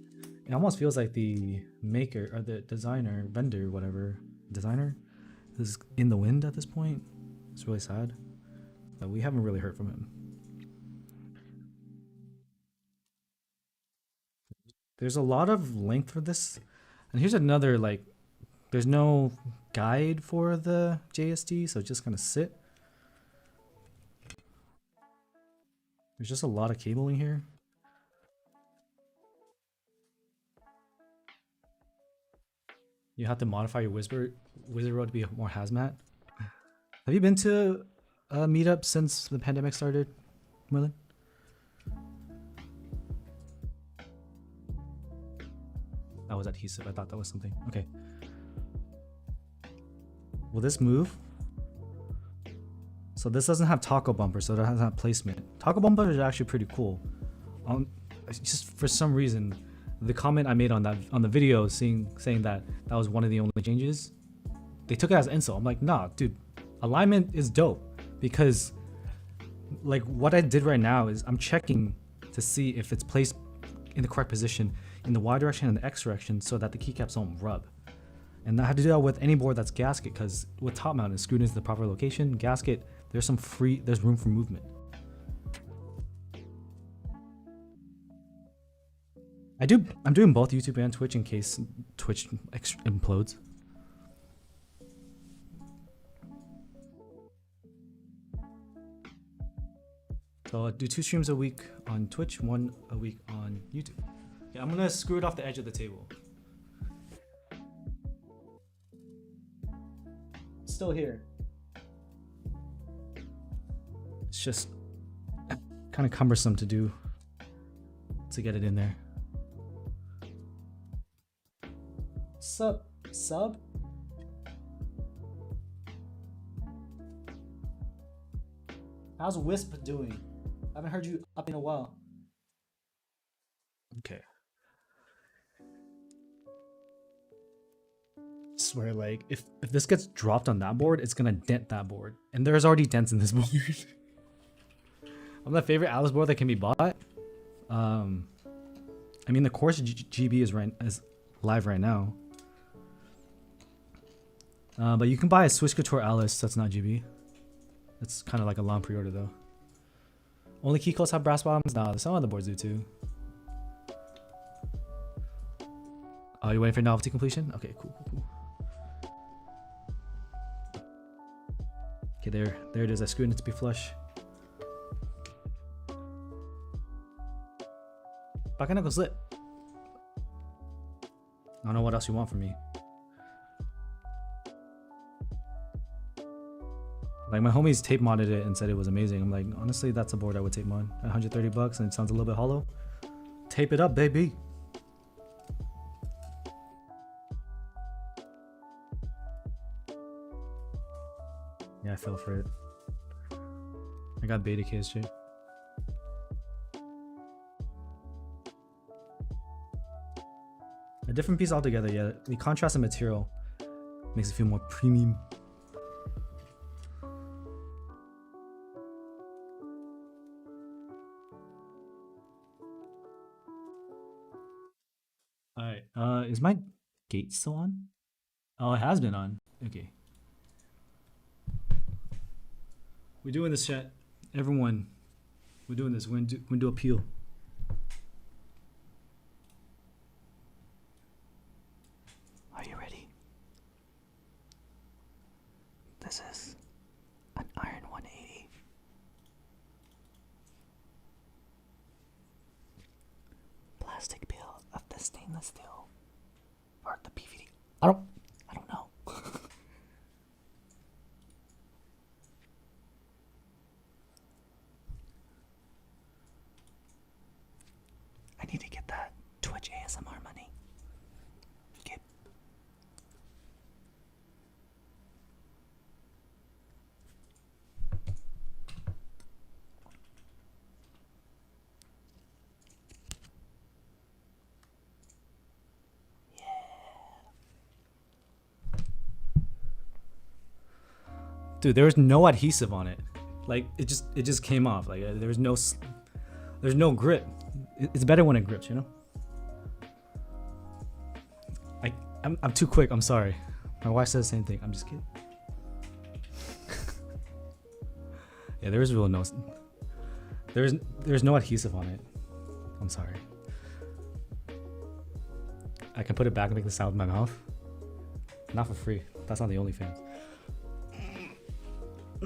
it almost feels like the maker or the designer, vendor, whatever, designer is in the wind at this point. It's really sad, but we haven't really heard from him. There's a lot of length for this, and here's another, like, there's no guide for the JST, so it's just gonna sit. There's just a lot of cabling here. You have to modify your wizard road to be more hazmat. Have you been to a meetup since the pandemic started, Merlin? That was adhesive. I thought that was something. Okay. Will this move? So this doesn't have taco bumper, so it doesn't have placement. Taco bumper is actually pretty cool. Just for some reason, the comment I made on the video saying that was one of the only changes, they took it as insult. I'm like, nah, dude, alignment is dope, because like what I did right now is I'm checking to see if it's placed in the correct position in the Y direction and the X direction so that the keycaps don't rub. And I had to do that with any board that's gasket, because with top mount is screwed into the proper location. Gasket, there's room for movement. I'm doing both YouTube and Twitch in case Twitch implodes. So I do 2 streams a week on Twitch, 1 a week on YouTube. Okay, I'm gonna screw it off the edge of the table. It's still here. It's just kind of cumbersome to do to get it in there. Sup, sub? How's Wisp doing? I haven't heard you up in a while. Okay. Swear, like, if this gets dropped on that board, it's gonna dent that board. And there's already dents in this board. I'm the favorite Alice board that can be bought. I mean, the course GB is live right now. But you can buy a Swiss Couture Alice that's not GB. It's kind of like a long pre-order though. Only key codes have brass bottoms? Nah, some other boards do too. Oh, you waiting for novelty completion? Okay, cool. Okay, there it is. I screwed it to be flush. Bakanako slip. I don't know what else you want from me. Like, my homies tape modded it and said it was amazing. I'm like, honestly, that's a board I would tape mod. At $130 and it sounds a little bit hollow. Tape it up, baby. Yeah, I fell for it. I got beta KSJ. A different piece altogether, yeah. The contrast of material makes it feel more premium. Alright, is my gate still on? Oh, it has been on. Okay. We're doing this, chat. Everyone, we're doing this. We're gonna do appeal. Are you ready? This is an Iron 180. Plastic peel of the stainless steel. Or the PVD. I don't know. I need to get that Twitch ASMR money. Okay. Yeah. Dude, there was no adhesive on it. Like, it just came off. Like, there's no grip. It's better when it grips, you know? I'm too quick, I'm sorry. My wife says the same thing. I'm just kidding. Yeah, there's no adhesive on it. I'm sorry. I can put it back and make the sound with my mouth. Not for free. That's not the OnlyFans.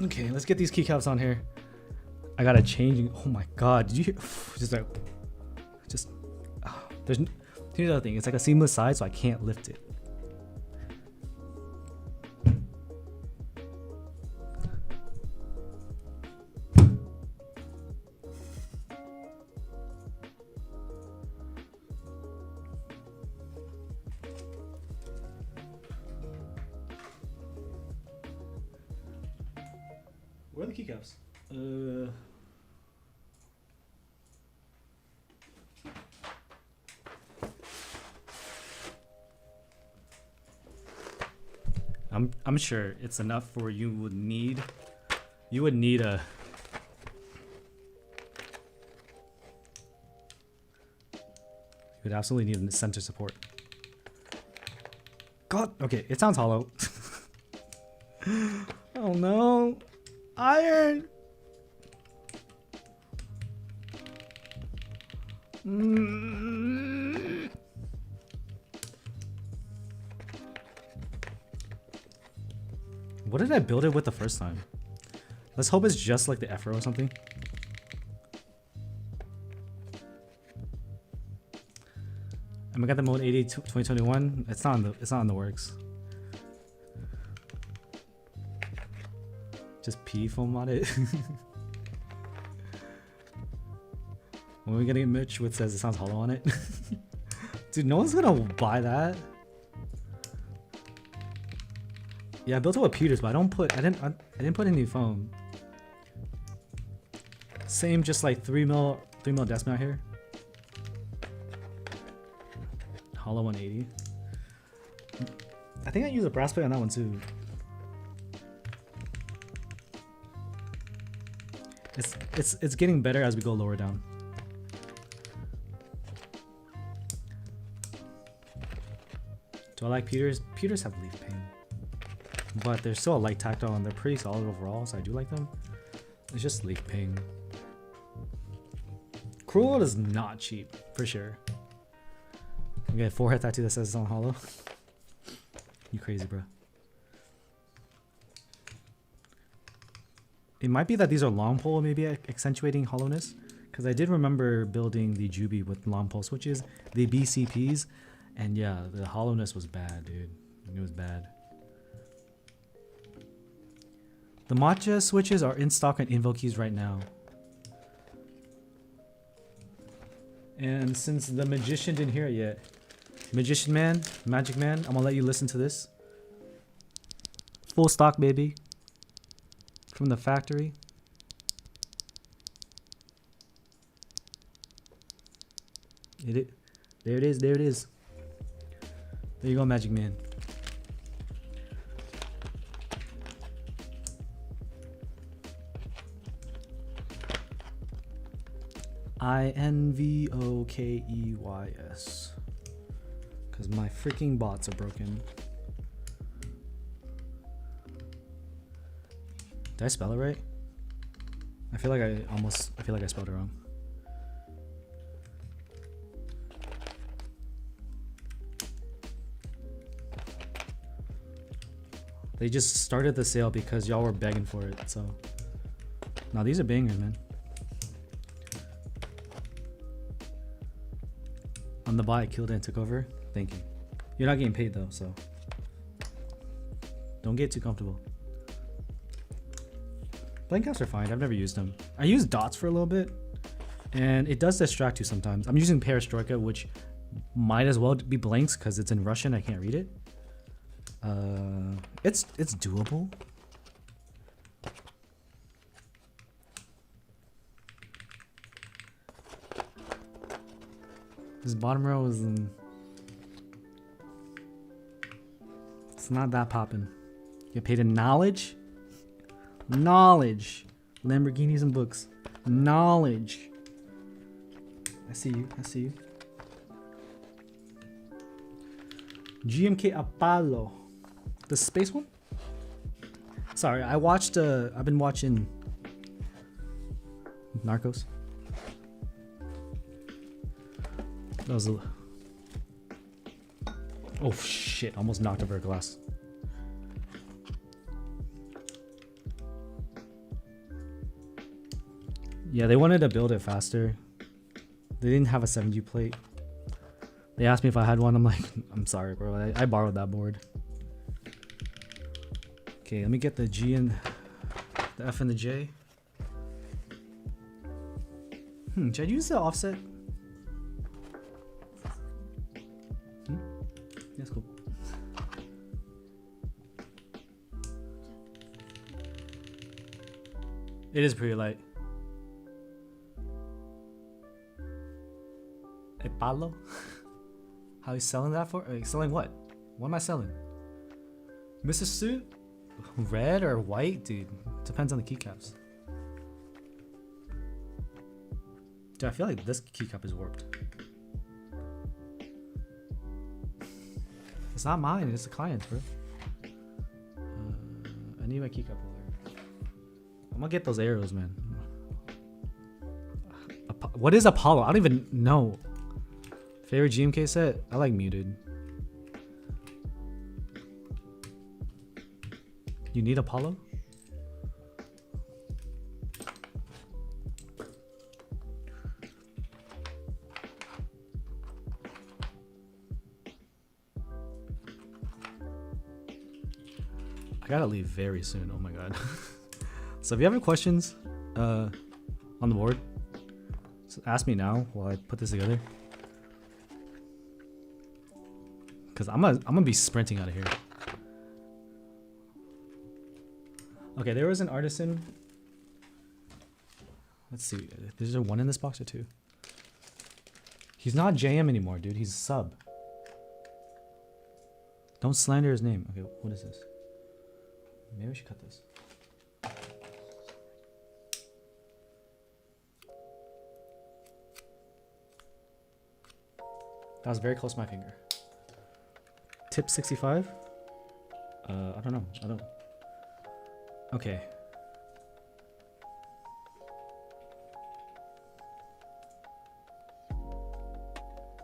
Okay, let's get these keycaps on here. I gotta change. Oh my god, did you hear? Here's the other thing. It's like a seamless side, so I can't lift it. Where are the keycaps? I'm sure it's enough for you would need a you would absolutely need a center support. God, okay, it sounds hollow. Oh no, iron. What did I build it with the first time? Let's hope it's just like the F-row or something. And we got the mode 80 2021. It's not in the works. Just P foam on it. When are we gonna get Mitch with says it sounds hollow on it? Dude, no one's gonna buy that. Yeah, I built it with Peters, but I didn't put any foam. Same, just like 3 mil decimal here. Hollow 180. I think I used a brass plate on that one too. It's getting better as we go lower down. Do I like Peters? Peters have leaf pain, but they're still a light tactile and they're pretty solid overall, so I do like them. It's just leaf pain. Cruel is not cheap, for sure. Okay, 4-head tattoo that says it's on hollow. You crazy, bro. It might be that these are long pole, maybe accentuating hollowness. Because I did remember building the Juby with long pole switches, the BCPs, and yeah, the hollowness was bad, dude. It was bad. The matcha switches are in stock on Invokeys right now. And since the magician didn't hear it yet, Magician Man, Magic Man, I'm gonna let you listen to this. Full stock, baby. From the factory. There it is, there it is. There you go, Magic Man. Invokeys. Because my freaking bots are broken. Did I spell it right? I feel like I spelled it wrong. They just started the sale because y'all were begging for it, so. Now these are bangers, man. On the bot, I killed it and took over. Thank you. You're not getting paid though, so. Don't get too comfortable. Blank caps are fine. I've never used them. I use dots for a little bit, and it does distract you sometimes. I'm using Perestroika, which might as well be blanks because it's in Russian. I can't read it. It's doable. This bottom row is it's not that poppin'. Get paid in knowledge. Knowledge. Lamborghinis and books. Knowledge. I see you. I see you. GMK Apollo. The space one? Sorry, I watched I've been watching Narcos. That was a oh shit, almost knocked over a glass. Yeah, they wanted to build it faster. They didn't have a 7G plate. They asked me if I had one. I'm like, I'm sorry, bro. I borrowed that board. Okay, let me get the G and the F and the J. Should I use the offset? That's cool. It is pretty light. Hey, Pablo? How you selling that for? Like, selling what? What am I selling? Mrs. Suit? Red or white? Dude, depends on the keycaps. Dude, I feel like this keycap is warped. It's not mine, it's the client's, bro. I need my keycap over there. I'm gonna get those arrows, man. What is Apollo? I don't even know. Favorite GMK set? I like Muted. You need Apollo? I gotta leave very soon. Oh my god. So if you have any questions on the board, just ask me now while I put this together. Cause I'm gonna be sprinting out of here. Okay, there was an artisan. Let's see. Is there one in this box or two? He's not JM anymore, dude. He's a sub. Don't slander his name. Okay, what is this? Maybe we should cut this. That was very close to my finger. Tip 65? I don't know. I don't. Okay.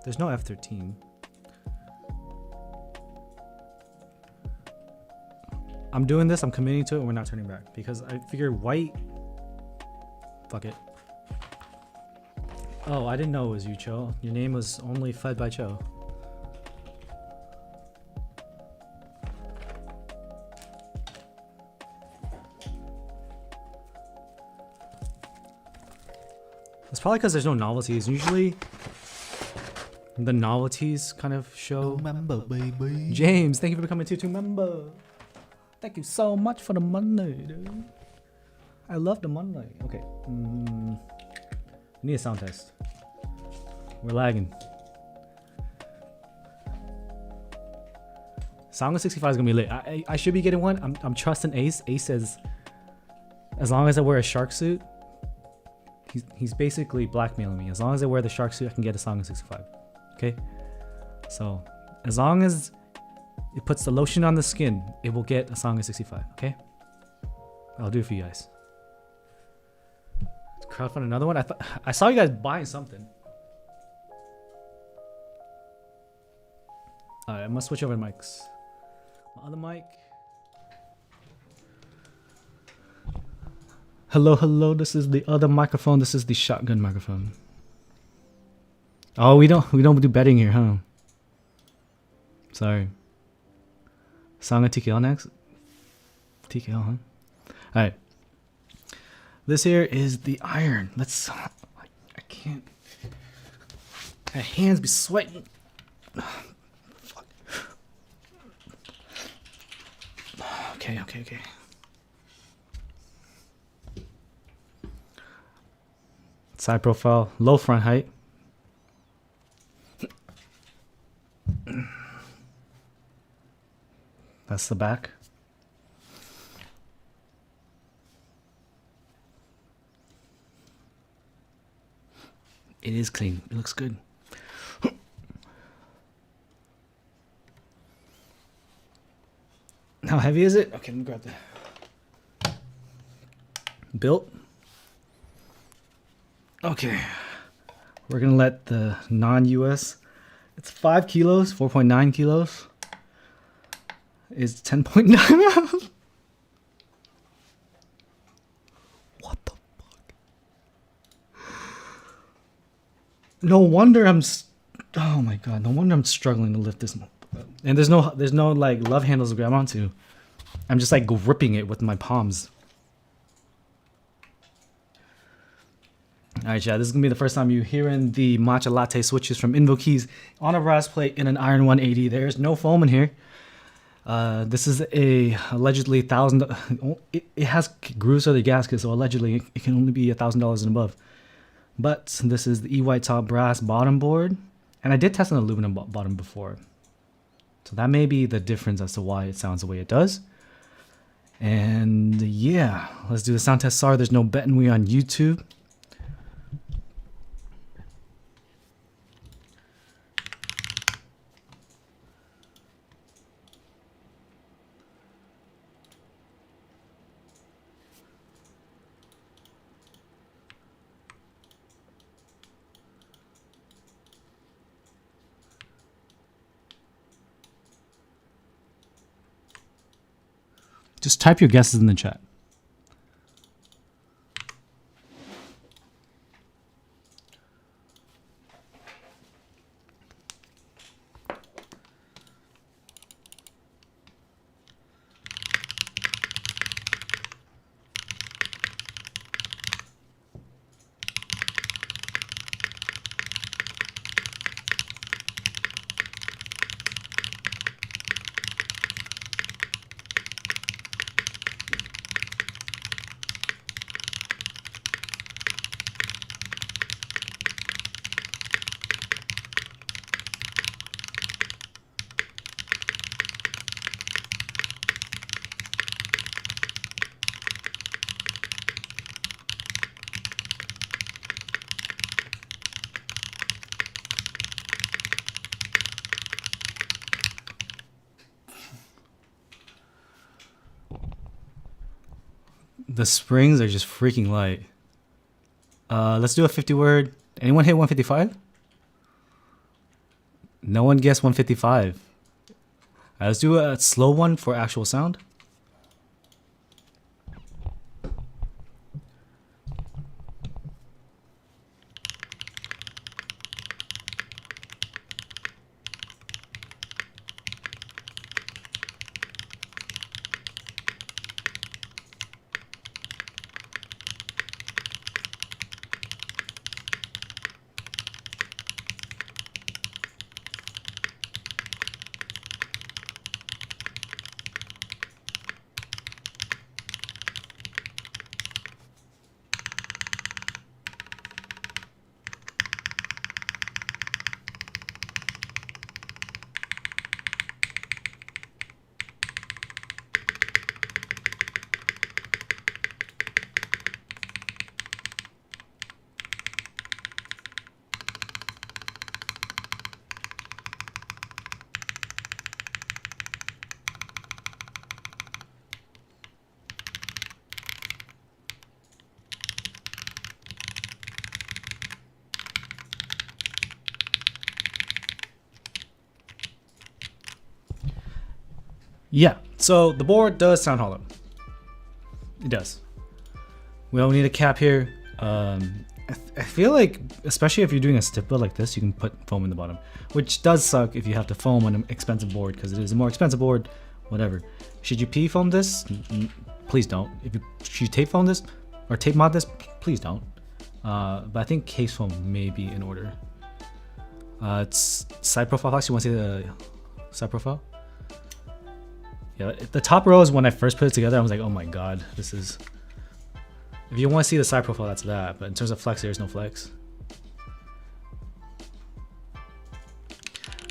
There's no F13. I'm doing this, I'm committing to it, and we're not turning back. Because I figure white... Fuck it. Oh, I didn't know it was you, Cho. Your name was only fed by Cho. It's probably because there's no novelties. Usually, the novelties kind of show. Member, baby. James, thank you for becoming a 2-2 member. Thank you so much for the money, dude. I love the money. Okay. I need a sound test. We're lagging. Song of 65 is gonna be lit. I should be getting one. I'm trusting Ace. Ace says, as long as I wear a shark suit, he's basically blackmailing me. As long as I wear the shark suit, I can get a Song of 65. Okay. So as long as it puts the lotion on the skin, it will get a Song of 65. Okay. I'll do it for you guys. Crowdfund another one. I saw you guys buying something. Alright, I'm gonna switch over to mics. My other mic. Hello, hello. This is the other microphone. This is the shotgun microphone. Oh, we don't do betting here, huh? Sorry. Song of TKL next. TKL, huh? Alright. This here is the iron. Let's. I can't. My hands be sweating. Fuck. Okay. Side profile, low front height. That's the back. It is clean. It looks good. How heavy is it? Okay, let me grab that. Built. Okay. We're gonna let the non-US. It's 5 kilos, 4.9 kilos. Is 10.9. What the fuck? No wonder oh my god, no wonder I'm struggling to lift this. And there's no like love handles to grab onto. I'm just like gripping it with my palms. Alright, Chad, this is gonna be the first time you hearing the matcha latte switches from Invokeys on a brass plate in an iron 180. There's no foam in here. This is a allegedly $1,000. It has grooves for the gasket, so allegedly it can only be $1,000 and above. But this is the E-White top brass bottom board, and I did test an aluminum bottom before, so that may be the difference as to why it sounds the way it does. And yeah, let's do the sound test. Sorry, there's no betting we on YouTube. Just type your guesses in the chat. The springs are just freaking light. Let's do a 50 word. Anyone hit 155? No one guessed 155. Let's do a slow one for actual sound. Yeah, so the board does sound hollow. It does. We don't need a cap here. I feel like, especially if you're doing a stiff build like this, you can put foam in the bottom, which does suck if you have to foam on an expensive board, because it is a more expensive board, whatever. Should you P foam this? Please don't. Should you tape foam this or tape mod this? Please don't. But I think case foam may be in order. It's side profile. Actually, want to see the side profile? Yeah, the top row is when I first put it together. I was like, oh my god, this is. If you want to see the side profile, that's that. But in terms of flex, there's no flex.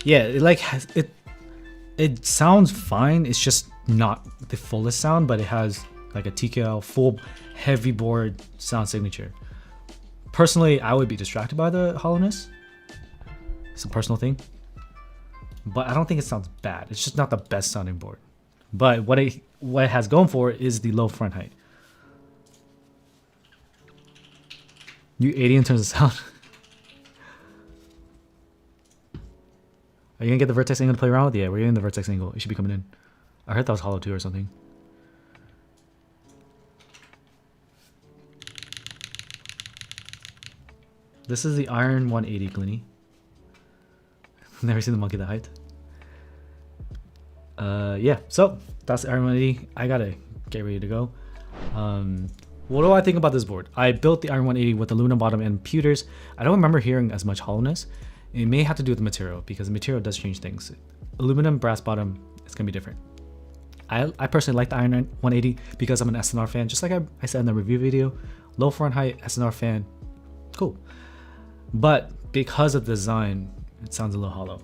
Yeah, it sounds fine. It's just not the fullest sound, but it has like a TKL full heavy board sound signature. Personally, I would be distracted by the hollowness. It's a personal thing, but I don't think it sounds bad. It's just not the best sounding board. But what it has going for it is the low front height. You 80 in terms of sound. Are you gonna get the vertex angle to play around with? Yeah, we're getting the vertex angle. It should be coming in. I heard that was hollow too or something. This is the Iron 180 Glinny. Never seen the monkey that height. Yeah, so that's the Iron 180. I gotta get ready to go. What do I think about this board? I built the Iron 180 with aluminum bottom and pewters. I don't remember hearing as much hollowness. It may have to do with the material, because the material does change things. Aluminum, brass bottom, it's gonna be different. I personally like the Iron 180 because I'm an S+R fan. Just like I said in the review video, low Fahrenheit S+R fan, cool. But because of the design, it sounds a little hollow.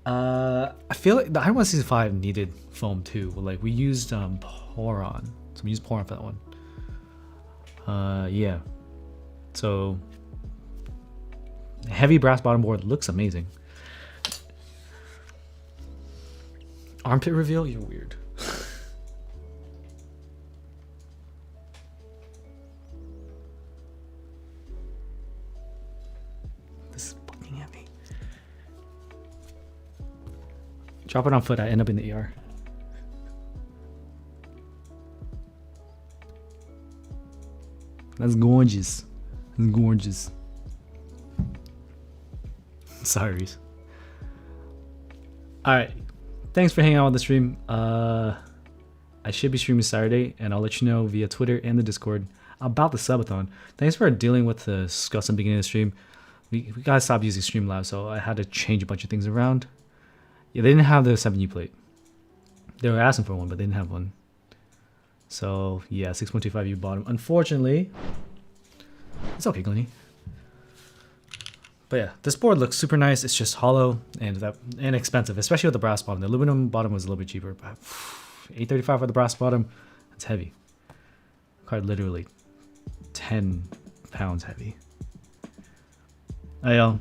I feel like the Iron 165 needed foam too. Like we used Poron, so we used Poron for that one. Yeah. So heavy brass bottom board looks amazing. Armpit reveal? You're weird. This is fucking heavy. Drop it on foot, I end up in the ER. That's gorgeous. That's gorgeous. Sorry. Alright. Thanks for hanging out on the stream. I should be streaming Saturday, and I'll let you know via Twitter and the Discord about the subathon. Thanks for dealing with the scuffs in the beginning of the stream. We gotta stop using Streamlabs, so I had to change a bunch of things around. Yeah, they didn't have the 7U plate. They were asking for one, but they didn't have one. So yeah, 6.25U bottom. Unfortunately, it's okay, Glenny. But yeah, this board looks super nice. It's just hollow and expensive, especially with the brass bottom. The aluminum bottom was a little bit cheaper, but $835 for the brass bottom. It's heavy. Card literally 10 pounds heavy. Hey y'all,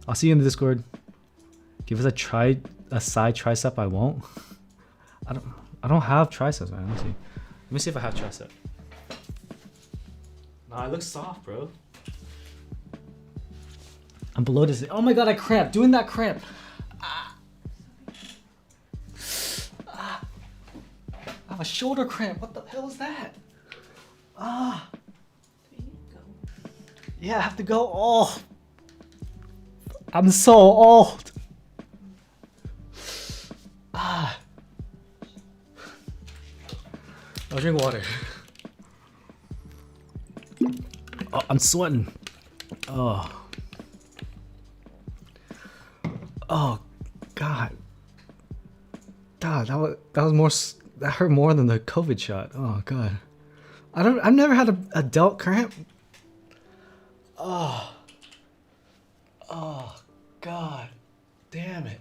I'll see you in the Discord. Give us a side tricep. I won't. I don't have triceps, man. Let me see if I have tricep. Nah, it looks soft, bro. I'm below this. Oh my god, I cramped. Doing that cramp. I have a shoulder cramp. What the hell is that? Yeah, I have to go. Oh, I'm so old. I'll drink water. Oh, I'm sweating. Oh, God. God, that was more. That hurt more than the COVID shot. Oh God. I've never had a delt cramp. Oh God. Damn it.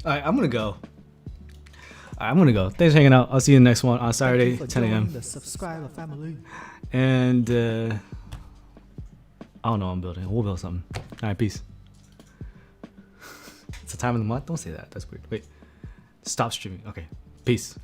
All right, I'm gonna go. Thanks for hanging out. I'll see you in the next one on Saturday, 10 a.m. The subscriber family. And I don't know what I'm building. We'll build something. All right, peace. It's the time of the month. Don't say that. That's weird. Wait. Stop streaming. Okay. Peace.